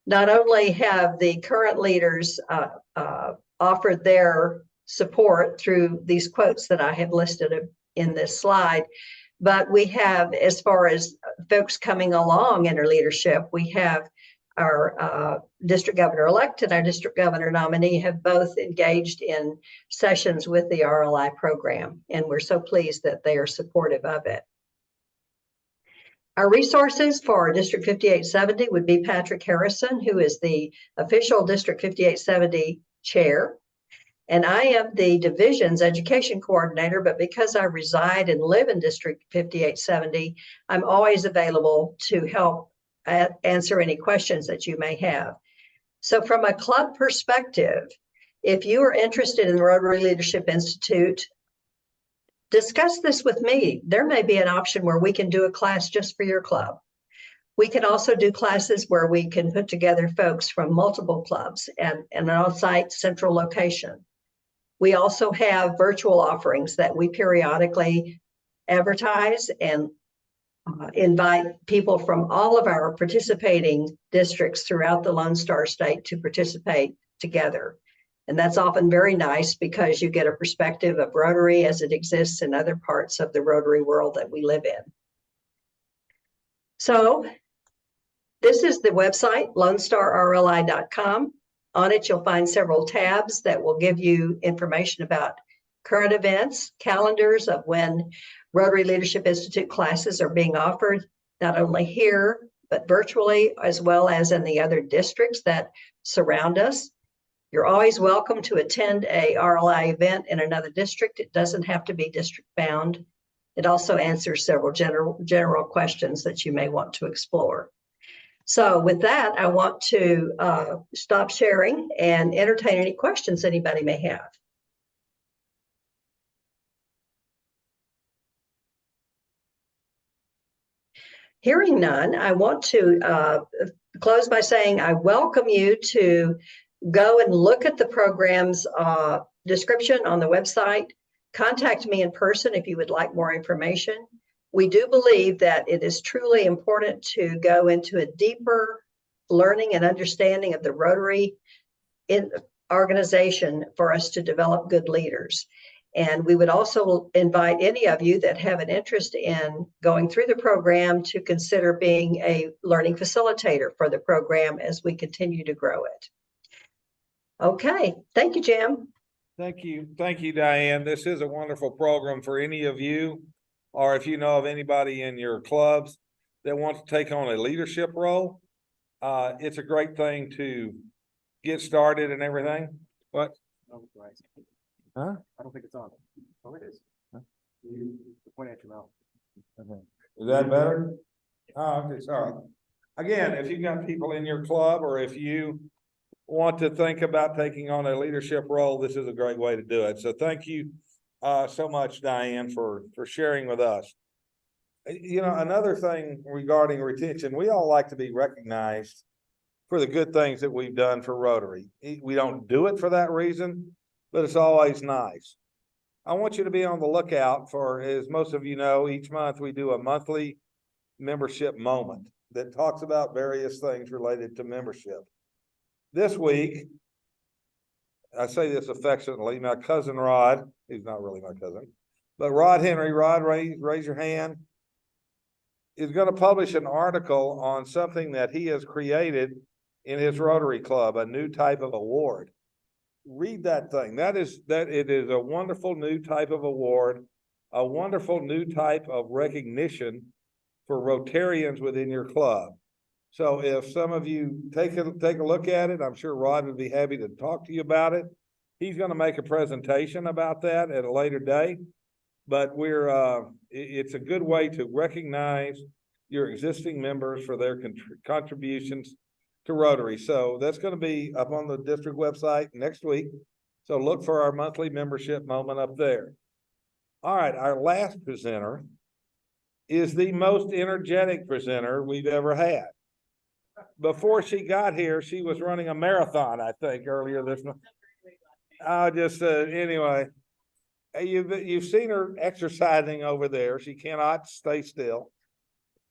Not only have the current leaders offered their support through these quotes that I have listed in this slide, but we have, as far as folks coming along in our leadership, we have our district governor-elect and our district governor nominee have both engaged in sessions with the RLI program, and we're so pleased that they are supportive of it. Our resources for District 5870 would be Patrick Harrison, who is the official District 5870 chair, and I am the division's education coordinator, but because I reside and live in District 5870, I'm always available to help answer any questions that you may have. So from a club perspective, if you are interested in the Rotary Leadership Institute, discuss this with me. There may be an option where we can do a class just for your club. We can also do classes where we can put together folks from multiple clubs and an on-site central location. We also have virtual offerings that we periodically advertise and invite people from all of our participating districts throughout the Lone Star State to participate together. And that's often very nice because you get a perspective of Rotary as it exists in other parts of the Rotary world that we live in. So this is the website, lonestarrli.com. On it, you'll find several tabs that will give you information about current events, calendars of when Rotary Leadership Institute classes are being offered, not only here, but virtually, as well as in the other districts that surround us. You're always welcome to attend a RLI event in another district. It doesn't have to be district bound. It also answers several general questions that you may want to explore. So with that, I want to stop sharing and entertain any questions anybody may have. Hearing none, I want to close by saying I welcome you to go and look at the program's description on the website. Contact me in person if you would like more information. We do believe that it is truly important to go into a deeper learning and understanding of the Rotary organization for us to develop good leaders. And we would also invite any of you that have an interest in going through the program to consider being a learning facilitator for the program as we continue to grow it. Okay, thank you, Jim. Thank you, Diane. This is a wonderful program for any of you, or if you know of anybody in your clubs that wants to take on a leadership role. It's a great thing to get started and everything. What? Huh? I don't think it's on. Oh, it is. Huh? You point at your mouth. Okay. Is that better? Oh, okay, sorry. Again, if you've got people in your club, or if you want to think about taking on a leadership role, this is a great way to do it. So thank you so much, Diane, for sharing with us. You know, another thing regarding retention, we all like to be recognized for the good things that we've done for Rotary. We don't do it for that reason, but it's always nice. I want you to be on the lookout for, as most of you know, each month we do a monthly membership moment that talks about various things related to membership. This week, I say this affectionately, my cousin Rod, he's not really my cousin, but Rod Henry, raise your hand, is going to publish an article on something that he has created in his Rotary Club, a new type of award. Read that thing. It is a wonderful new type of award, a wonderful new type of recognition for Rotarians within your club. So if some of you take a look at it, I'm sure Rod would be happy to talk to you about it. He's going to make a presentation about that at a later date, but it's a good way to recognize your existing members for their contributions to Rotary. So that's going to be up on the district website next week. So look for our monthly membership moment up there. All right, our last presenter is the most energetic presenter we've ever had. Before she got here, she was running a marathon, I think, earlier this month. Anyway, you've seen her exercising over there. She cannot stay still.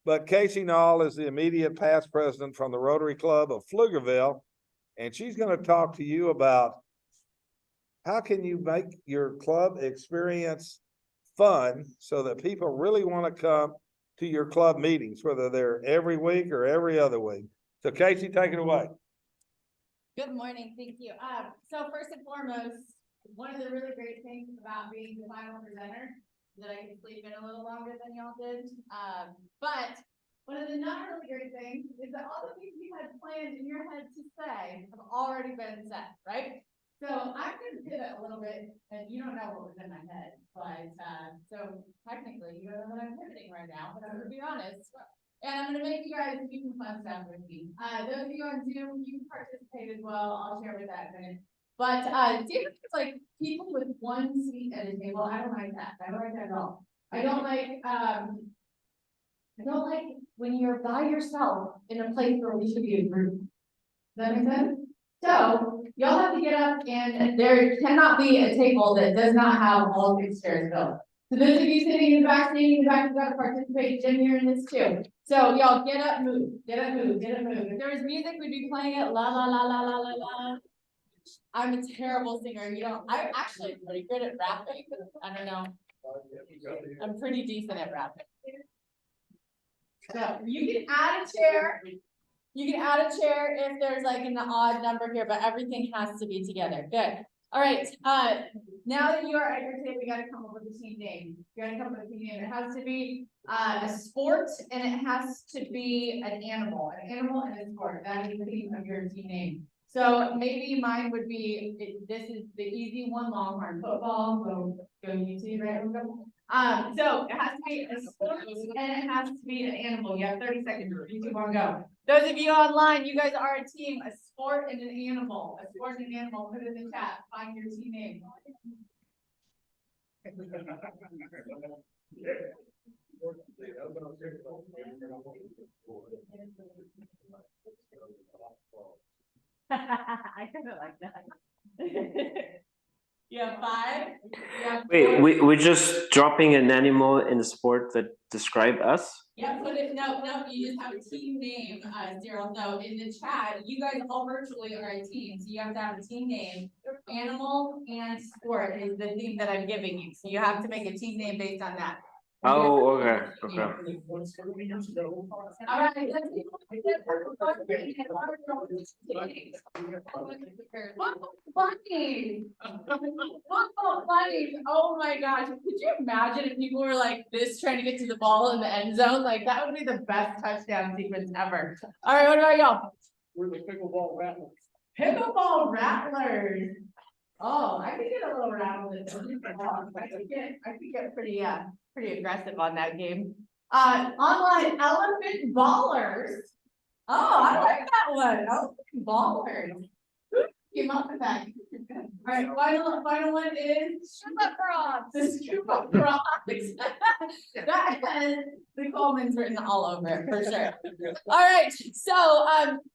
But Casey Knoll is the immediate past president from the Rotary Club of Pflugerville, and she's going to talk to you about how can you make your club experience fun so that people really want to come to your club meetings, whether they're every week or every other week. So Casey, take it away. Good morning, thank you. So first and foremost, one of the really great things about being the final presenter that I can sleep in a little longer than y'all did. But one of the not really great things is that all the things you had planned in your head to say have already been said, right? So I'm going to pivot a little bit, and you don't know what was in my head, but so technically you don't know that I'm pivoting right now, but I'm going to be honest. And I'm going to make you guys do some fun stuff with me. Those of you on Zoom, you can participate as well. I'll share with that in a minute. But it's like people with one seat at a table. I don't like that. I don't like that at all. I don't like when you're by yourself in a place where we should be a group. Does that make sense? So y'all have to get up, and there cannot be a table that does not have all 6 chairs filled. So those of you sitting in the back, you've got to participate. Jim, you're in this too. So y'all get up, move, get up, move, get up, move. If there was music, we'd be playing it. La la la la la la la. I'm a terrible singer. I'm actually pretty good at rapping. I don't know. I'm pretty decent at rapping. So you can add a chair. You can add a chair if there's like an odd number here, but everything has to be together. Good. All right. Now that you are at your table, we got to come up with a team name. You got to come up with a team name. It has to be a sport, and it has to be an animal and a sport. That is the theme of your team name. So maybe mine would be, this is the easy one, Longhorn football. Go YouTube, right? So it has to be a sport and it has to be an animal. You have 30 seconds. 3, 2, 1, go. Those of you online, you guys are a team, a sport and an animal. A sport and an animal, put it in the chat. Find your team name. I kind of like that. You have 5? You have Wait, 4? we're just dropping an animal in the sport that describe us? Yeah, put it, no, you just have a team name, Cyril, so in the chat, you guys all virtually are a team, so you have to have a team name. Animal and sport is the theme that I'm giving you, so you have to make a team name based on that. Oh, okay, okay. All right, let's see. Bunnies. Bunnies. Oh my gosh. Could you imagine if people were like this trying to get to the ball in the end zone? Like that would be the best touchdown sequence ever. All right, what about y'all? We're the pickleball rattlers. Pickleball rattlers. Oh, I could get a little rattled. I could get pretty aggressive on that game. Online elephant ballers. Oh, I like that one. Elephant ballers. Who came up with that? All right, final one is scuba frogs. The scuba frogs. That has the Coleman's written all over it for sure. All right, so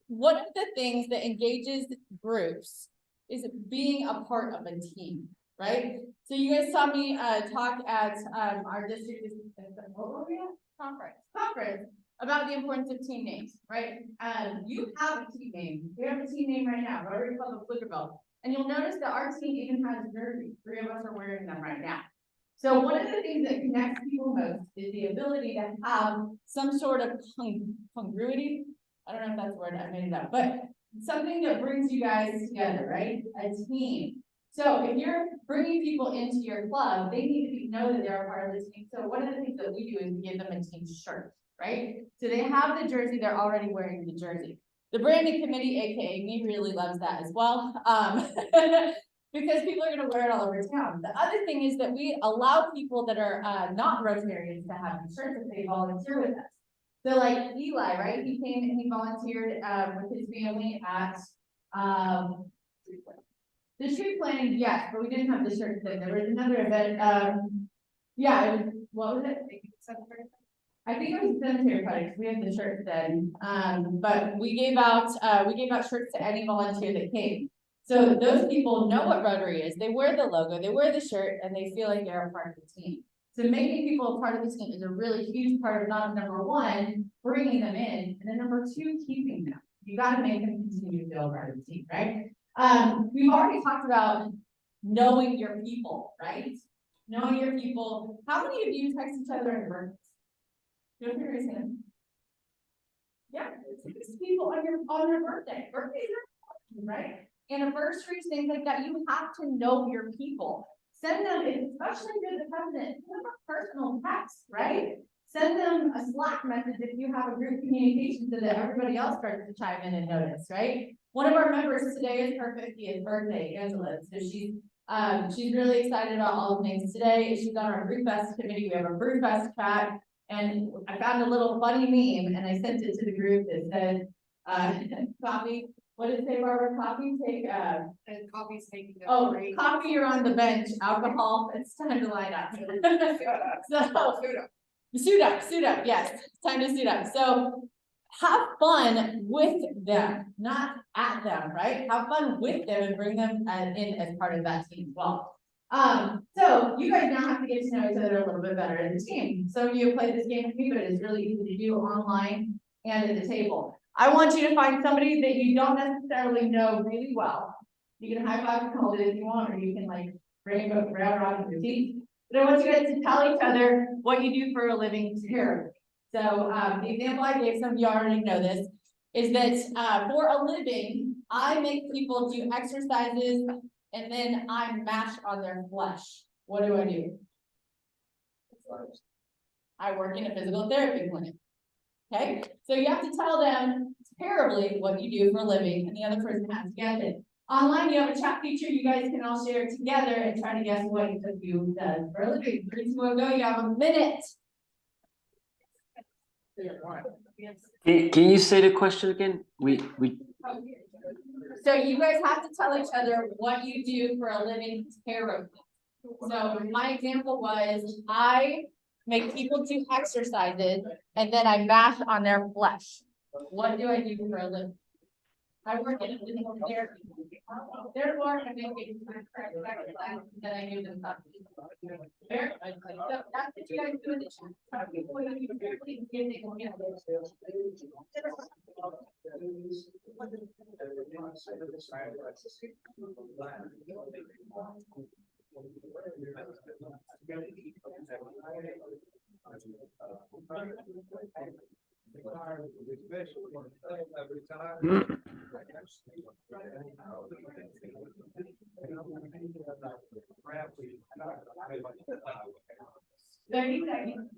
one of the things that engages groups is being a part of a team, right? So you guys saw me talk at our district conference about the importance of team names, right? You have a team name. We have a team name right now, Rotary Club of Pflugerville. And you'll notice that our team even has jerseys. 3 of us are wearing them right now. So one of the things that connects people most is the ability to have some sort of congruity. I don't know if that's the word, I made it up, but something that brings you guys together, right? A team. So if you're bringing people into your club, they need to know that they're a part of this team. So one of the things that we do is we give them a team shirt, right? So they have the jersey, they're already wearing the jersey. The branding committee, AKA me, really loves that as well. Because people are gonna wear it all over town. The other thing is that we allow people that are not Rotarians to have shirts if they volunteer with us. So like Eli, right? He came and he volunteered with his family at the tree planting, yes, but we didn't have the shirts then. There was another event. Yeah, it was, what was it? I think it was cemetery party. We had the shirts then. But we gave out shirts to any volunteer that came. So those people know what Rotary is. They wear the logo, they wear the shirt, and they feel like they're a part of the team. So making people a part of the team is a really huge part of not number 1, bringing them in, and then number 2, keeping them. You got to make them continue to feel a part of the team, right? We've already talked about knowing your people, right? Knowing your people. How many of you text each other in birthdays? Feel free to raise hand. Yeah, it's people on your birthday. Birthdays are important, right? Anniversaries, things like that. You have to know your people. Send them, especially if you're the president, send them a personal text, right? Send them a Slack message if you have a group communication so that everybody else starts to chime in and notice, right? One of our members today is her 50th birthday, Angela. So she's really excited about all the things today. She's on our Brewfest committee. We have a Brewfest chat. And I found a little funny meme and I sent it to the group that said, coffee, what did it say, Barbara? Coffee, take, and coffee's taking the break. Coffee, you're on the bench, alcohol, it's time to line up. So, suit up, yes, it's time to suit up. So, have fun with them, not at them, right? Have fun with them and bring them in as part of that team as well. So you guys now have to get to know each other a little bit better as a team. Some of you have played this game with me, but it's really easy to do online and at the table. I want you to find somebody that you don't necessarily know really well. You can high five and hold it if you want, or you can like bring a grab around with your teeth. But I want you guys to tell each other what you do for a living here. So the example I gave, some of you already know this, is that for a living, I make people do exercises and then I mash on their flesh. What do? I work in a physical therapy clinic. Okay, so you have to tell them terribly what you do for a living, and the other person has to guess it. Online, you have a chat feature. You guys can all share together and try to guess what each of you does for a living. 3, 2, 1, go. You have a minute. Can you say the question again? So you guys have to tell each other what you do for a living terribly. So my example was I make people do exercises and then I mash on their flesh. What do I do for a living? I work in a physical therapy. Therefore, I make it that I knew them. Very much so. So that's what you guys do in the chat. People you use carefully and see if they can handle Very exciting.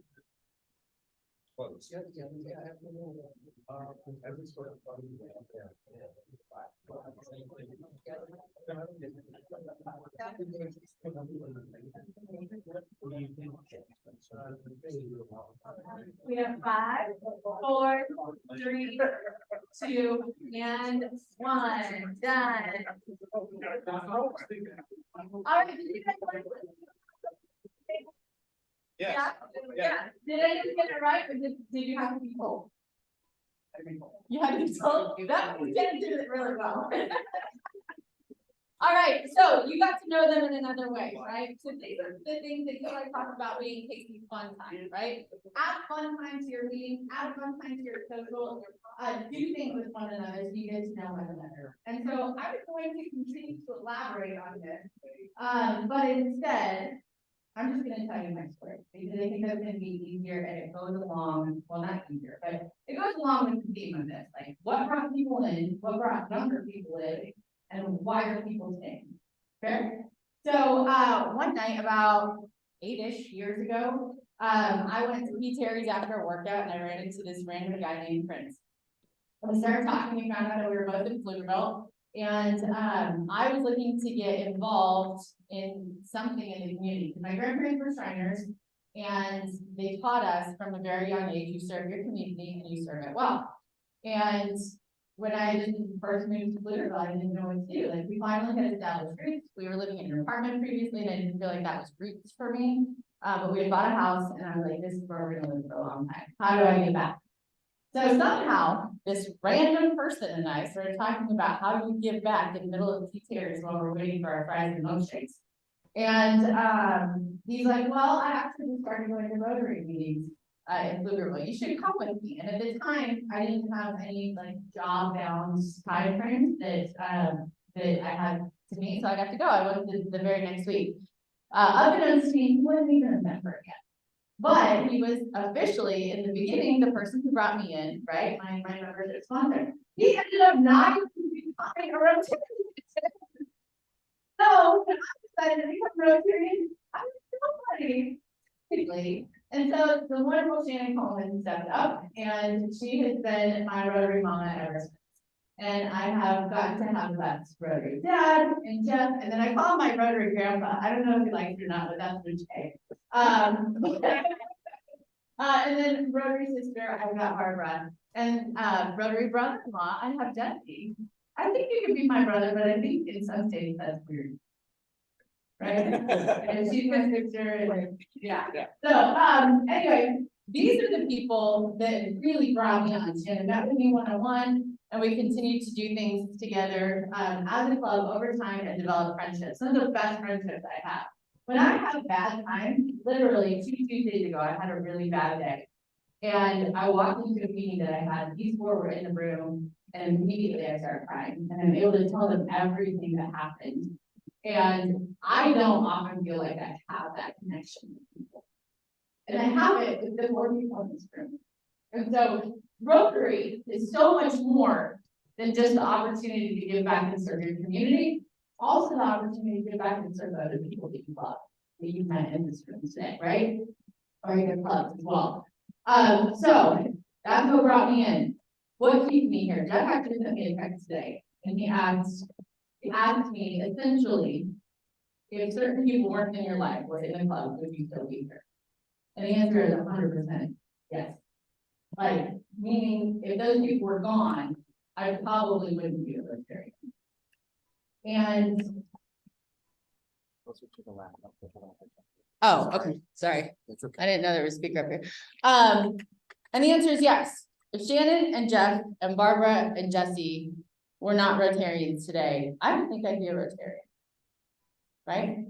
We have 5, 4, 3, 2, and 1, done. All right, did you guys like it? Yeah, yeah. Did anyone get it right, or did you have to be told? You had to be told, that we didn't do it really well. All right, so you got to know them in another way, right? So these are the things that you like talk about being Casey's fun time, right? Add fun time to your meeting, add fun time to your social, do things with one another so you get to know one another. And so I was going to continue to elaborate on this, but instead, I'm just gonna tell you my story because I think that's gonna be easier and it goes along, well, not easier, but it goes along with the theme of this, like what brought people in, what brought younger people in, and why are people staying? Fair? So one night about 8-ish years ago, I went to P. Terry's after a workout and I ran into this random guy named Prince. And we started talking, we found out that we were both in Pflugerville. And I was looking to get involved in something in the community. My grandparents were Shriners, and they taught us from a very young age, you serve your community and you serve it well. And when I first moved to Pflugerville, I didn't know what to do. Like we finally had established roots. We were living in an apartment previously, and I didn't feel like that was roots for me. But we had bought a house, and I was like, this is where we're gonna live for a long time. How do I get back? So somehow, this random person and I started talking about how do we give back in the middle of the P. Terry's while we're waiting for our fries and milkshakes. And he's like, well, I actually started going to Rotary meetings in Pflugerville. You should come with me. And at the time, I didn't have any like job bound time frames that I had to meet, so I got to go. I went the very next week. Unbeknownst to me, he wasn't even a member yet. But he was officially, in the beginning, the person who brought me in, right? My membership sponsor. He ended up not becoming a Rotarian. So when I decided to become Rotarian, I was nobody. And so the wonderful Shannon Coleman stepped up, and she has been my Rotary mama ever since. And I have gotten to have that Rotary dad and Jeff, and then I call him my Rotary grandpa. I don't know if he likes it or not, but that's okay. And then Rotary sister, I've got Barbara, and Rotary brother-in-law, I have Jesse. I think you could be my brother, but I think in some states that's weird. Right? And she's my sister, and yeah. So anyway, these are the people that really brought me on. Shannon met with me one-on-one, and we continue to do things together as a club over time and develop friendships. Some of the best friendships I have. When I had a bad time, literally 2 Tuesdays ago, I had a really bad day. And I walked into a meeting that I had, these 4 were in the room, and immediately I started crying. And I'm able to tell them everything that happened. And I don't often feel like I have that connection with people. And I have it with the 4 people in this room. And so Rotary is so much more than just the opportunity to give back and serve your community. Also the opportunity to give back and serve other people that you love, that you met in this room today, right? Or your clubs as well. So that's what brought me in. What keeps me here? Jeff actually sent me a text today, and he asked me essentially, if certain people weren't in your life, were in the club, would you still be here? And the answer is 100% yes. Like, meaning if those people were gone, I probably wouldn't be a Rotarian. And oh, okay, sorry. I didn't know there was a speaker up here. And the answer is yes. If Shannon and Jeff and Barbara and Jesse were not Rotarians today, I don't think I'd be a Rotarian. Right?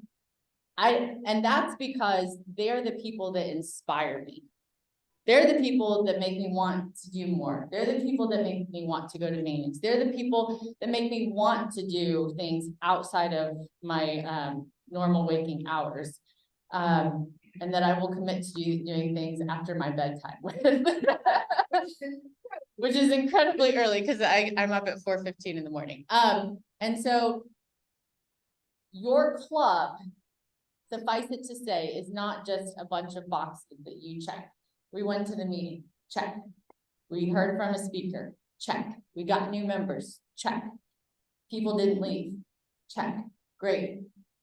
And that's because they're the people that inspire me. They're the people that make me want to do more. They're the people that make me want to go to meetings. They're the people that make me want to do things outside of my normal waking hours. And that I will commit to doing things after my bedtime with. Which is incredibly early because I'm up at 4:15 in the morning. And so your club, suffice it to say, is not just a bunch of boxes that you check. We went to the meeting, check. We heard from a speaker, check. We got new members, check. People didn't leave, check. Great.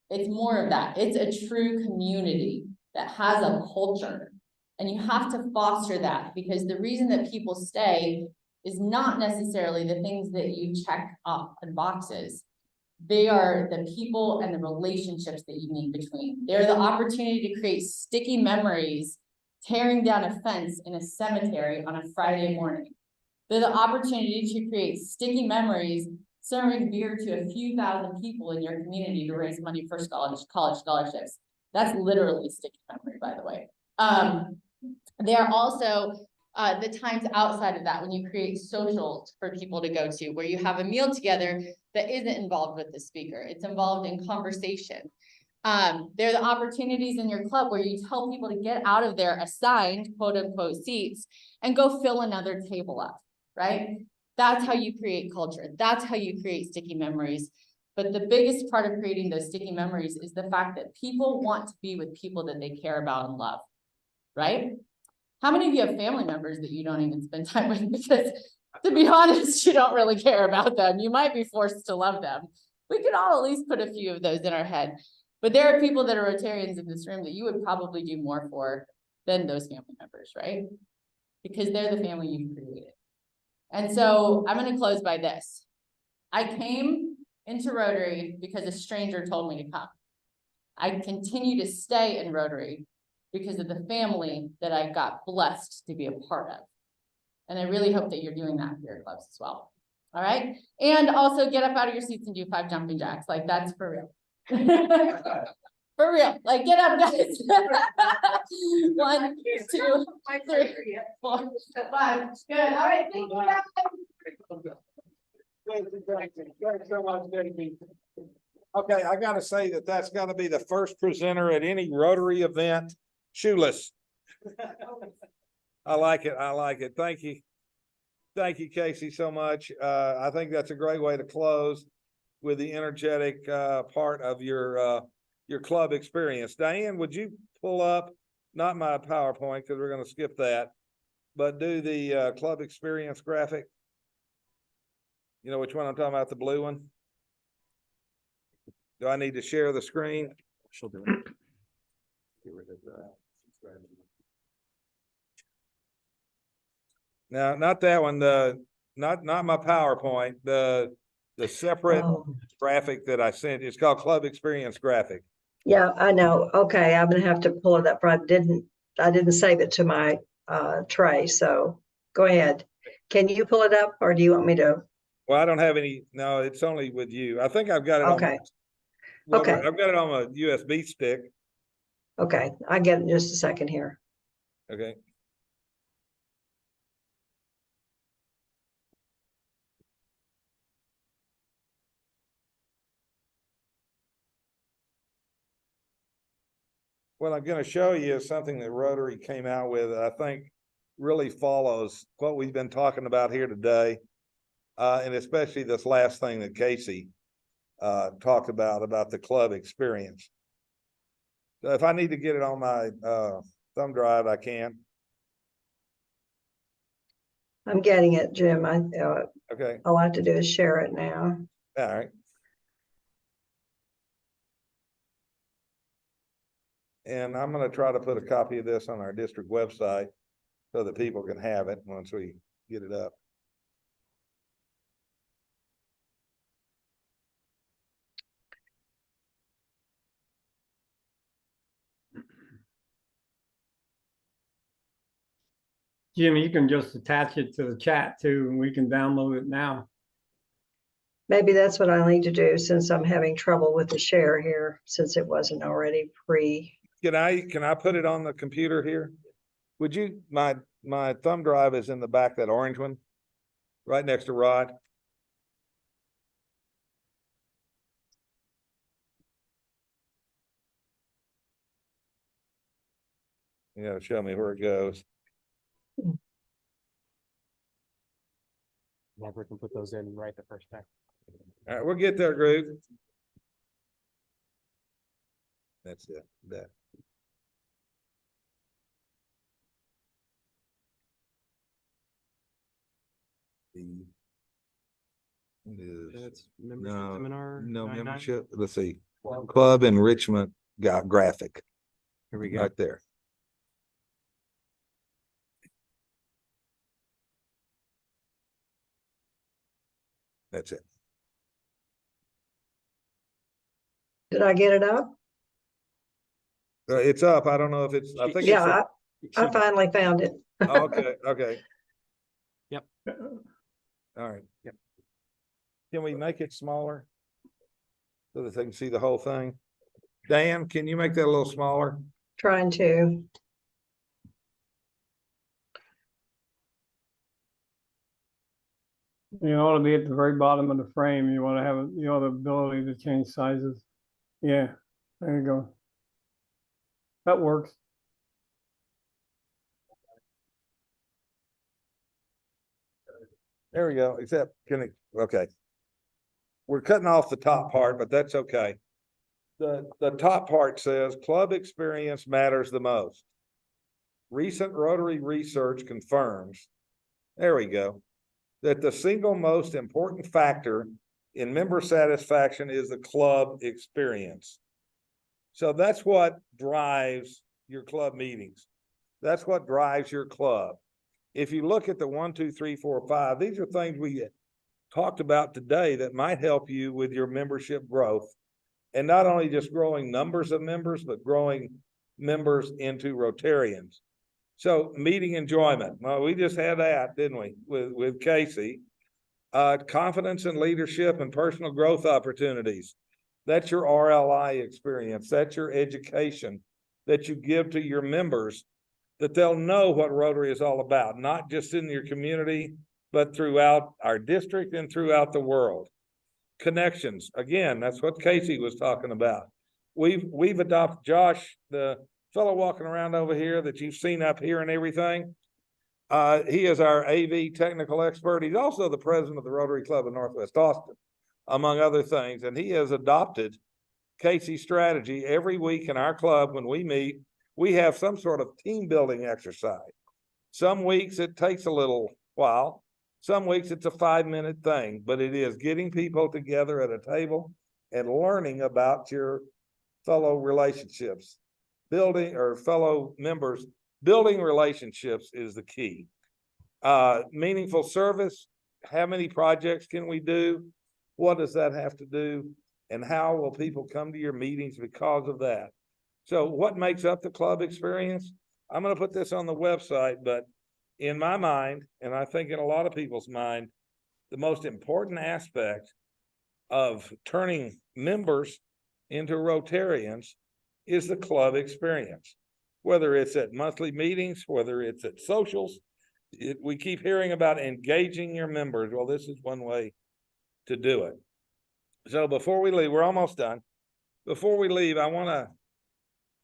It's more of that. It's a true community that has a culture. And you have to foster that, because the reason that people stay is not necessarily the things that you check off in boxes. They are the people and the relationships that you need between. They're the opportunity to create sticky memories, tearing down a fence in a cemetery on a Friday morning. They're the opportunity to create sticky memories, serving beer to a few thousand people in your community to raise money for college scholarships. That's literally sticky memory, by the way. They are also the times outside of that when you create socials for people to go to, where you have a meal together that isn't involved with the speaker. It's involved in conversation. There are the opportunities in your club where you tell people to get out of their assigned quote unquote seats and go fill another table up, right? That's how you create culture. That's how you create sticky memories. But the biggest part of creating those sticky memories is the fact that people want to be with people that they care about and love, right? How many of you have family members that you don't even spend time with? Because to be honest, you don't really care about them. You might be forced to love them. We could all at least put a few of those in our head. But there are people that are Rotarians in this room that you would probably do more for than those family members, right? Because they're the family you've created. And so I'm going to close by this. I came into Rotary because a stranger told me to come. I continue to stay in Rotary because of the family that I got blessed to be a part of. And I really hope that you're doing that for your clubs as well. All right. And also get up out of your seats and do 5 jumping jacks. Like, that's for real. For real. Like, get up, guys. 1, 2, 3, 4, 5. Good. All right. Thank you, guys. Okay, I gotta say that's gotta be the first presenter at any Rotary event, shoeless. I like it. I like it. Thank you. Thank you, Casey, so much. I think that's a great way to close with the energetic part of your club experience. Diane, would you pull up, not my PowerPoint, because we're gonna skip that, but do the club experience graphic? You know which one I'm talking about, the blue one? Do I need to share the screen? She'll do it. Get rid of that. No, not that one, not my PowerPoint, the separate graphic that I sent. It's called Club Experience Graphic. Yeah, I know. Okay, I'm gonna have to pull it up. I didn't save it to my tray, so go ahead. Can you pull it up, or do you want me to? Well, I don't have any, no, it's only with you. I think I've got it on. Okay. Well, Okay. I've got it on a USB stick. Okay, I get it in just a second here. Okay. What I'm going to show you is something that Rotary came out with that I think really follows what we've been talking about here today. And especially this last thing that Casey talked about the club experience. So if I need to get it on my thumb drive, I can. I'm getting it, Jim. Okay. All I have to do is share it now. All right. And I'm going to try to put a copy of this on our district website so that people can have it once we get it up. Jimmy, you can just attach it to the chat too, and we can download it now. Maybe that's what I need to do since I'm having trouble with the share here, since it wasn't already Can I put it on the computer here? Would you, my thumb drive is in the back, that orange one, right next to Rod. You gotta show me where it goes. Never can put those in right the first time. All right, we'll get there, Groove. That's it, that. It is, That's membership no, seminar. no 99? membership, let's see, club enrichment graphic, Here we go. right there. That's it. Did I get it up? It's up, I don't know if it's, I think it's. Yeah, I finally found it. Oh, okay, okay. Yep. All right. Yep. Can we make it smaller? So that they can see the whole thing? Dan, can you make that a little smaller? Trying to. You ought to be at the very bottom of the frame. You want to have, you know, the ability to change sizes. Yeah, there you go. That works. There we go, except, okay. We're cutting off the top part, but that's okay. The top part says club experience matters the most. Recent Rotary research confirms, there we go, that the single most important factor in member satisfaction is the club experience. So that's what drives your club meetings. That's what drives your club. If you look at the 1, 2, 3, 4, 5, these are things we talked about today that might help you with your membership growth. And not only just growing numbers of members, but growing members into Rotarians. So meeting enjoyment, well, we just had that, didn't we, with Casey. Confidence in leadership and personal growth opportunities. That's your RLI experience. That's your education that you give to your members, that they'll know what Rotary is all about, not just in your community, but throughout our district and throughout the world. Connections, again, that's what Casey was talking about. We've adopted Josh, the fellow walking around over here that you've seen up here and everything. He is our AV technical expert. He's also the president of the Rotary Club of Northwest Austin, among other things. And he has adopted Casey's strategy. Every week in our club, when we meet, we have some sort of team building exercise. Some weeks it takes a little while. Some weeks it's a 5-minute thing, but it is getting people together at a table and learning about your fellow relationships. Building, or fellow members, building relationships is the key. Meaningful service, how many projects can we do? What does that have to do? And how will people come to your meetings because of that? So what makes up the club experience? I'm going to put this on the website, but in my mind, and I think in a lot of people's mind, the most important aspect of turning members into Rotarians is the club experience. Whether it's at monthly meetings, whether it's at socials, we keep hearing about engaging your members. Well, this is one way to do it. So before we leave, we're almost done. Before we leave, I want to,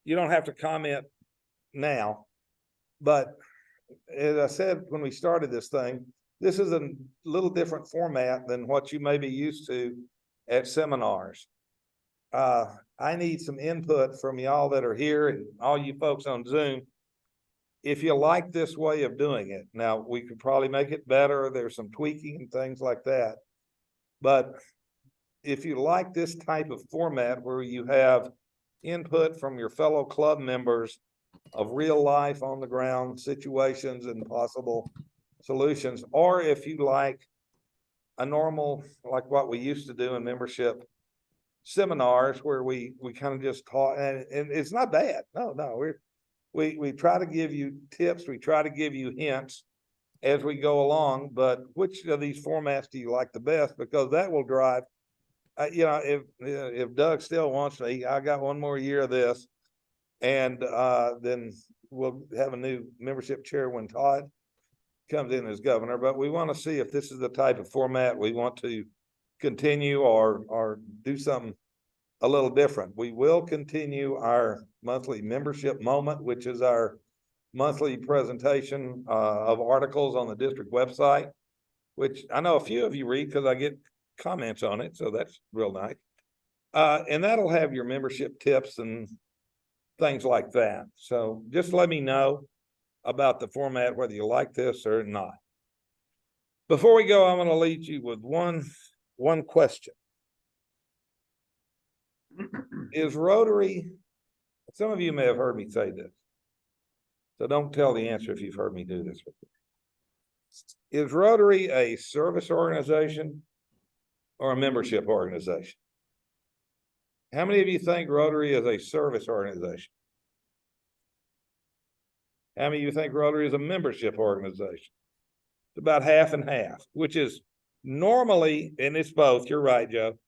you don't have to comment now, but as I said when we started this thing, this is a little different format than what you may be used to at seminars. I need some input from y'all that are here and all you folks on Zoom. If you like this way of doing it, now we could probably make it better. There's some tweaking and things like that. But if you like this type of format where you have input from your fellow club members of real life on the ground situations and possible solutions, or if you like a normal, like what we used to do in membership seminars where we kind of just talk, and it's not bad. No, we try to give you tips. We try to give you hints as we go along, but which of these formats do you like the best? Because that will drive, you know, if Doug still wants me, I got one more year of this. And then we'll have a new membership chair when Todd comes in as governor, but we want to see if this is the type of format we want to continue or do something a little different. We will continue our monthly membership moment, which is our monthly presentation of articles on the district website, which I know a few of you read because I get comments on it, so that's real nice. And that'll have your membership tips and things like that. So just let me know about the format, whether you like this or not. Before we go, I'm going to leave you with one question. Is Rotary, some of you may have heard me say this, so don't tell the answer if you've heard me do this before. Is Rotary a service organization or a membership organization? How many of you think Rotary is a service organization? How many of you think Rotary is a membership organization? It's about half and half, which is normally, and it's both, you're right, Joe,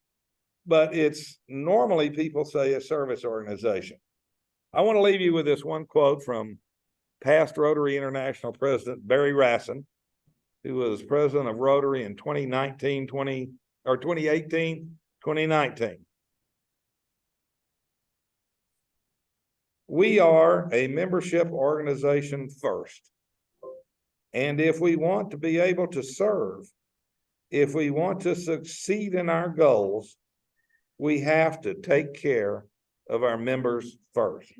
but it's normally people say a service organization. I want to leave you with this one quote from past Rotary International President Barry Rassin, who was president of Rotary in 2018, 2019. We are a membership organization first. And if we want to be able to serve, if we want to succeed in our goals, we have to take care of our members first.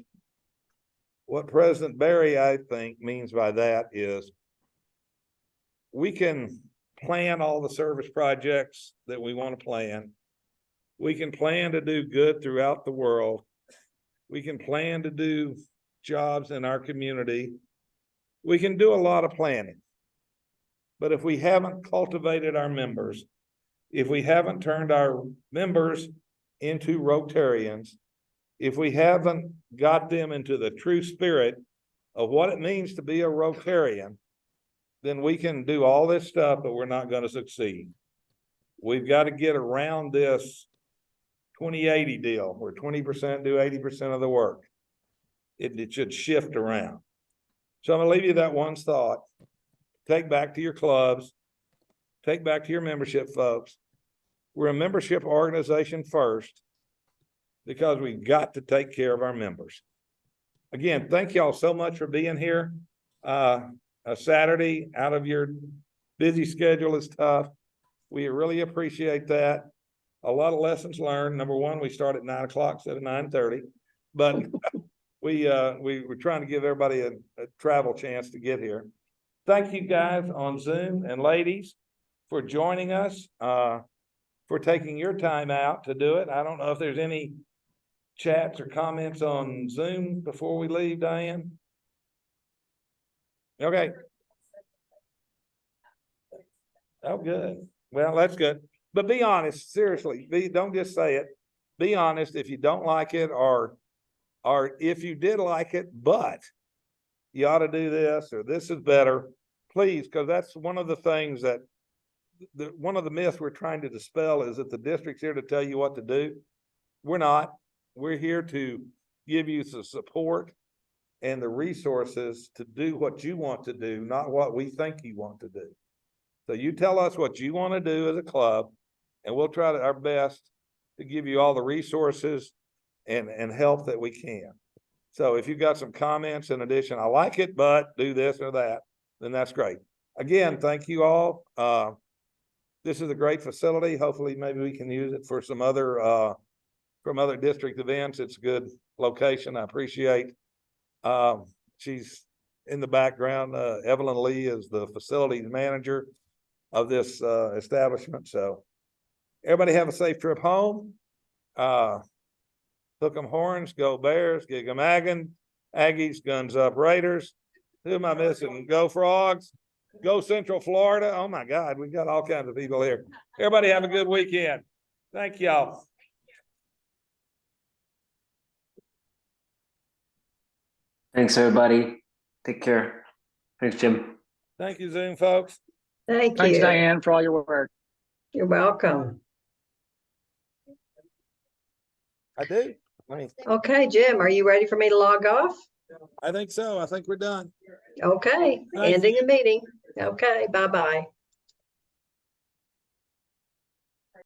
What President Barry, I think, means by that is we can plan all the service projects that we want to plan. We can plan to do good throughout the world. We can plan to do jobs in our community. We can do a lot of planning. But if we haven't cultivated our members, if we haven't turned our members into Rotarians, if we haven't got them into the true spirit of what it means to be a Rotarian, then we can do all this stuff, but we're not going to succeed. We've got to get around this 20-80 deal where 20% do 80% of the work. It should shift around. So I'm going to leave you that one thought. Take back to your clubs. Take back to your membership folks. We're a membership organization first because we've got to take care of our members. Again, thank y'all so much for being here. A Saturday out of your busy schedule is tough. We really appreciate that. A lot of lessons learned. Number one, we start at 9 o'clock instead of 9:30, but we're trying to give everybody a travel chance to get here. Thank you guys on Zoom and ladies for joining us, for taking your time out to do it. I don't know if there's any chats or comments on Zoom before we leave, Diane. Okay. Oh, good. Well, that's good. But be honest, seriously. Don't just say it. Be honest if you don't like it, or if you did like it, but you ought to do this, or this is better. Please, because that's one of the things that one of the myths we're trying to dispel is that the district's here to tell you what to do. We're not. We're here to give you the support and the resources to do what you want to do, not what we think you want to do. So you tell us what you want to do as a club, and we'll try our best to give you all the resources and help that we can. So if you've got some comments in addition, I like it, but do this or that, then that's great. Again, thank you all. This is a great facility. Hopefully maybe we can use it for some other, from other district events. It's a good location. I appreciate. She's in the background. Evelyn Lee is the facilities manager of this establishment. So everybody have a safe trip home. Hook 'em horns, go Bears, gig 'em Aggies, guns up Raiders. Who am I missing? Go Frogs, go Central Florida. Oh my God, we've got all kinds of people here. Everybody have a good weekend. Thank y'all. Thanks, everybody. Take care. Thanks, Jim. Thank you, Zoom folks. Thank Thanks, you. Diane, for all your work. You're welcome. I do. I mean, Okay, Jim, are you ready for me to log off? I think so. I think we're done. Okay, Thank ending the meeting. Okay, bye-bye.